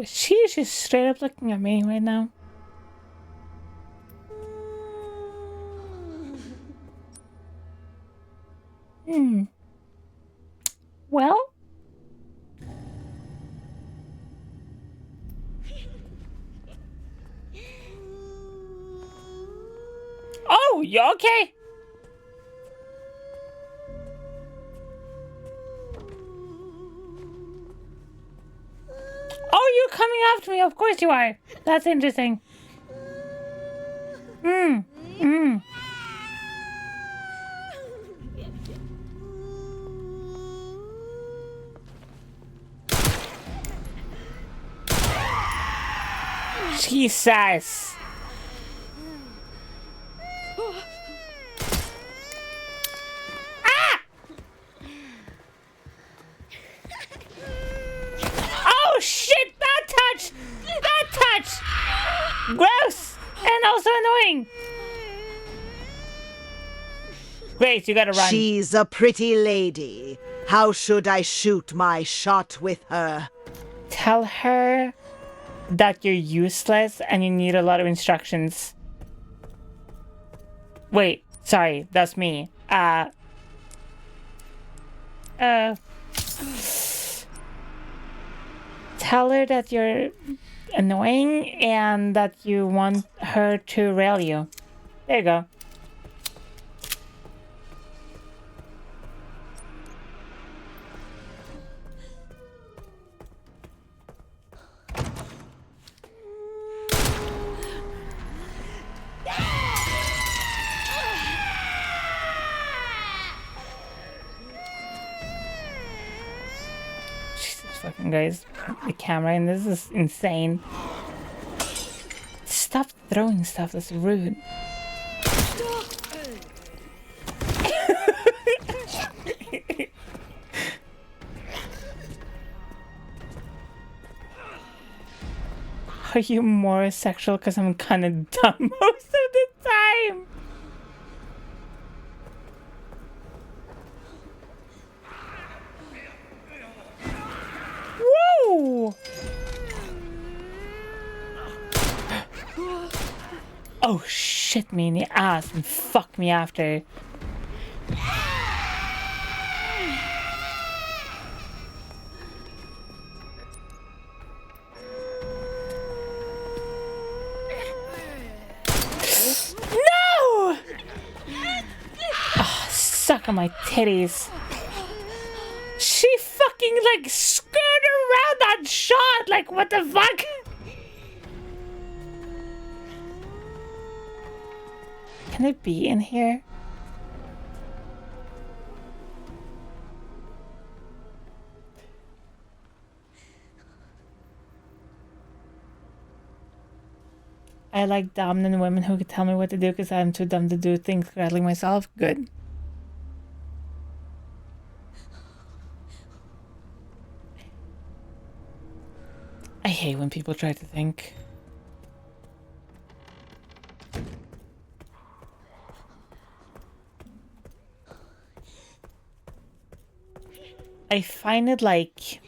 She's just straight up looking at me right now. Well. Oh, you okay? Oh, you're coming after me. Of course you are. That's interesting. Jesus. Ah! Oh shit! That touch! That touch! Gross! And also annoying. Grace, you gotta run. She's a pretty lady. How should I shoot my shot with her? Tell her that you're useless and you need a lot of instructions. Wait, sorry, that's me. Tell her that you're annoying and that you want her to rail you. There you go. Fucking guys, the camera in this is insane. Stop throwing stuff, that's rude. Are you more sexual because I'm kind of dumb most of the time? Woo! Oh, shit me in the ass and fuck me after. No! Oh, suck on my titties. She fucking like skirted around that shot. Like, what the fuck? Can it be in here? I like dominant women who can tell me what to do because I'm too dumb to do things correctly myself. Good. I hate when people try to think. I find it like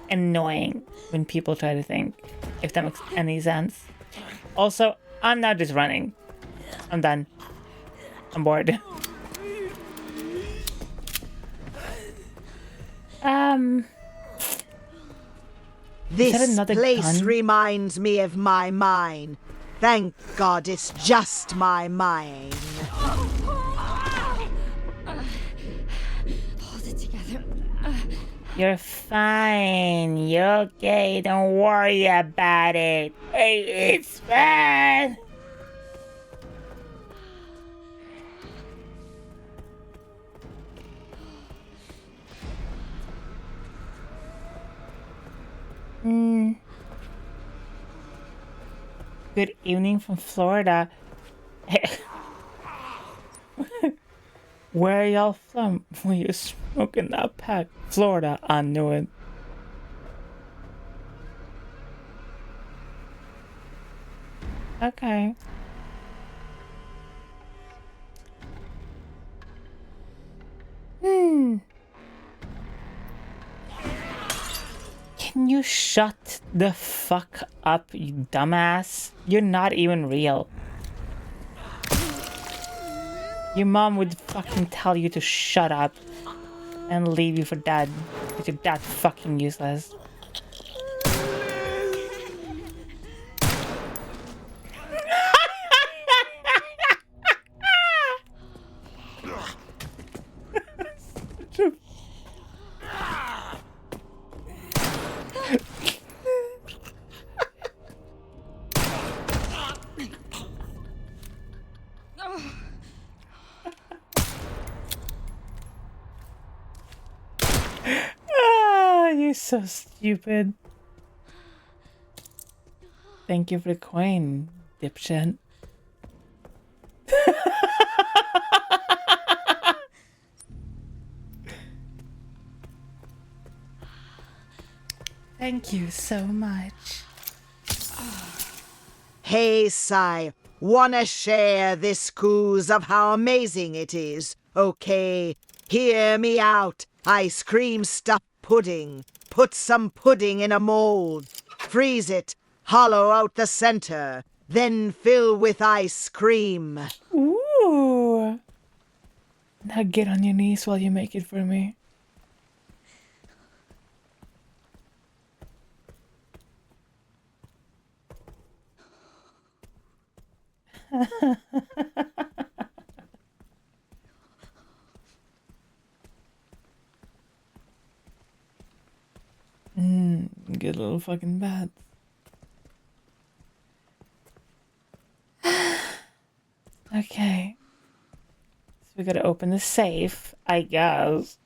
annoying when people try to think, if that makes any sense. Also, I'm now just running. I'm done. I'm bored. This another place gun? reminds me of my mine. Thank God it's just my mine. Hold it together. You're fine. You're okay. Don't worry about it. It's fine. Good evening from Florida. Where are y'all from? Were you smoking that pack? Florida, I knew it. Okay. Can you shut the fuck up, you dumbass? You're not even real. Your mom would fucking tell you to shut up and leave you for dead because you're that fucking useless. You're so stupid. Thank you for the coin, dipshit. Thank you so much. Hey, Sai, wanna share this cruise of how amazing it is? Okay, hear me out. Ice cream stuffed pudding. Put some pudding in a mold. Freeze it. Hollow out the center. Then fill with ice cream. Ooh. Now get on your knees while you make it for me. Good little fucking bat. Okay. So we gotta open the safe, I guess.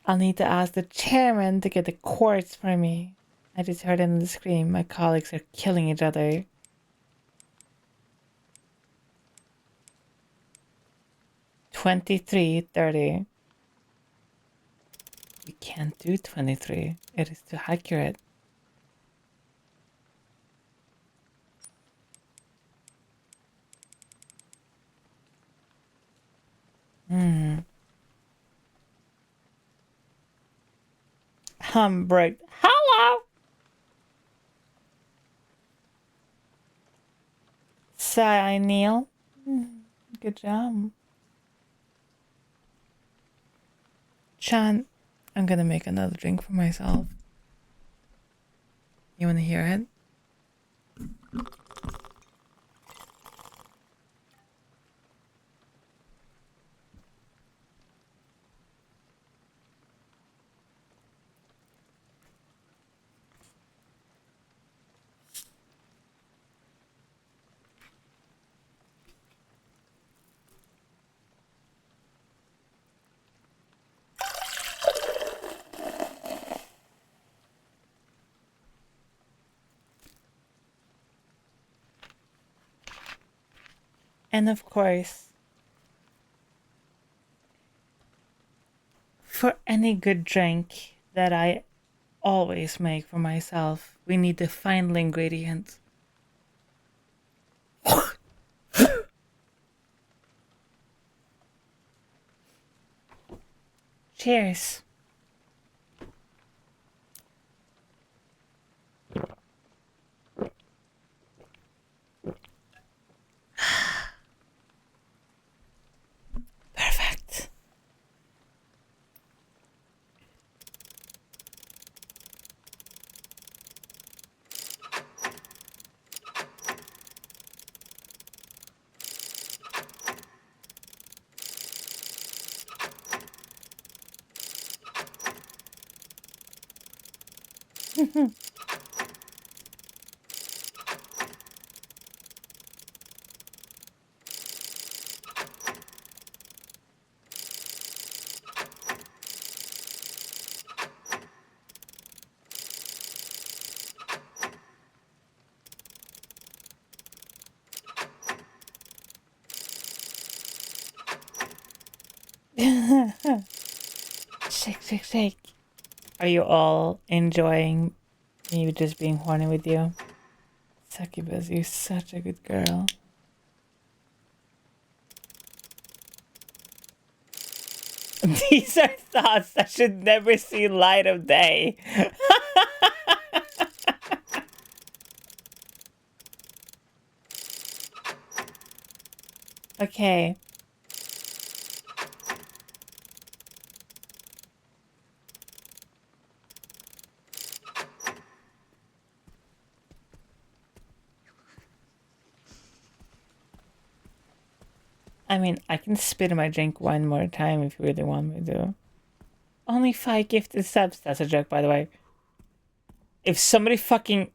I'll need to ask the chairman to get the quartz for me. I just heard in the scream my colleagues are killing each other. $23.30. We can't do 23. It is too accurate. Hamburg. Hello. Say Neil. Good job. Chan, I'm gonna make another drink for myself. You wanna hear it? And of course, for any good drink that I always make for myself, we need the final ingredient. Cheers. Perfect. Shake, shake, shake. Are you all enjoying me just being horny with you? Succubus, you're such a good girl. These are thoughts that should never see light of day. Okay. I mean, I can spit in my drink one more time if you really want me to. Only 5 gifted subs. That's a joke, by the way. If somebody fucking...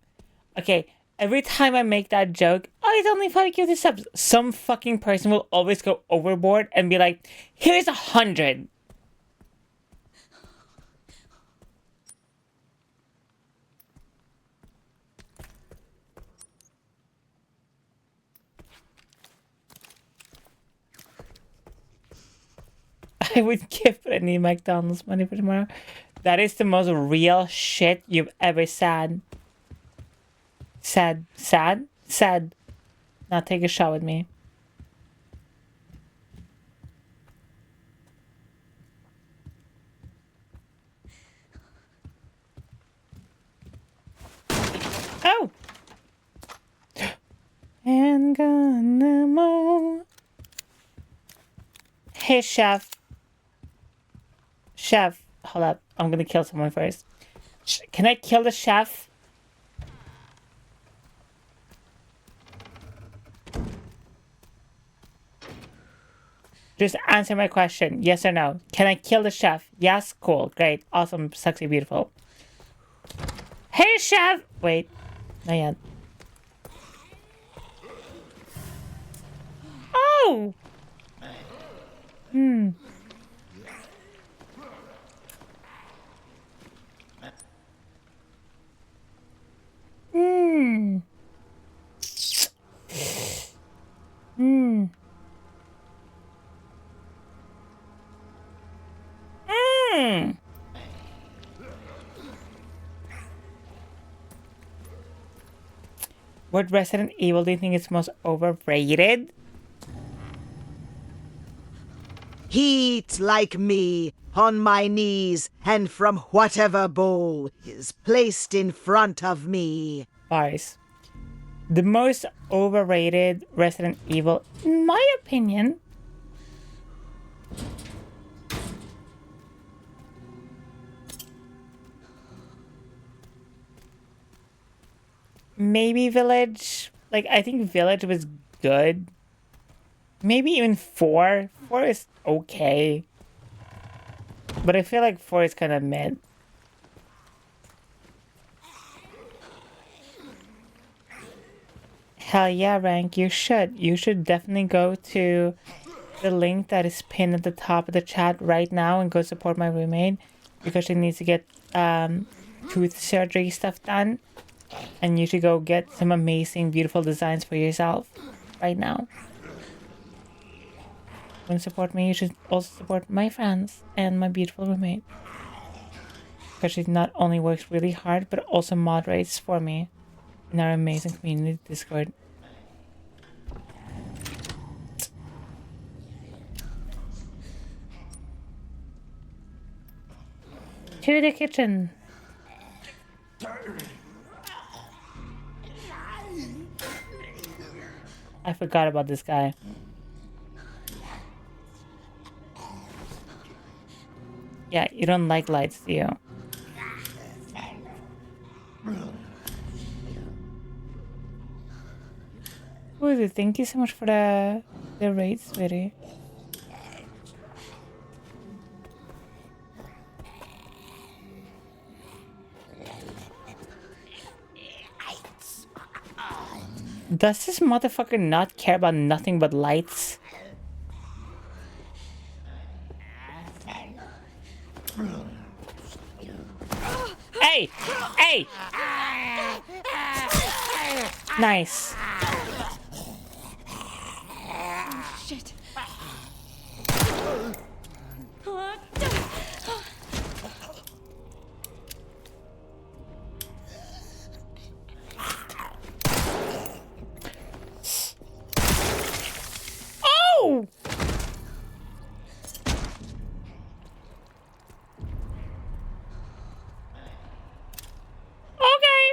Okay, every time I make that joke, oh, it's only 5 gifted subs, some fucking person will always go overboard and be like, here's 100. I would give any McDonald's money for tomorrow. That is the most real shit you've ever said. Said. Now take a shot with me. Oh! And gonna mow. Hey, chef. Chef, hold up. I'm gonna kill someone first. Can I kill the chef? Just answer my question. Yes or no? Can I kill the chef? Yes? Cool. Great. Awesome. Sexy. Beautiful. Hey, chef! Wait. Not yet. Oh! Hmm. Hmm. Hmm. Hmm. What Resident Evil do you think is most overrated? Heat like me, on my knees, and from whatever bowl is placed in front of me. Bars. The most overrated Resident Evil, in my opinion, maybe Village. Like, I think Village was good. Maybe even 4. 4 is okay. But I feel like 4 is kind of mid. Hell yeah, Rank, you should. You should definitely go to the link that is pinned at the top of the chat right now and go support my roommate because she needs to get tooth surgery stuff done. And you should go get some amazing, beautiful designs for yourself right now. When you support me, you should also support my friends and my beautiful roommate. Because she not only works really hard, but also moderates for me in our amazing community Discord. To the kitchen. I forgot about this guy. Yeah, you don't like lights, do you? Ooh, thank you so much for the raid, sweetie. Does this motherfucker not care about nothing but lights? Hey! Hey! Nice. Shit. Oh! Okay.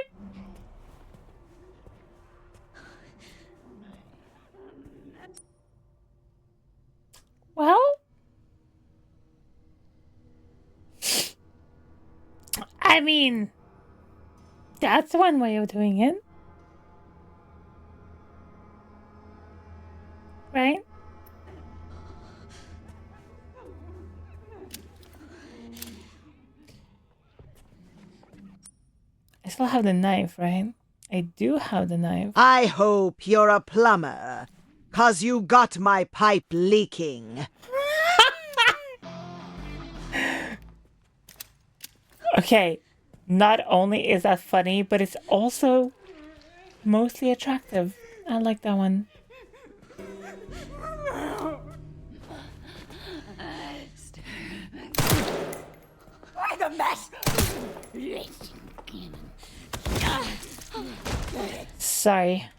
I mean, that's one way of doing it. Right? I still have the knife, right? I do have the knife. I hope you're a plumber, 'cause you got my pipe leaking. Okay, not only is that funny, but it's also mostly attractive. I like that one. Why the mess? Sorry.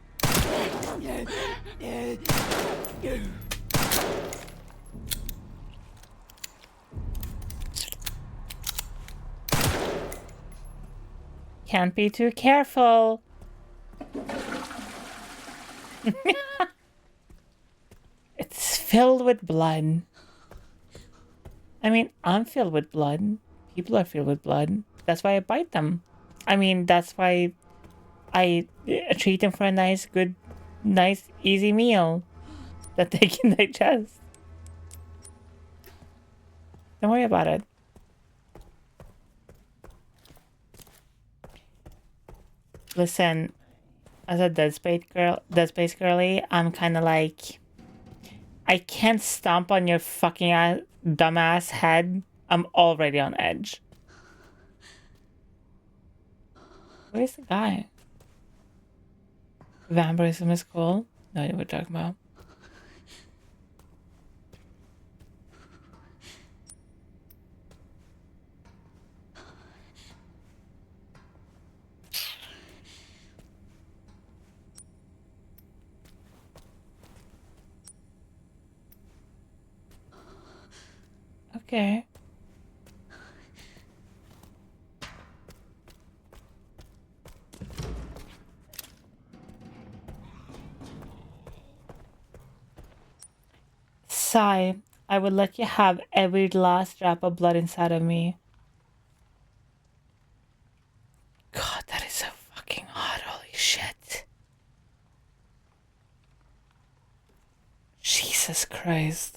Can't be too careful. It's filled with blood. I mean, I'm filled with blood. People are filled with blood. That's why I bite them. I mean, that's why I treat them for a nice, easy meal that they can digest. Don't worry about it. Listen, as a Dead Space girly, I'm kind of like, I can't stomp on your fucking dumbass head. I'm already on edge. Where's the guy? Vampirism is cool. No idea what we're talking about. Okay. Sigh, I would let you have every last drop of blood inside of me. God, that is so fucking hot. Holy shit. Jesus Christ.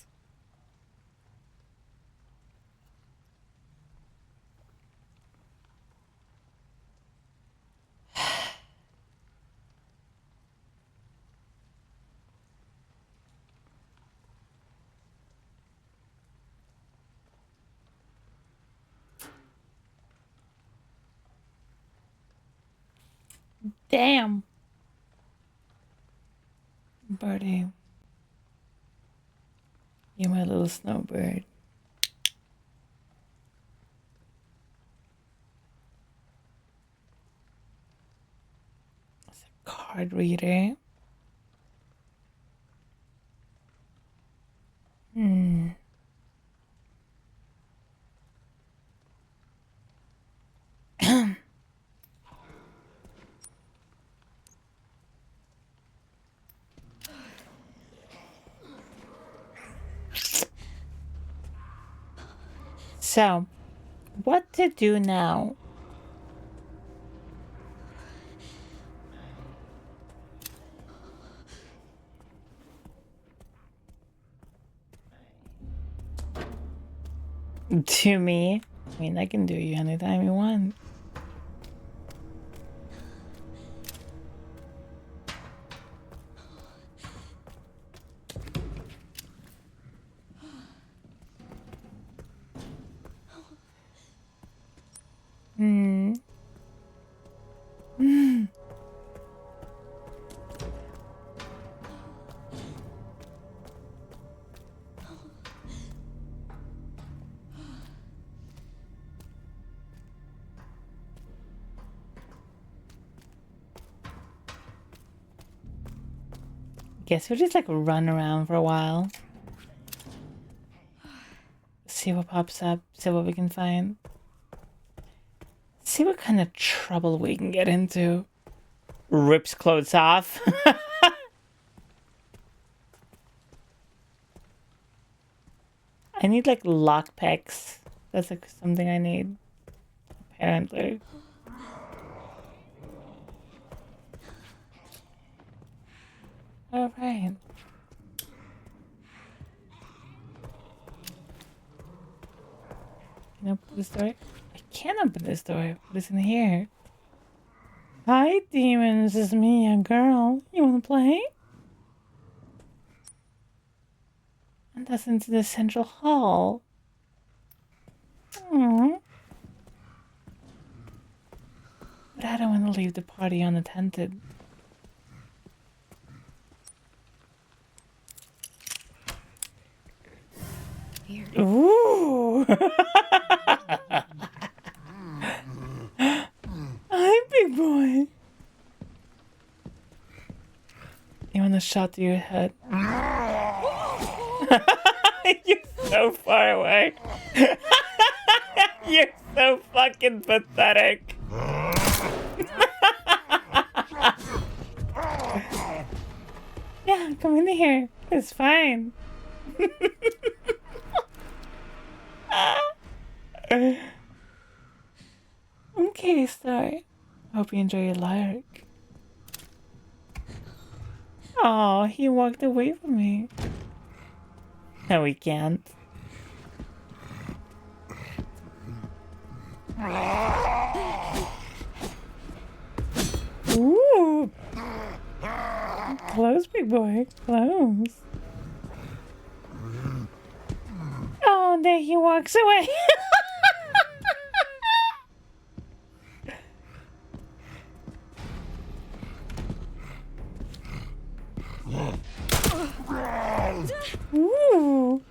Damn. Birdie. You're my little snowbird. It's a card reader. So, what to do now? To me? I mean, I can do you anytime you want. Guess we'll just like run around for a while. See what pops up, see what we can find. See what kind of trouble we can get into. Rips clothes off. I need like lockpicks. That's like something I need. apparently. Alright. Can I open this door? I can't open this door. What is in here? Hi, demons. It's me, a girl. You wanna play? And that's into the central hall. Aww. But I don't want to leave the party unattended. Here. Ooh! Hi, big boy. You want a shot to your head? You're so far away. You're so fucking pathetic. Yeah, come in here. It's fine. Okay, Star. Hope you enjoy your lark. Oh, he walked away from me. No, he can't. Ooh. Close, big boy. Close. Oh, there he walks away. Ooh.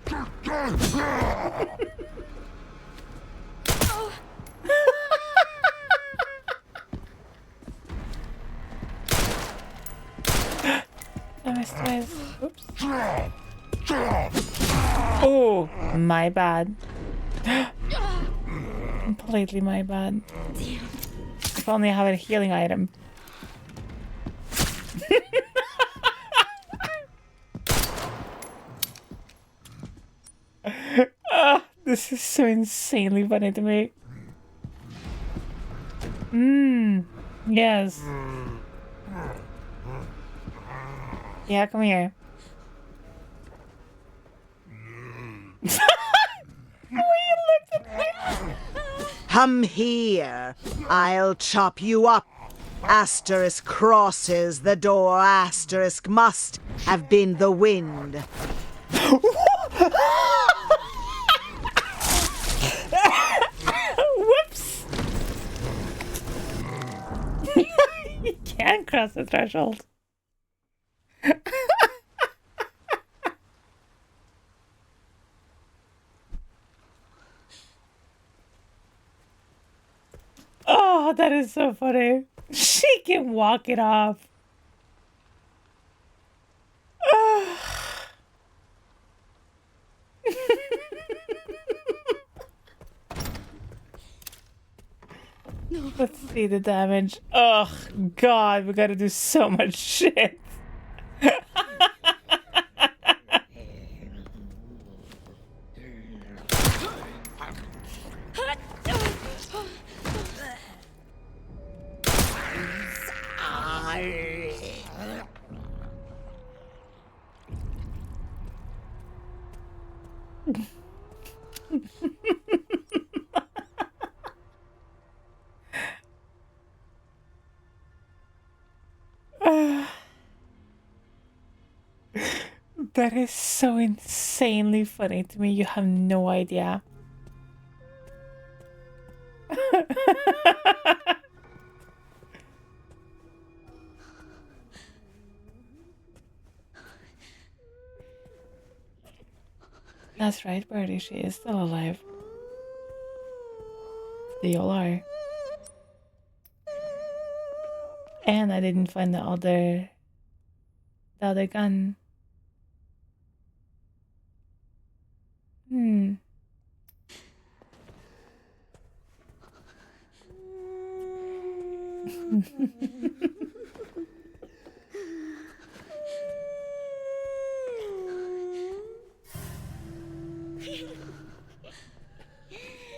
I missed twice. Oops. Oh, my bad. Completely my bad. If only I have a healing item. This is so insanely funny to me. Yes. Yeah, come here. Come here. I'll chop you up. Asterisk crosses the door. Asterisk must have been the wind. Whoops! You can't cross the threshold. Oh, that is so funny. She can walk it off. Let's see the damage. Oh, God, we gotta do so much shit. That is so insanely funny to me. You have no idea. That's right, Birdie. She is still alive. They all are. And I didn't find the other gun.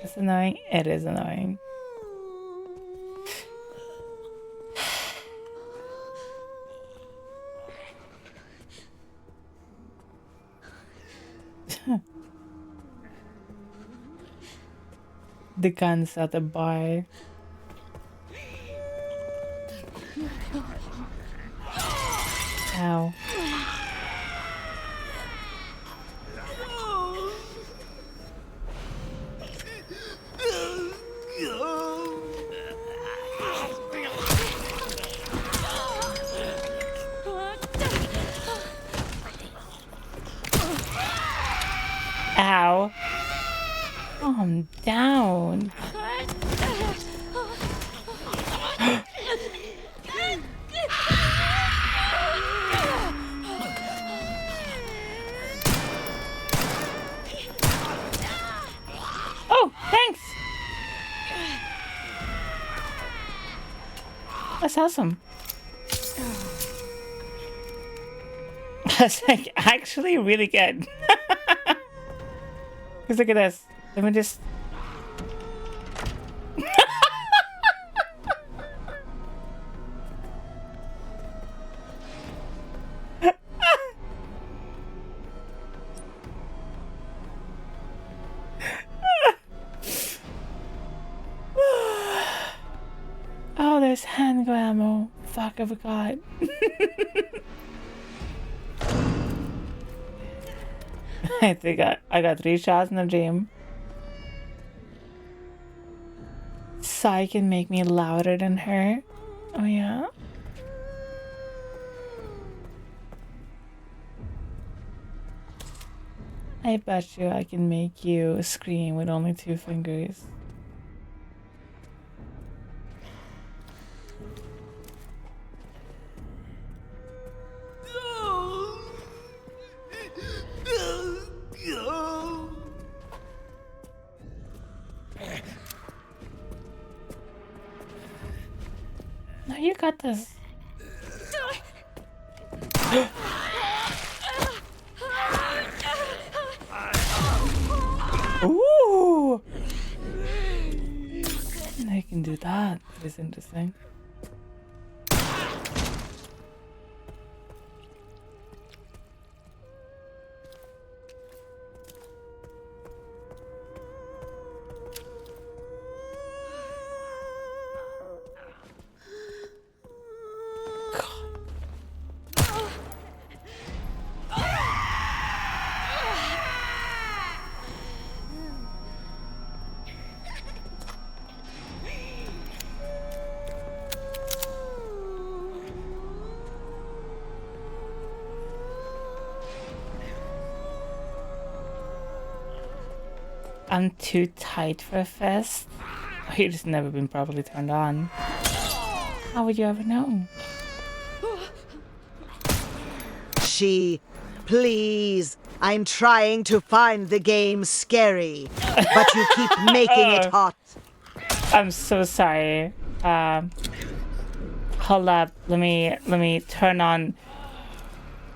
It's annoying. It is annoying. the guns at the bar. Ow. Ow. Calm down. Oh, thanks. That's awesome. That's like actually really good. Because look at this. Let me just. Oh, there's hand ammo. Fuck, I forgot. I think I got 3 shots in the dream. Sai can make me louder than her. Oh yeah? I bet you I can make you scream with only 2 fingers. No, you got this. Ooh! I can do that. It's interesting. I'm too tight for a fist. You've just never been properly turned on. How would you ever know? Please. I'm trying to find the game scary, but you keep making it hot. I'm so sorry. Hold up. Let me turn on.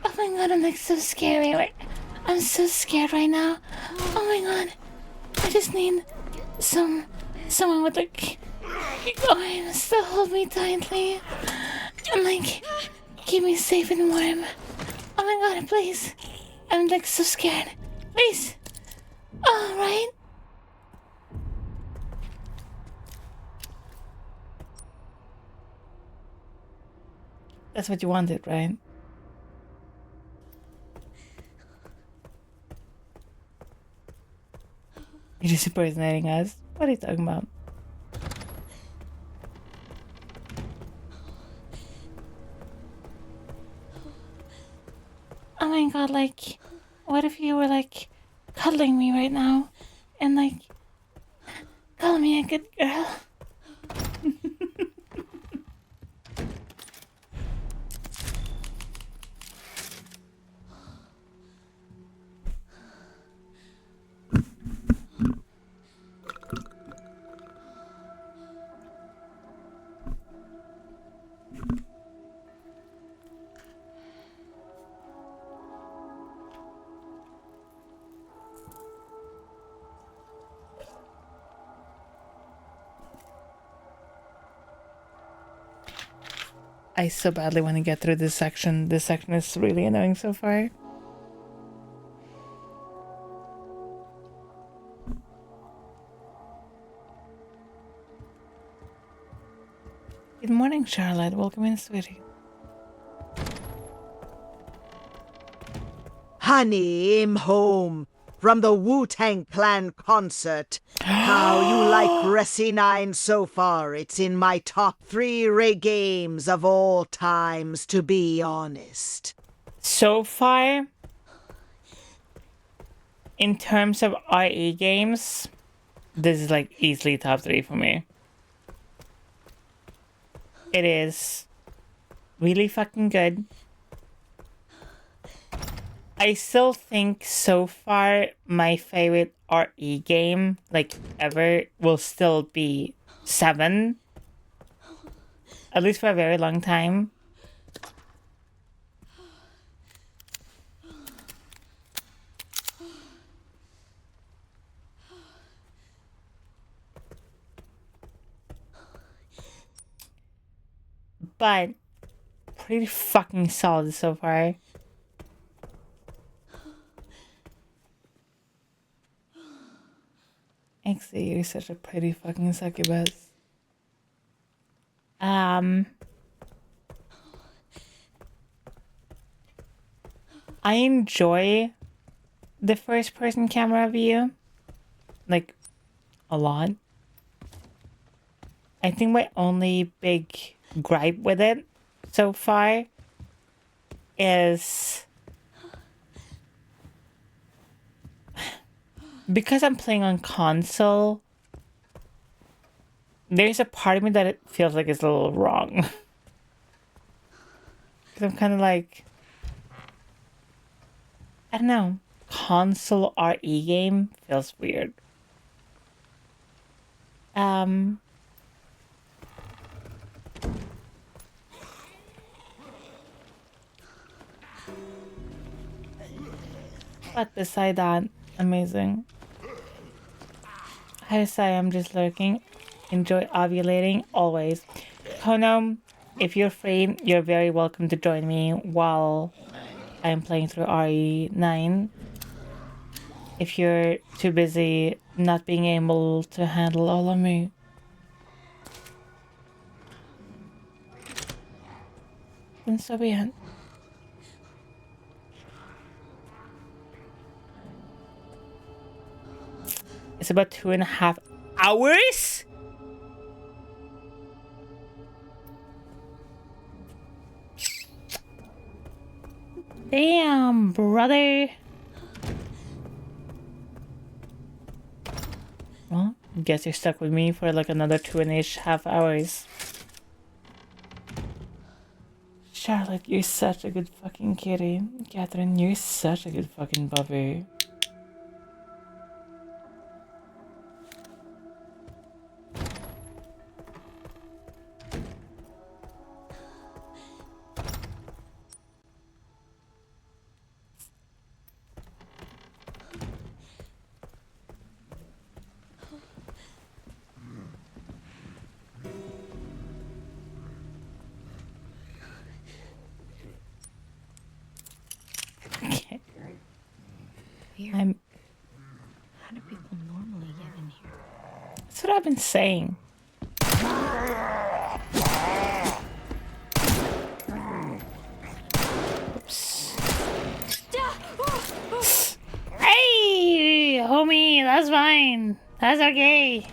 Oh my god, I'm like so scary. Like, I'm so scared right now. Oh my god. I just need someone with like going to hold me tightly and like keep me safe and warm. Oh my god, please. I'm like so scared. Please. Alright. That's what you wanted, right? You're just impersonating us. What are you talking about? Oh my god, like, what if you were like cuddling me right now and like call me a good girl? I so badly want to get through this section. This section is really annoying so far. Good morning, Charlotte. Welcome in, sweetie. Honey, I'm home from the Wu-Tang Clan concert. How you like Resi 9 so far? It's in my top 3 games of all times, to be honest. So far, in terms of RE games, this is like easily top 3 for me. It is really fucking good. I still think so far my favorite RE game, like ever, will still be 7. At least for a very long time. But pretty fucking solid so far. Actually, you're such a pretty fucking succubus. I enjoy the first person camera view, like, a lot. I think my only big gripe with it so far is because I'm playing on console, there's a part of me that it feels like it's a little wrong. Because I'm kind of like, I don't know, console RE game feels weird. But beside that, amazing. Hi, Sai, I'm just lurking. Enjoy ovulating, always. Kono, if you're free, you're very welcome to join me while I'm playing through RE9. If you're too busy not being able to handle all of me. Then so be it. It's about 2.5 hours? Damn, brother. Well, guess you're stuck with me for like another 2.5 hours. Charlotte, you're such a good fucking kitty. Catherine, you're such a good fucking puppy. Weird. How do people normally get in here? That's what I've been saying. Oops. Hey, homie, that's fine. That's okay.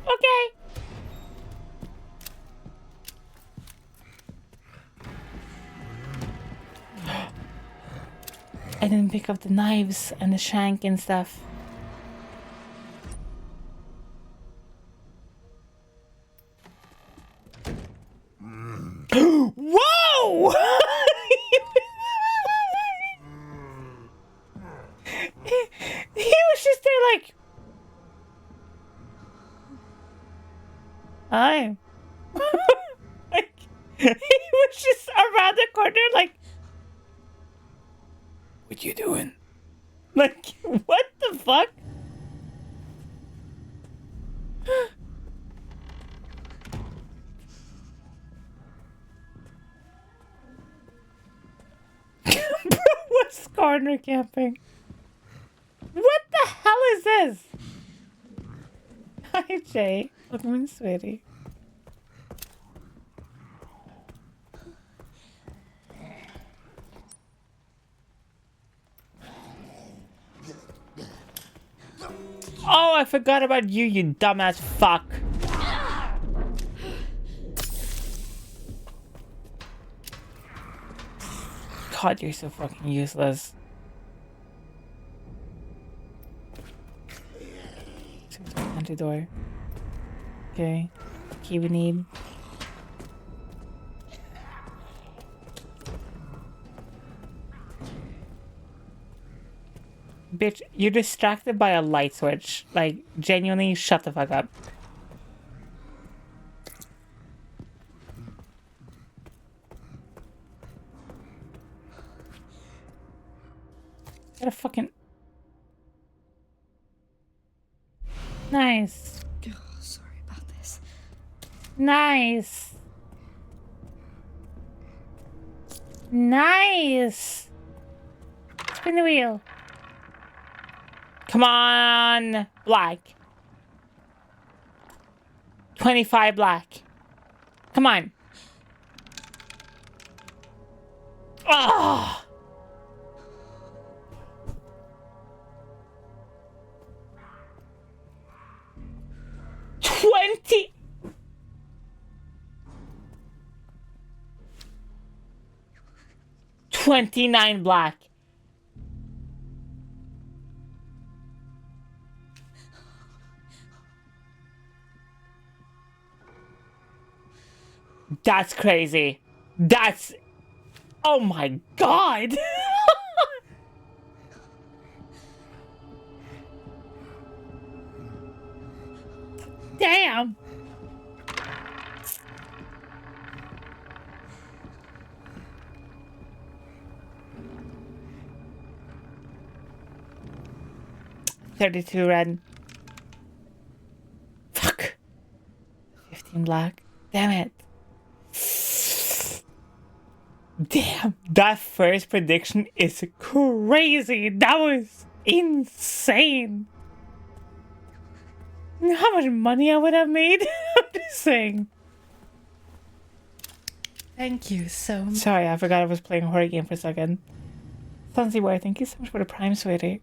Okay. I didn't pick up the knives and the shank and stuff. Whoa! He was just there like, hi. Like, he was just around the corner like, what you doing? Like, what the fuck? Corner camping. What the hell is this? Hi, Jay. Welcome in, sweetie. Oh, I forgot about you, you dumbass fuck. God, you're so fucking useless. Enter door. Okay. Key we need. Bitch, you're distracted by a light switch. Like, genuinely, shut the fuck up. Got a fucking... Nice. Oh, sorry about this. Nice. Nice. Spin the wheel. Come on. Black. 25 black. Come on. Oh. $20. 29 black. That's crazy. That's... Oh my god. Damn. $32 red. Fuck. 15 black. Damn it. Damn. That first prediction is crazy. That was insane. How much money I would have made? I'm just saying. Thank you so much. Sorry, I forgot I was playing a horror game for a second. Sunsy Boy, thank you so much for the Prime, sweetie.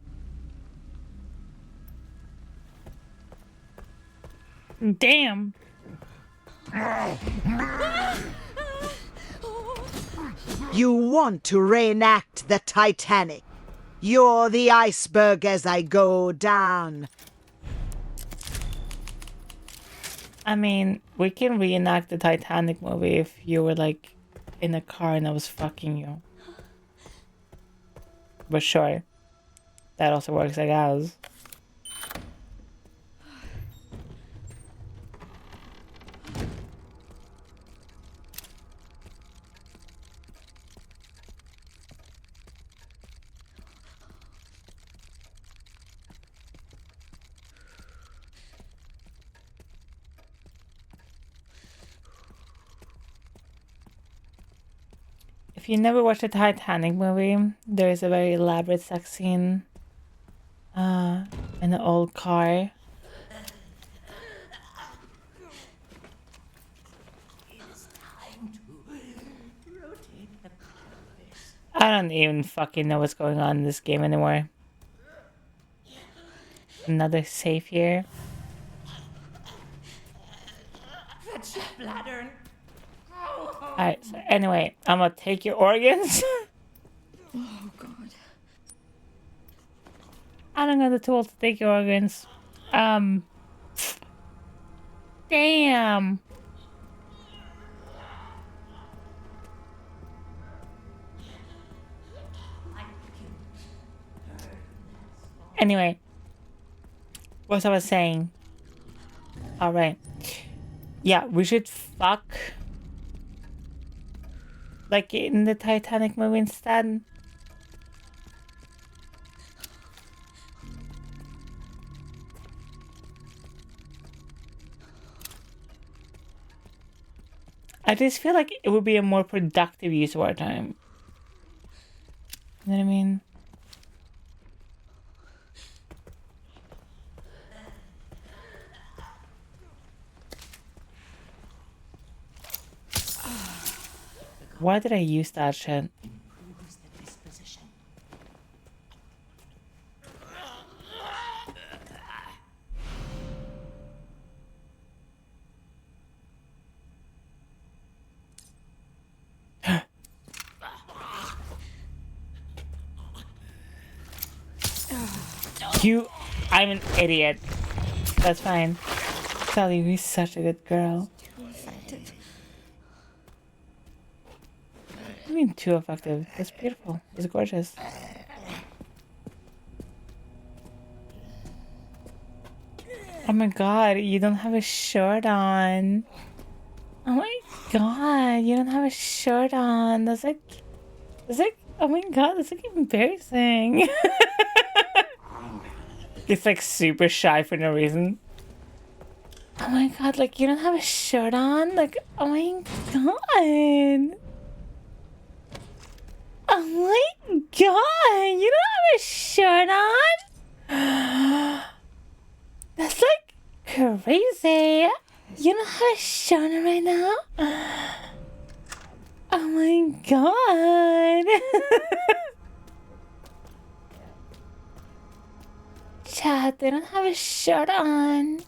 Damn. You want to reenact the Titanic. You're the iceberg as I go down. I mean, we can reenact the Titanic movie if you were like in a car and I was fucking you. But sure. That also works, I guess. If you never watched the Titanic movie, there is a very elaborate sex scene in an old car. I don't even fucking know what's going on in this game anymore. Another safe here. Alright, so anyway, I'm gonna take your organs. Oh, God. I don't got the tools to take your organs. Damn. Anyway, what I was saying. Alright. Yeah, we should fuck like in the Titanic movie instead. I just feel like it would be a more productive use of our time. You know what I mean? Why did I use that shit? I'm an idiot. That's fine. Sally, you're such a good girl. Effective. I mean, too effective. It's beautiful. It's gorgeous. Oh my god, you don't have a shirt on. Oh my god, you don't have a shirt on. That's like, oh my god, that's like embarrassing. It's like super shy for no reason. Oh my god, like you don't have a shirt on? Like, oh my god. Oh my god, you don't have a shirt on? That's like crazy. You don't have a shirt on right now? Oh my god. Chat, they don't have a shirt on.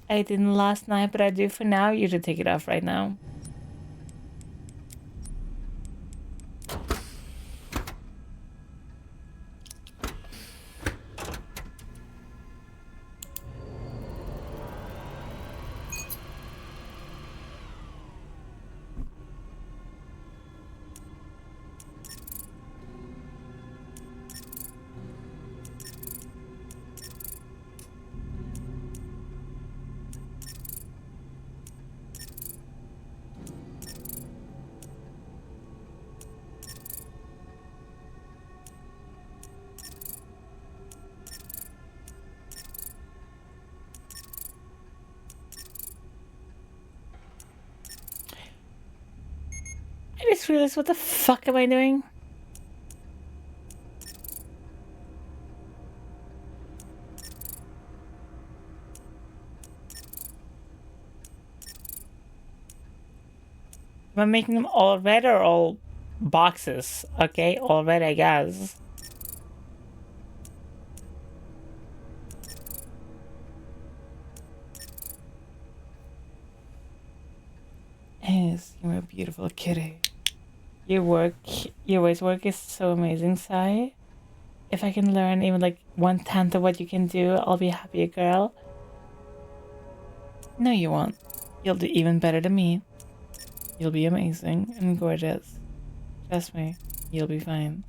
I didn't last night, but I do for now. You should take it off right now. I just realized, what the fuck am I doing? Am I making them all red or all boxes? Okay, all red, I guess. Yes, you're a beautiful kitty. Your voice work is so amazing, Sai. If I can learn even like 1/10 of what you can do, I'll be a happier girl. No, you won't. You'll do even better than me. You'll be amazing and gorgeous. Trust me, you'll be fine.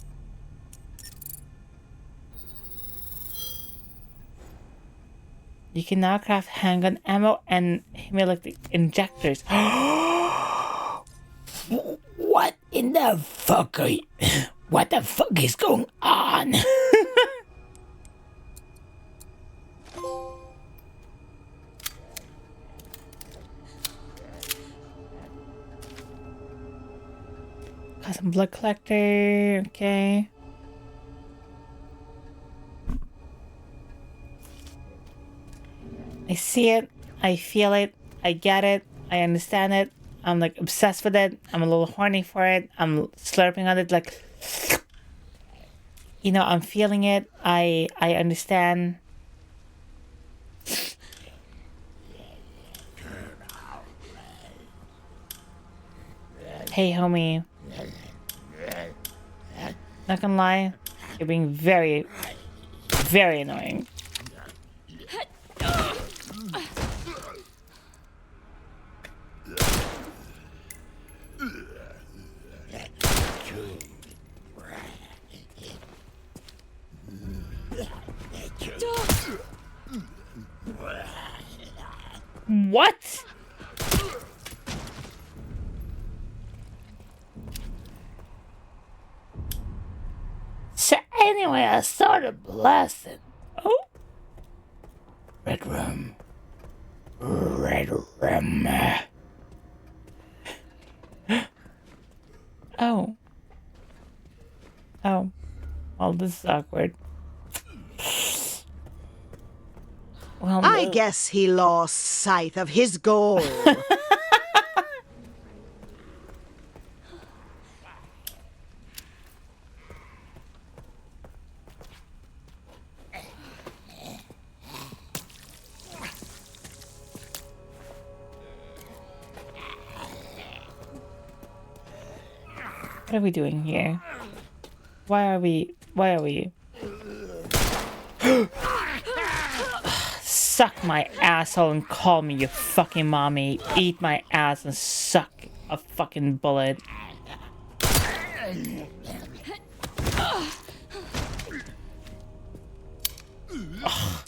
You can now craft handgun ammo and hemolytic injectors. What in the fuck are you? What the fuck is going on? Custom blood collector, okay. I see it, I feel it, I get it, I understand it. I'm like obsessed with it. I'm a little horny for it. I'm slurping on it like, you know, I'm feeling it. I understand. Hey, homie. Not gonna lie, you're being very, very annoying. What? So anyway, I started blasting. Oh. Red room. Red room. Oh. Oh. Well, this is awkward. Well, I guess he lost sight of his goal. what are we doing here? Why are we? Suck my asshole and call me your fucking mommy. Eat my ass and suck a fucking bullet. Ugh.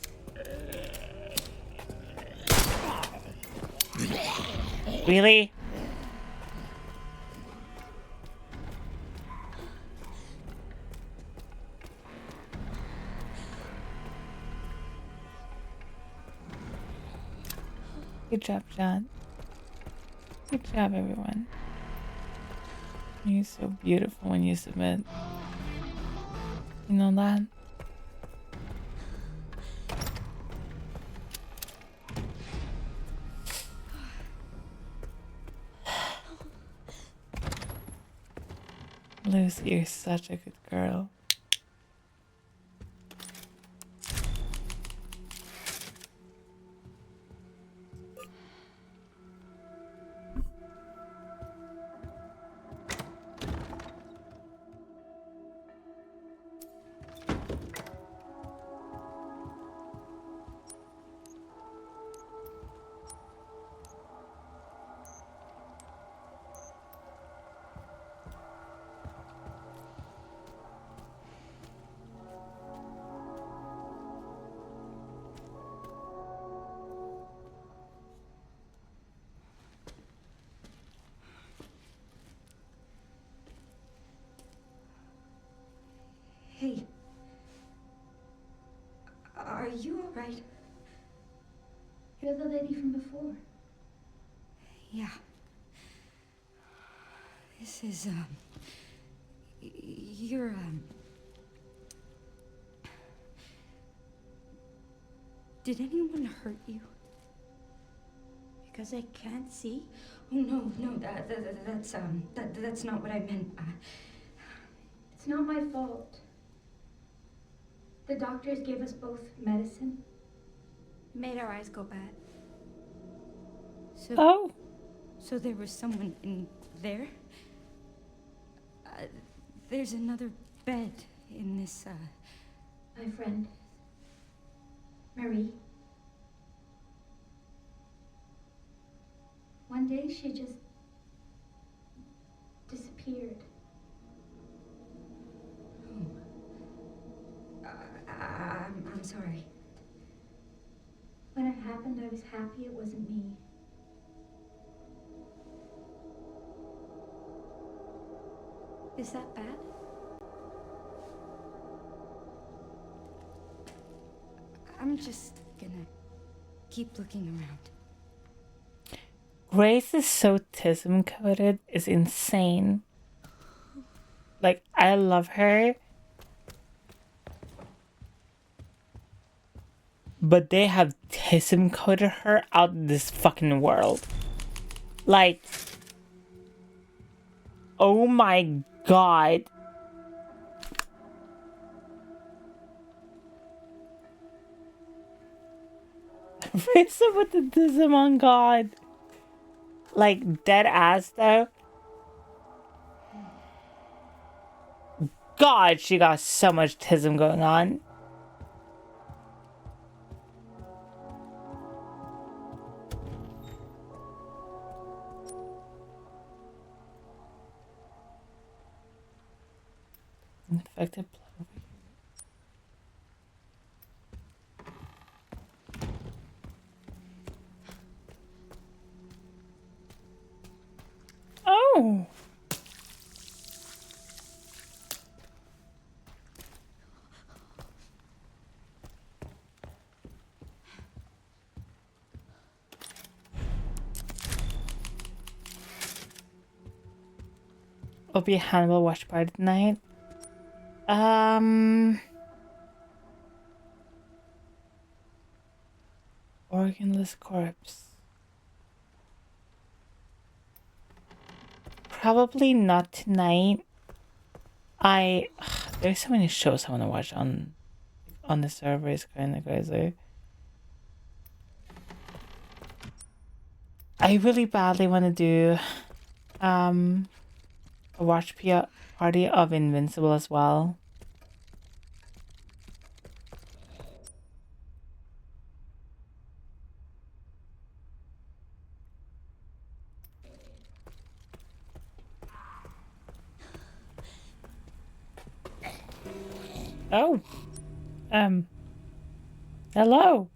Really? Good job, John. Good job, everyone. You're so beautiful when you submit. You know that? Lucy, you're such a good girl. Hey. Are you alright? You're the lady from before. Yeah. This is, you're, did anyone hurt you? Because I can't see? Oh, no, that's not what I meant. It's not my fault. The doctors gave us both medicine. It made our eyes go bad. Oh. So there was someone in there? There's another bed in this, My friend, Marie. One day she just disappeared. I'm sorry. When it happened, I was happy it wasn't me. Is that bad? I'm just gonna keep looking around. Grace is so tism coded, is insane. Like, I love her. But they have tism coded her out of this fucking world. Like, oh my god. Raise up with the tism on God. Like, dead ass though. God, she got so much tism going on. Infected blood over here. Oh. Will be a Hannibal watch party tonight. Organless corpse. Probably not tonight. There's so many shows I want to watch on the server. It's kind of crazy. I really badly want to do a watch party of Invincible as well. Oh, hello.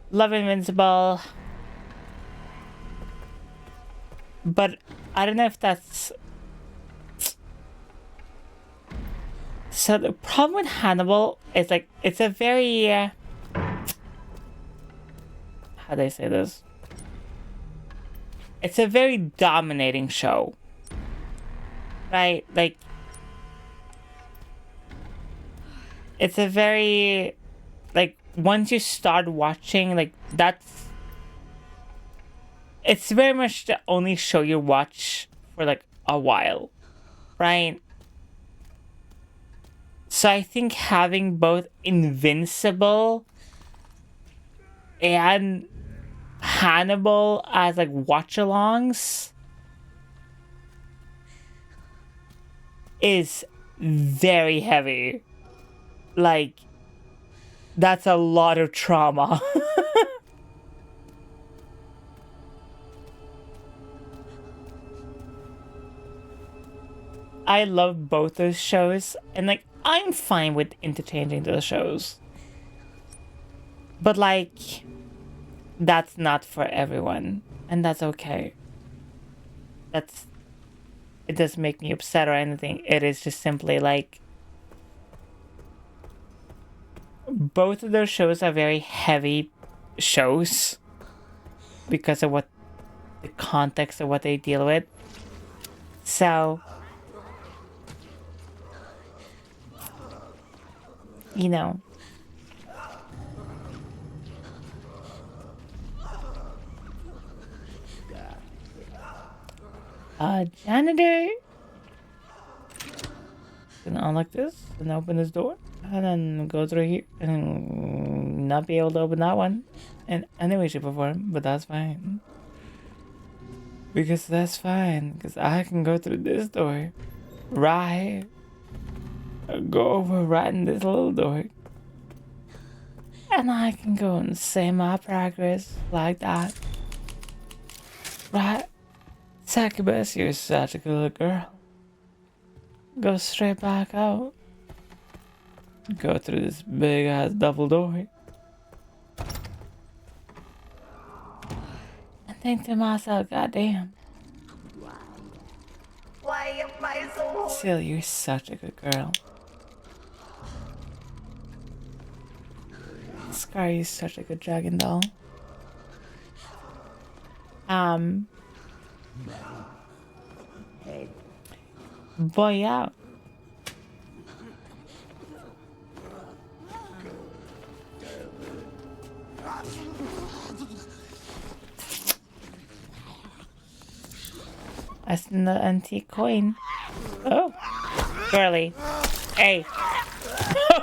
Love Invincible. But I don't know if that's... So the problem with Hannibal is like, it's a very... how do I say this? It's a very dominating show. Right? Like... It's a very... Like, once you start watching, like, that's... It's very much the only show you watch for, like, a while. Right? So I think having both Invincible and Hannibal as, like, watch-alongs is very heavy. Like, that's a lot of trauma. I love both those shows, and like, I'm fine with interchanging those shows. But like, that's not for everyone, and that's okay. It doesn't make me upset or anything. It is just simply like, both of those shows are very heavy shows because of what the context of what they deal with. So, you know. Janitor. Gonna unlock this and open this door. And then go through here and not be able to open that one. And anyway, shape or form, but that's fine. Because that's fine. Because I can go through this door. Right. Go over right in this little door. And I can go and say my progress like that. Right. Succubus, you're such a good girl. Go straight back out. Go through this big ass double door. And think to myself, goddamn. Still, you're such a good girl. Scar, you're such a good dragon doll. Boy, yeah. That's an antique coin. Oh, girly. Hey.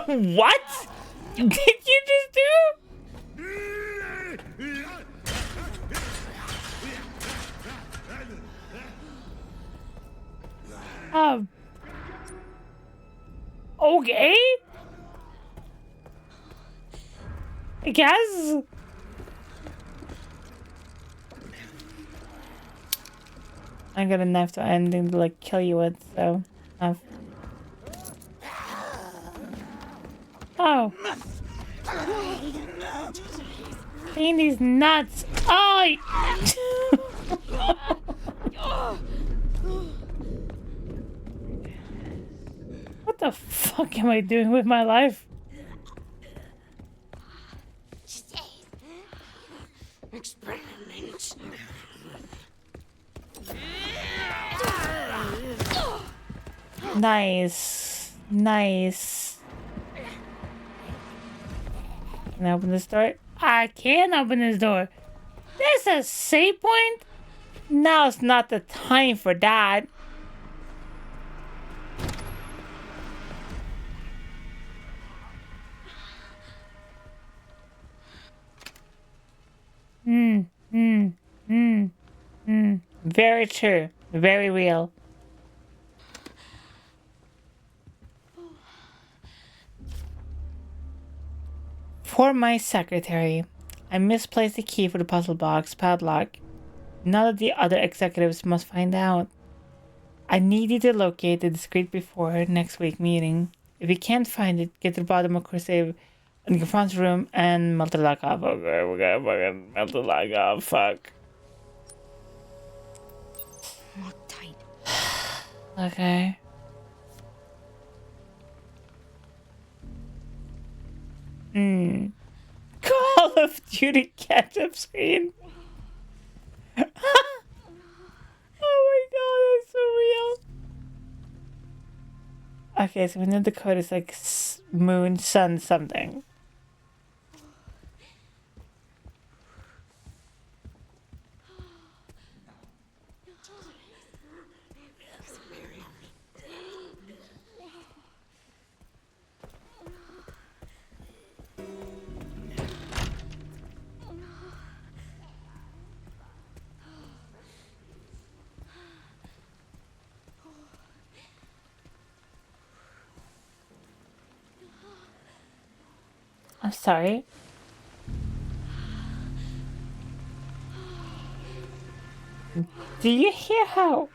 What? Did you just do? Okay. I guess. I got a knife to anything to like kill you with, so Oh. Clean these nuts. Oh. What the the fuck am I doing with my life? Experiment. Nice. Nice. Can I open this door? I can open this door. There's a save point? Now's not the time for that. Very true. Very real. For my secretary, I misplaced the key for the puzzle box padlock. None of the other executives must find out. I need you to locate the discreet before next week meeting. If you can't find it, get to the bottom of Crusade in the front room and melt the lock off. Okay, we're gonna fucking melt the lock off. Fuck. Lock tight. Okay. Call of Duty catch-up screen. Oh my god, that's so real. Okay, so we know the code is like moon, sun, something. I'm sorry. Do you hear how?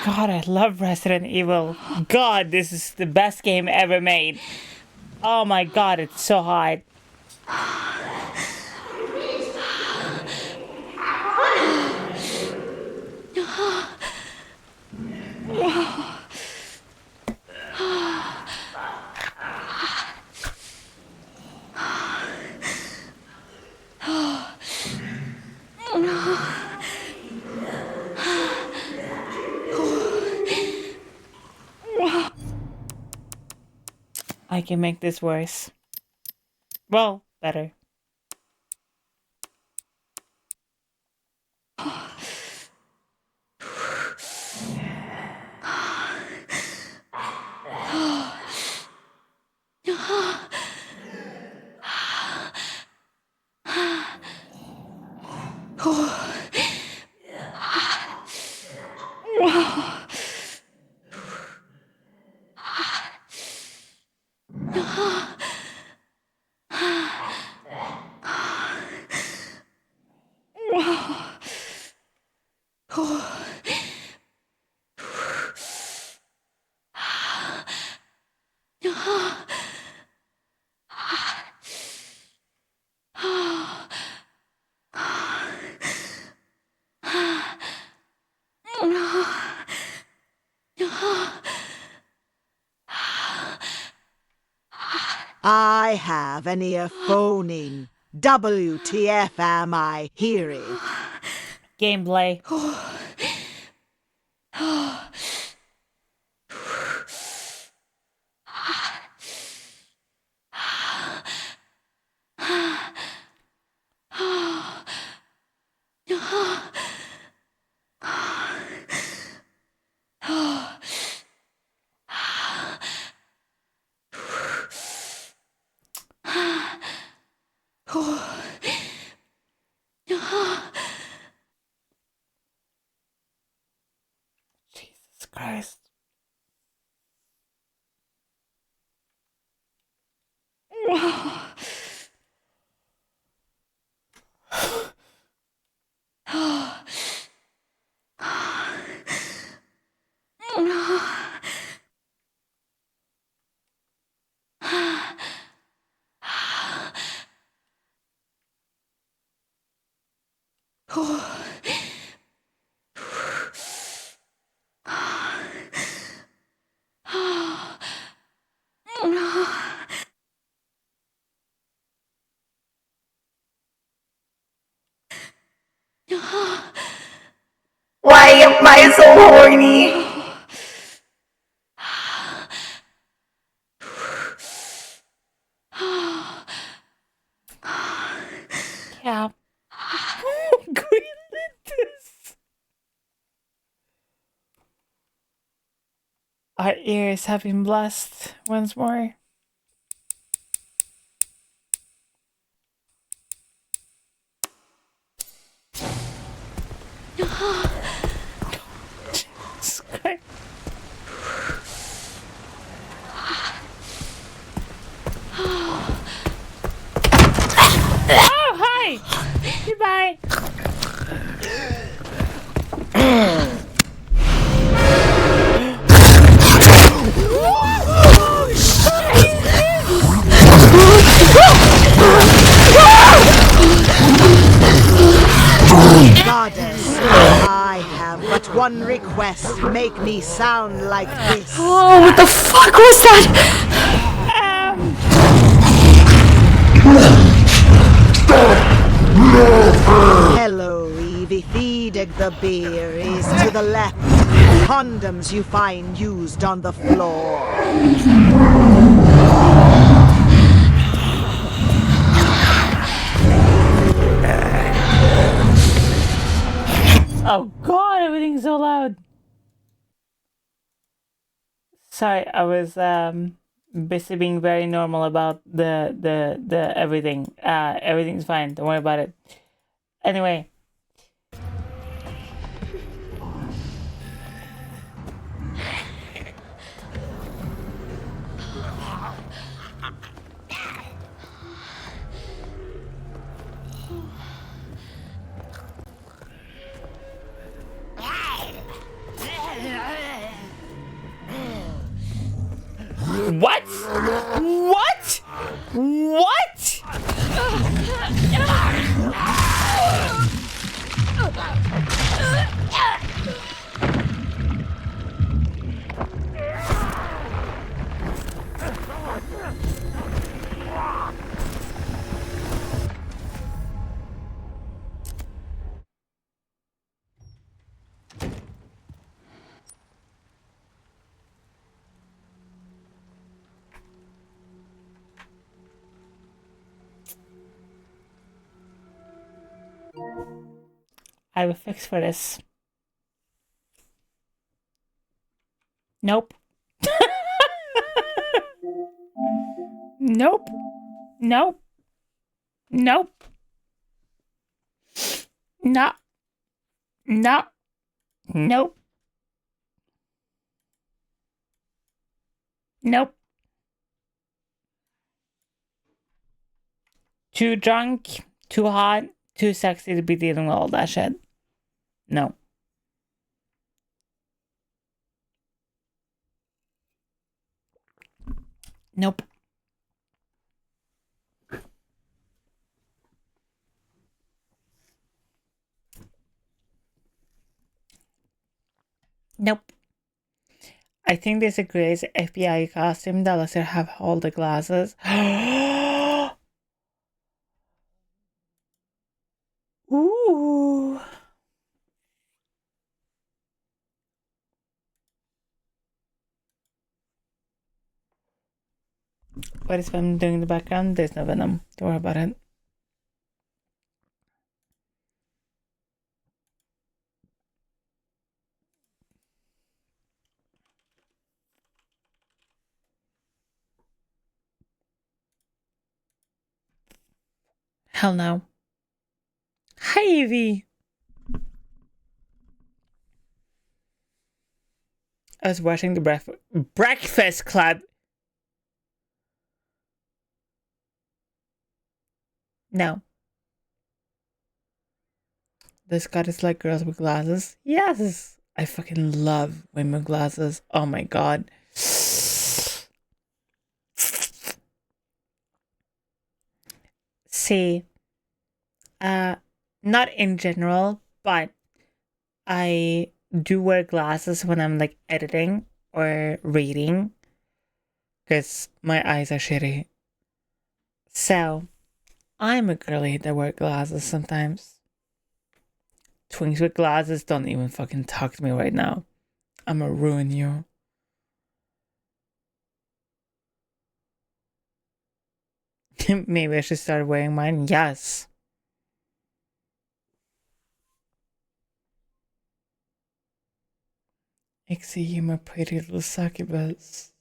God, I love Resident Evil. God, this is the best game ever made. Oh my god, it's so hot. I can make this worse. Well, better. I have an earphoning. WTF am I hearing? Gameplay. Jesus Christ. Why am I so horny? Yeah. Greenlanders. Our ears have been blessed once more. Jesus Christ. Oh, hi! Goodbye. Goddess, I have but one request. Make me sound like this. Oh, what the fuck was that? Hello, Evie. Feeding the beer is to the left. Condoms you find used on the floor. Oh God, everything's so loud. Sorry, I was busy being very normal about the everything. Everything's fine. Don't worry about it. Anyway. What? What? What? I have a fix for this. Nope. Nope. Nope. Nope. No. No. Nope. Nope. Too drunk, too hot, too sexy to be dealing with all that shit. No. Nope. Nope. I think there's a great FBI costume that lets her have all the glasses. Ooh. What is Venom doing in the background? There's no Venom. Don't worry about it. Hell no. Hi, Evie. I was watching the Breakfast Club. No. This guy is like girls with glasses. Yes. I fucking love women with glasses. Oh my god. See, not in general, but I do wear glasses when I'm like editing or reading because my eyes are shitty. So I'm a girly that wear glasses sometimes. Twinks with glasses, don't even fucking talk to me right now. I'ma ruin you. Maybe I should start wearing mine. Yes. Ixie, you my pretty little succubus.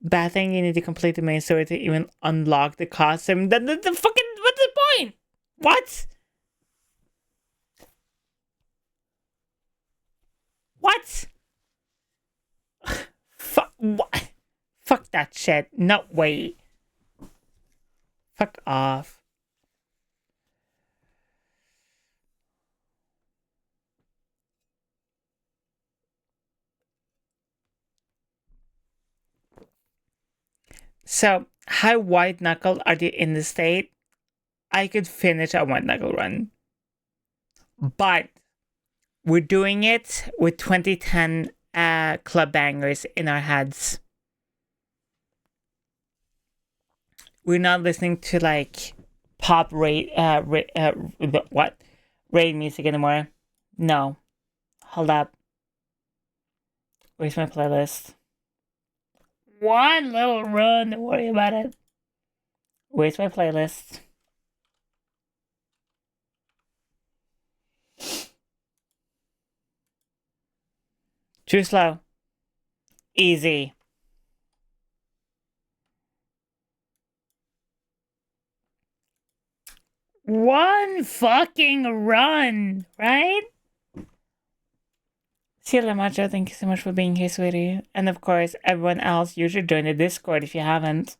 Bad thing, you need to complete the main story to even unlock the costume. The fucking, what's the point? What? What? Fuck, what? Fuck that shit. No way. Fuck off. So, how white knuckle are you in the state? I could finish a white knuckle run. But we're doing it with 2010 club bangers in our heads. We're not listening to like pop raid music anymore. No. Hold up. Where's my playlist? One little run, don't worry about it. Where's my playlist? Too slow. Easy. One fucking run, right? Ciela Macho, thank you so much for being here, sweetie. And of course, everyone else, you should join the Discord if you haven't.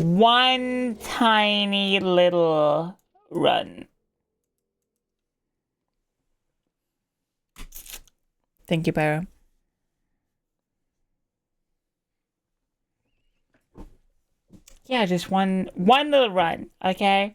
One tiny little run. Thank you, Pyro. Yeah, just one little run, okay?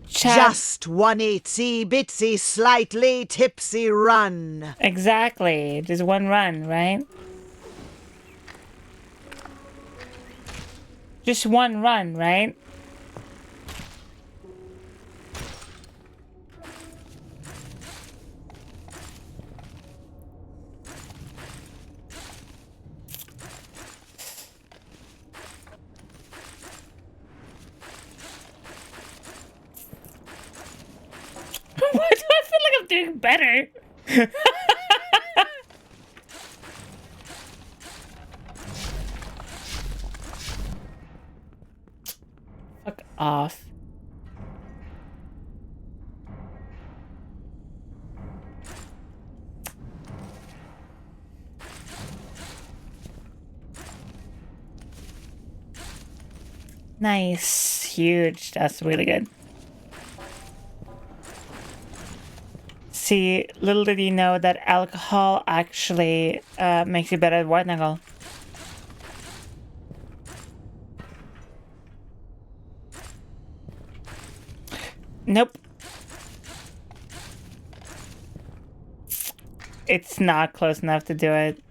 Just one itsy bitsy slightly tipsy run. Exactly. Just one run, right? Just one run, right? Why do I feel like I'm doing better? Fuck off. Nice. Huge. That's really good. See, little did you know that alcohol actually makes you better at white knuckle. Nope. It's not close enough to do it.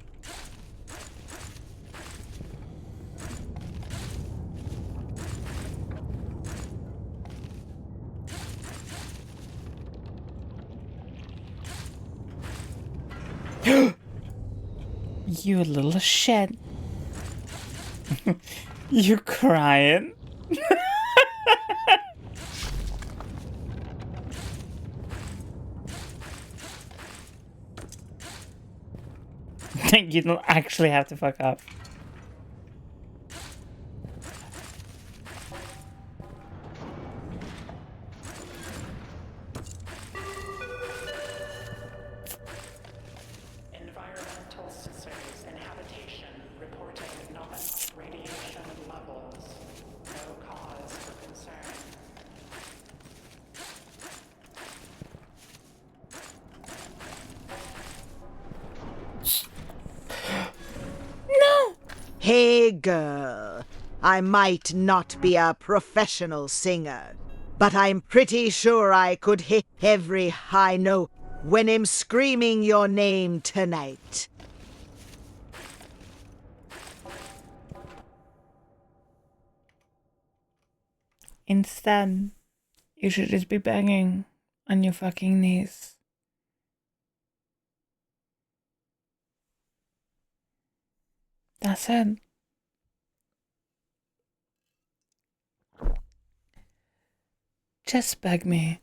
You little shit. You crying? You don't actually have to fuck up. Environmental sensors and habitation reporting non-radiation levels. No cause for concern. No! Hey girl, I might not be a professional singer, but I'm pretty sure I could hit every high note when I'm screaming your name tonight. Instead, you should just be begging on your fucking knees. That's it. Just beg me.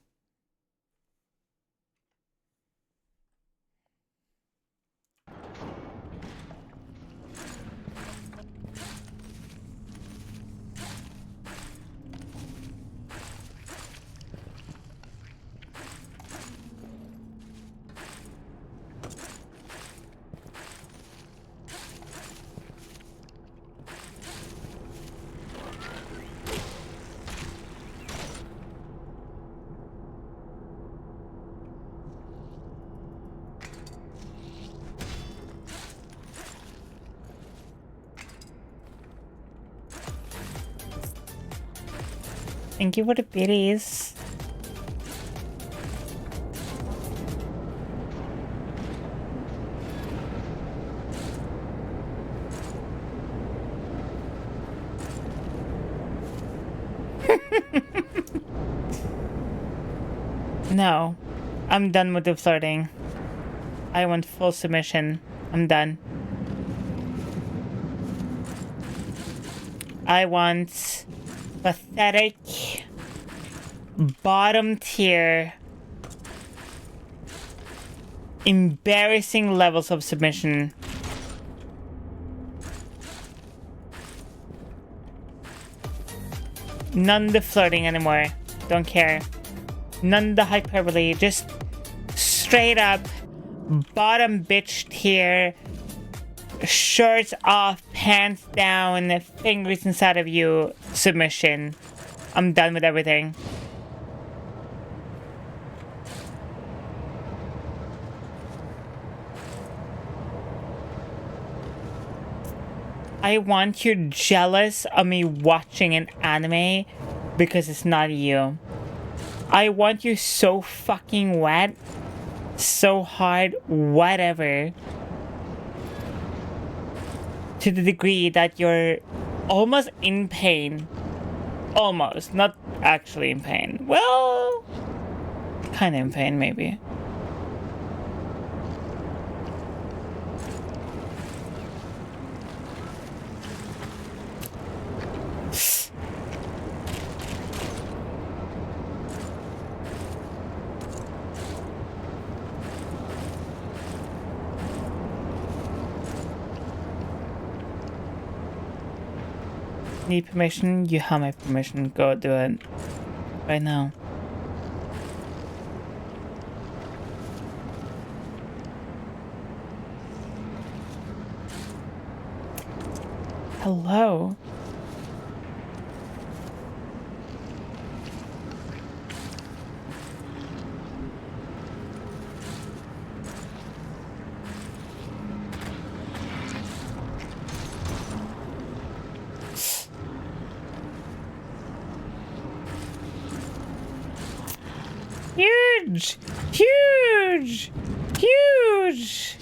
Thank you for the biddies. No, I'm done with the flirting. I want full submission. I'm done. I want pathetic, bottom tier, embarrassing levels of submission. None the flirting anymore. Don't care. None the hyperbole. Just straight up bottom bitch tier. Shirts off, pants down, fingers inside of you submission. I'm done with everything. I want you jealous of me watching an anime because it's not you. I want you so fucking wet, so hard, whatever, to the degree that you're almost in pain. Almost, not actually in pain. Well, kind of in pain, maybe. Need permission? You have my permission. Go do it. Right now. Hello? Huge! Huge! Huge!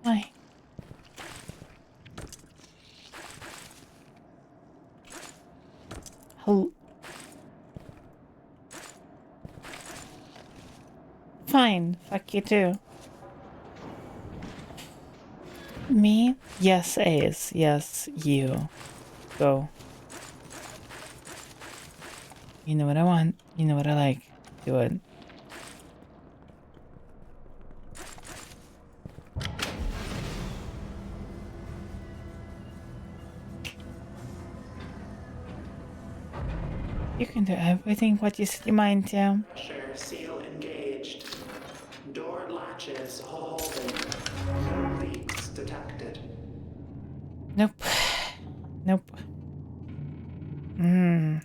Hi. Hello. Fine. Fuck you too. Me? Yes, Ace. Yes, you. Go. You know what I want. You know what I like. Do it. You can do everything what you set your mind to. Pressure seal engaged. Door latches holding. No leaks detected. Nope. Nope. Hmm.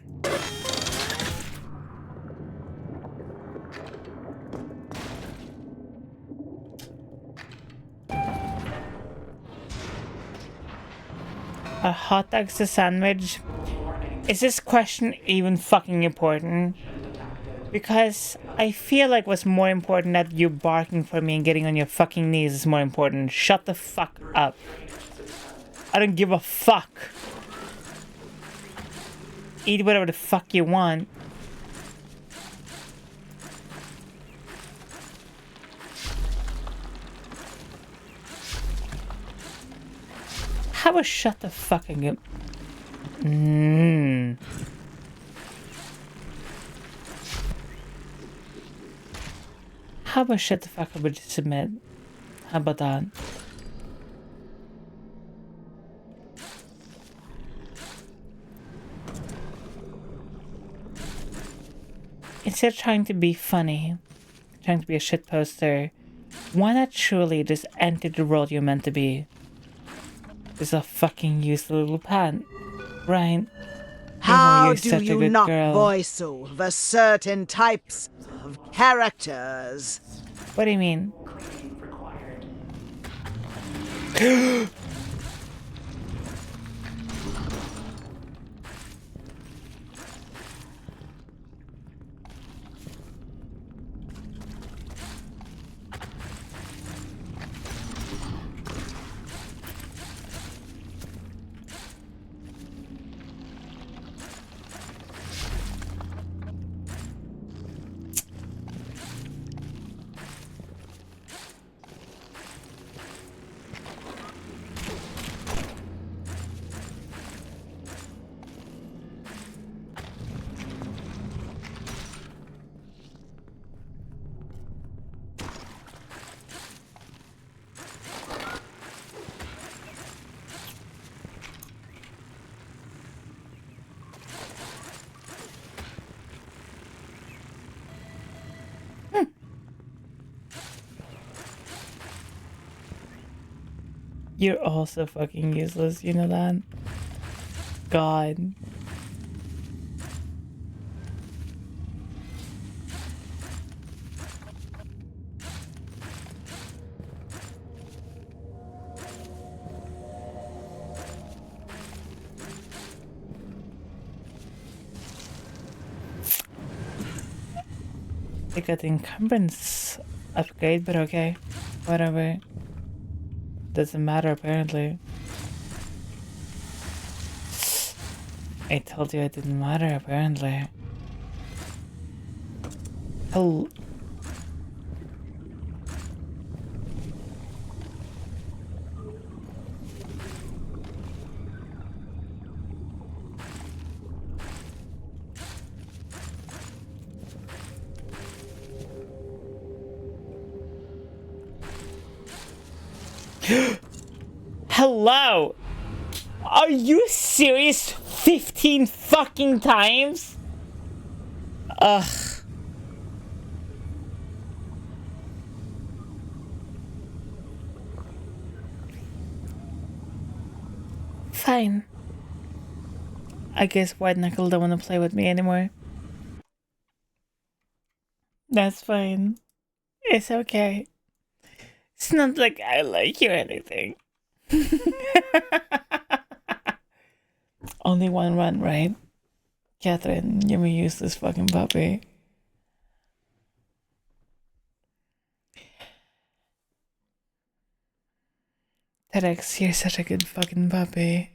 A hot dog's a sandwich. Is this question even fucking important? Because I feel like what's more important that you barking for me and getting on your fucking knees is more important. Shut the fuck up. I don't give a fuck. Eat whatever the fuck you want. How about shut the fucking up? How about shut the fuck up and just submit? How about that? Instead of trying to be funny, trying to be a shit poster, why not truly just enter the world you're meant to be? Just a fucking useless little pant, right? How do you not voice over certain types of characters? What do you mean? Cleaning required. You're also fucking useless, you know that? God. I got the encumbrance upgrade, but okay. Whatever. Doesn't matter apparently. I told you it didn't matter apparently. Oh. Hello? Are you serious? 15 fucking times? Ugh. Fine. I guess White Knuckle don't want to play with me anymore. That's fine. It's okay. It's not like I like you or anything. Only one run, right? Catherine, you may use this fucking puppy. TEDx, you're such a good fucking puppy.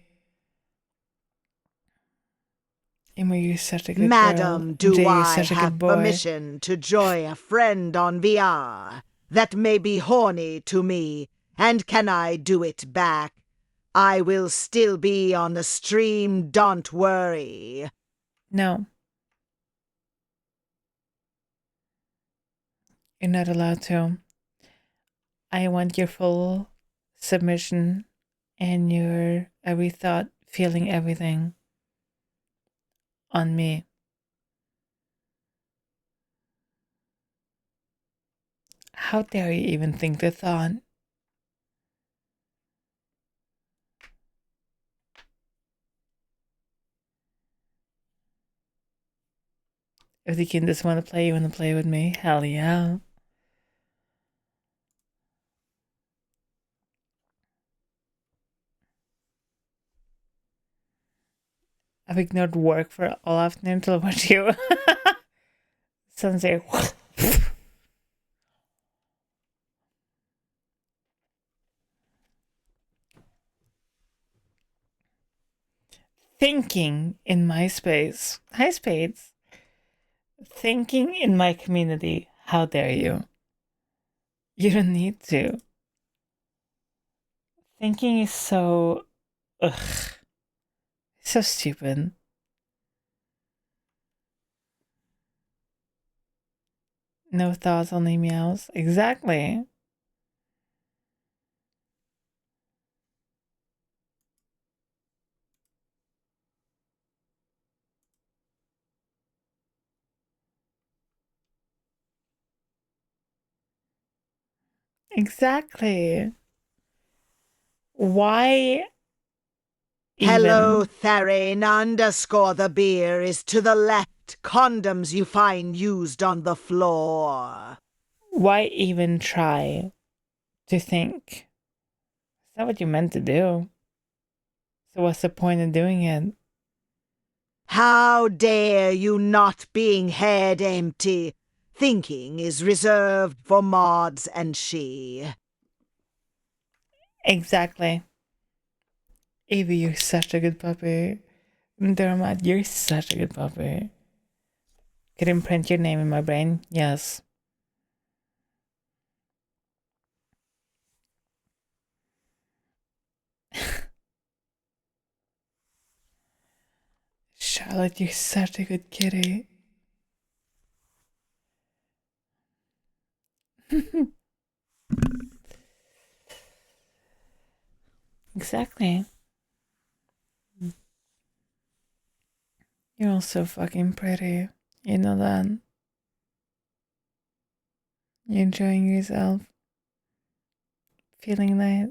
Emma, you're such a good Madam, girl. do Jay, you're I such a good have boy. permission to join a friend on VR that may be horny to me? And can I do it back? I will still be on the stream, don't worry. No. You're not allowed to. I want your full submission and your every thought, feeling everything on me. How dare you even think the thought? If the kid doesn't want to play, you want to play with me? Hell yeah. I've ignored work for all afternoon to watch you. Sounds like... Thinking in my space. Hi, Spades. Thinking in my community. How dare you? You don't need to. Thinking is so... Ugh. So stupid. No thoughts, only meows. Exactly. Exactly. Why even? Hello, Tharin _ the beer is to the left. Condoms you find used on the floor. Why even try to think? It's not what you meant to do. So what's the point of doing it? How dare you not being head empty? Thinking is reserved for mods and she. Exactly. Evie, you're such a good puppy. Dermot, you're such a good puppy. Could imprint your name in my brain? Yes. Charlotte, you're such a good kitty. Exactly. You're all so fucking pretty. You know that. You're enjoying yourself. Feeling nice.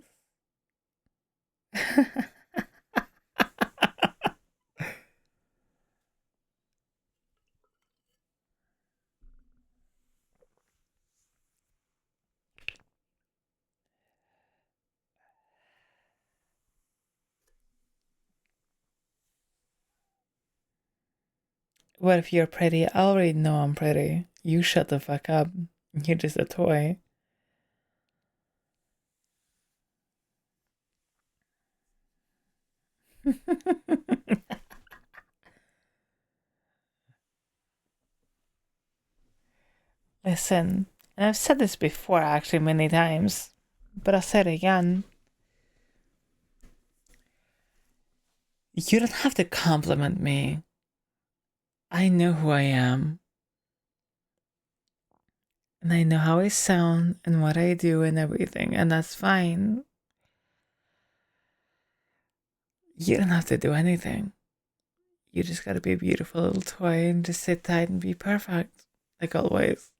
What if you're pretty? I already know I'm pretty. You shut the fuck up. You're just a toy. Listen, and I've said this before actually many times, but I'll say it again. You don't have to compliment me. I know who I am. And I know how I sound and what I do and everything, and that's fine. You don't have to do anything. You just gotta be a beautiful little toy and just sit tight and be perfect, like always.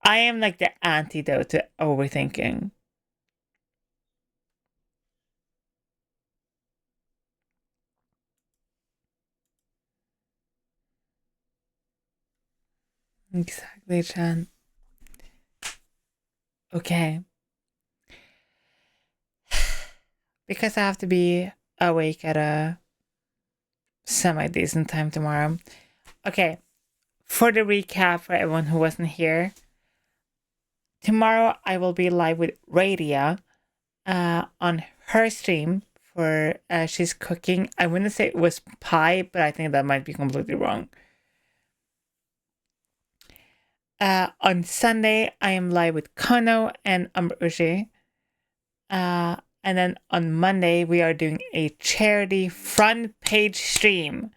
I am like the antidote to overthinking. Exactly, Chan. Okay. Because I have to be awake at a semi-decent time tomorrow. Okay. For the recap for everyone who wasn't here, tomorrow I will be live with Radia on her stream for she's cooking. I wouldn't say it was pie, but I think that might be completely wrong. On Sunday, I am live with Kano and Uji. And then on Monday, we are doing a charity front page stream.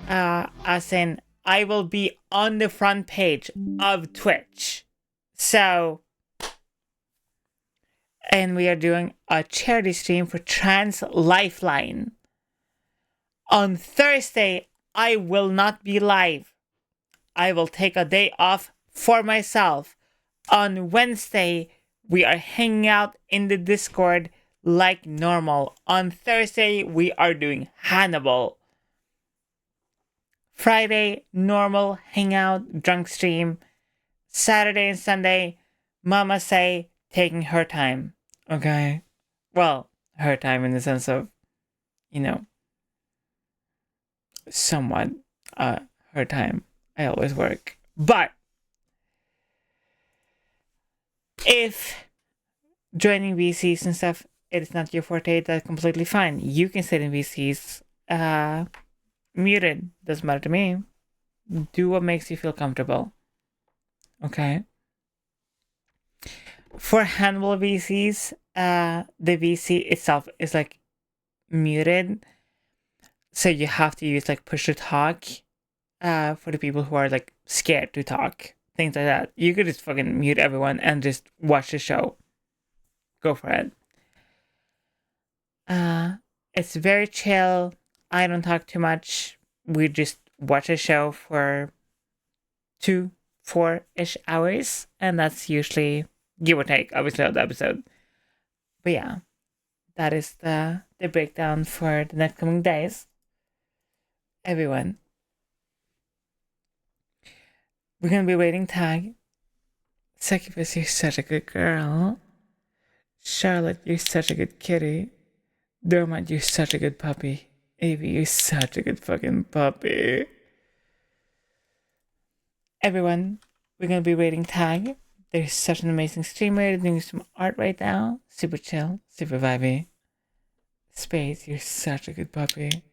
As in, I will be on the front page of Twitch. So, and we are doing a charity stream for Trans Lifeline. On Thursday, I will not be live. I will take a day off for myself. On Wednesday, we are hanging out in the Discord like normal. On Thursday, we are doing Hannibal. Friday, normal hangout, drunk stream. Saturday and Sunday, Mama Say taking her time. Okay? Well, her time in the sense of, you know, somewhat her time. I always work. But if joining VCs and stuff, it is not your forte, that's completely fine. You can sit in VCs muted. Doesn't matter to me. Do what makes you feel comfortable. Okay? For Hannibal VCs, the VC itself is like muted. So you have to use like push to talk for the people who are like scared to talk. Things like that. You could just fucking mute everyone and just watch the show. Go for it. It's very chill. I don't talk too much. We just watch a show for 2-4-ish hours. And that's usually give or take, obviously, of the episode. But yeah, that is the breakdown for the next coming days. Everyone. We're going to be rating tag. Succubus, you're such a good girl. Charlotte, you're such a good kitty. Dermot, you're such a good puppy. Evie, you're such a good fucking puppy. Everyone, we're going to be rating tag. There's such an amazing streamer doing some art right now. Super chill, super vibey. Spades, you're such a good puppy.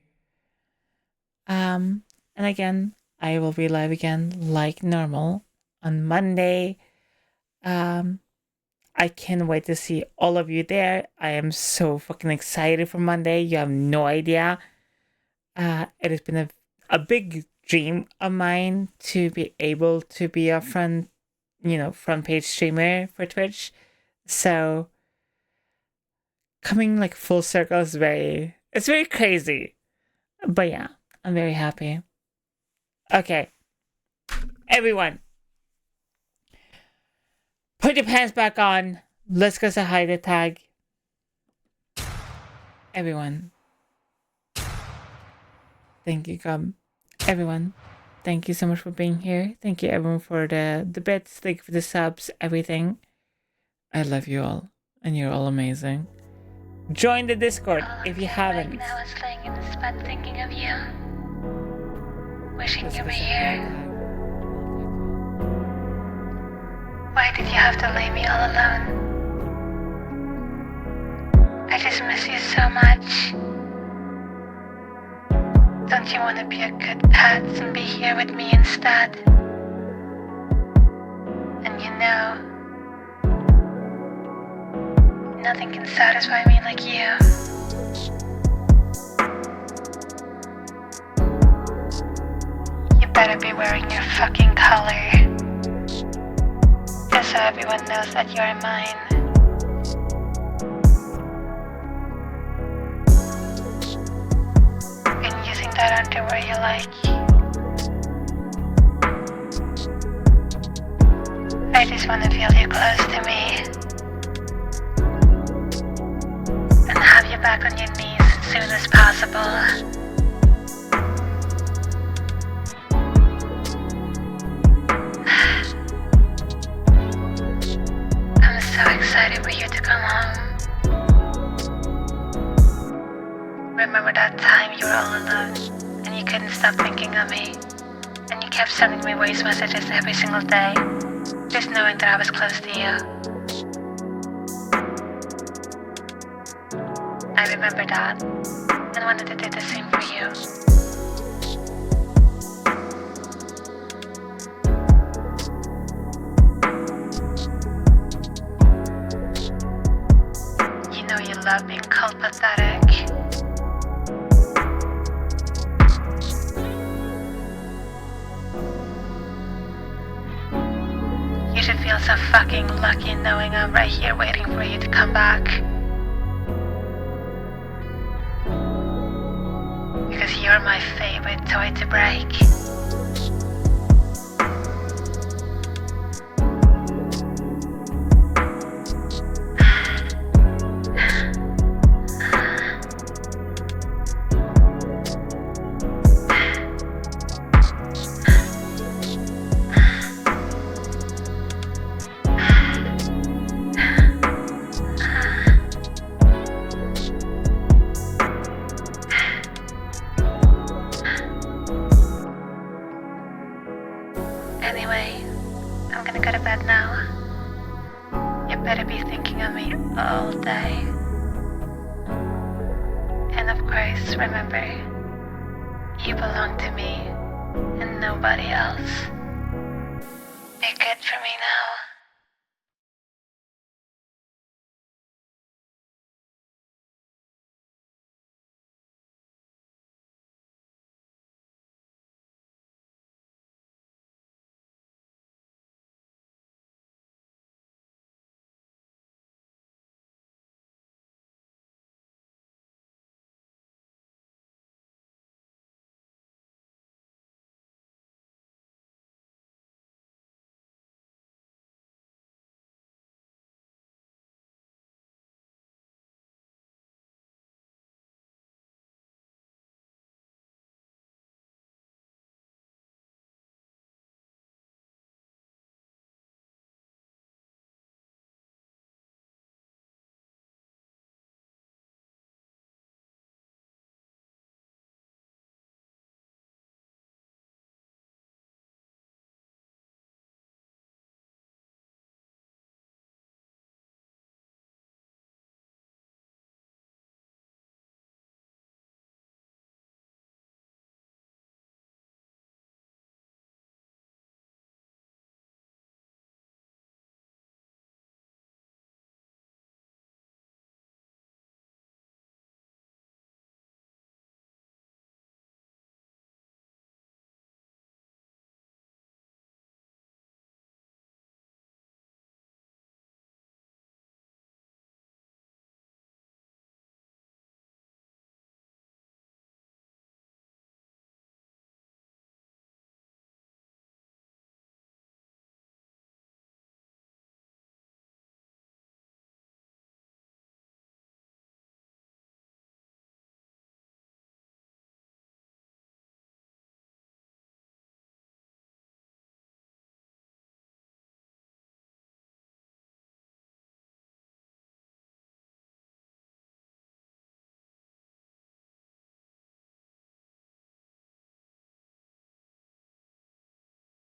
And again, I will be live again like normal on Monday. I can't wait to see all of you there. I am so fucking excited for Monday. You have no idea. It has been a big dream of mine to be able to be a front page streamer for Twitch. So coming like full circle is very crazy. But yeah, I'm very happy. Okay. Everyone. Put your pants back on. Let's go say hi to tag. Everyone. Thank you, God. Everyone. Thank you so much for being here. Thank you everyone for the bits. Thank you for the subs, everything. I love you all. And you're all amazing. Join the Discord if you haven't. Right now I was laying in this bed thinking of you. Wishing you were here. Why did you have to leave me all alone? I just miss you so much. Don't you want to be a good pet and be here with me instead? And you know nothing can satisfy me like you. You better be wearing your fucking collar. Just so everyone knows that you're mine. And using that underwear you like. I just want to feel you close to me. And have you back on your knees as soon as possible. I'm so excited for you to come home. Remember that time you were all alone and you couldn't stop thinking of me? And you kept sending me voice messages every single day, just knowing that I was close to you. I remember that and wanted to do the same for you. You know you love being called pathetic. You should feel so fucking lucky knowing I'm right here waiting for you to come back. Because you're my favorite toy to break. Anyway, I'm gonna go to bed now. You better be thinking of me all day. And of course, remember, you belong to me and nobody else. You're good for me now.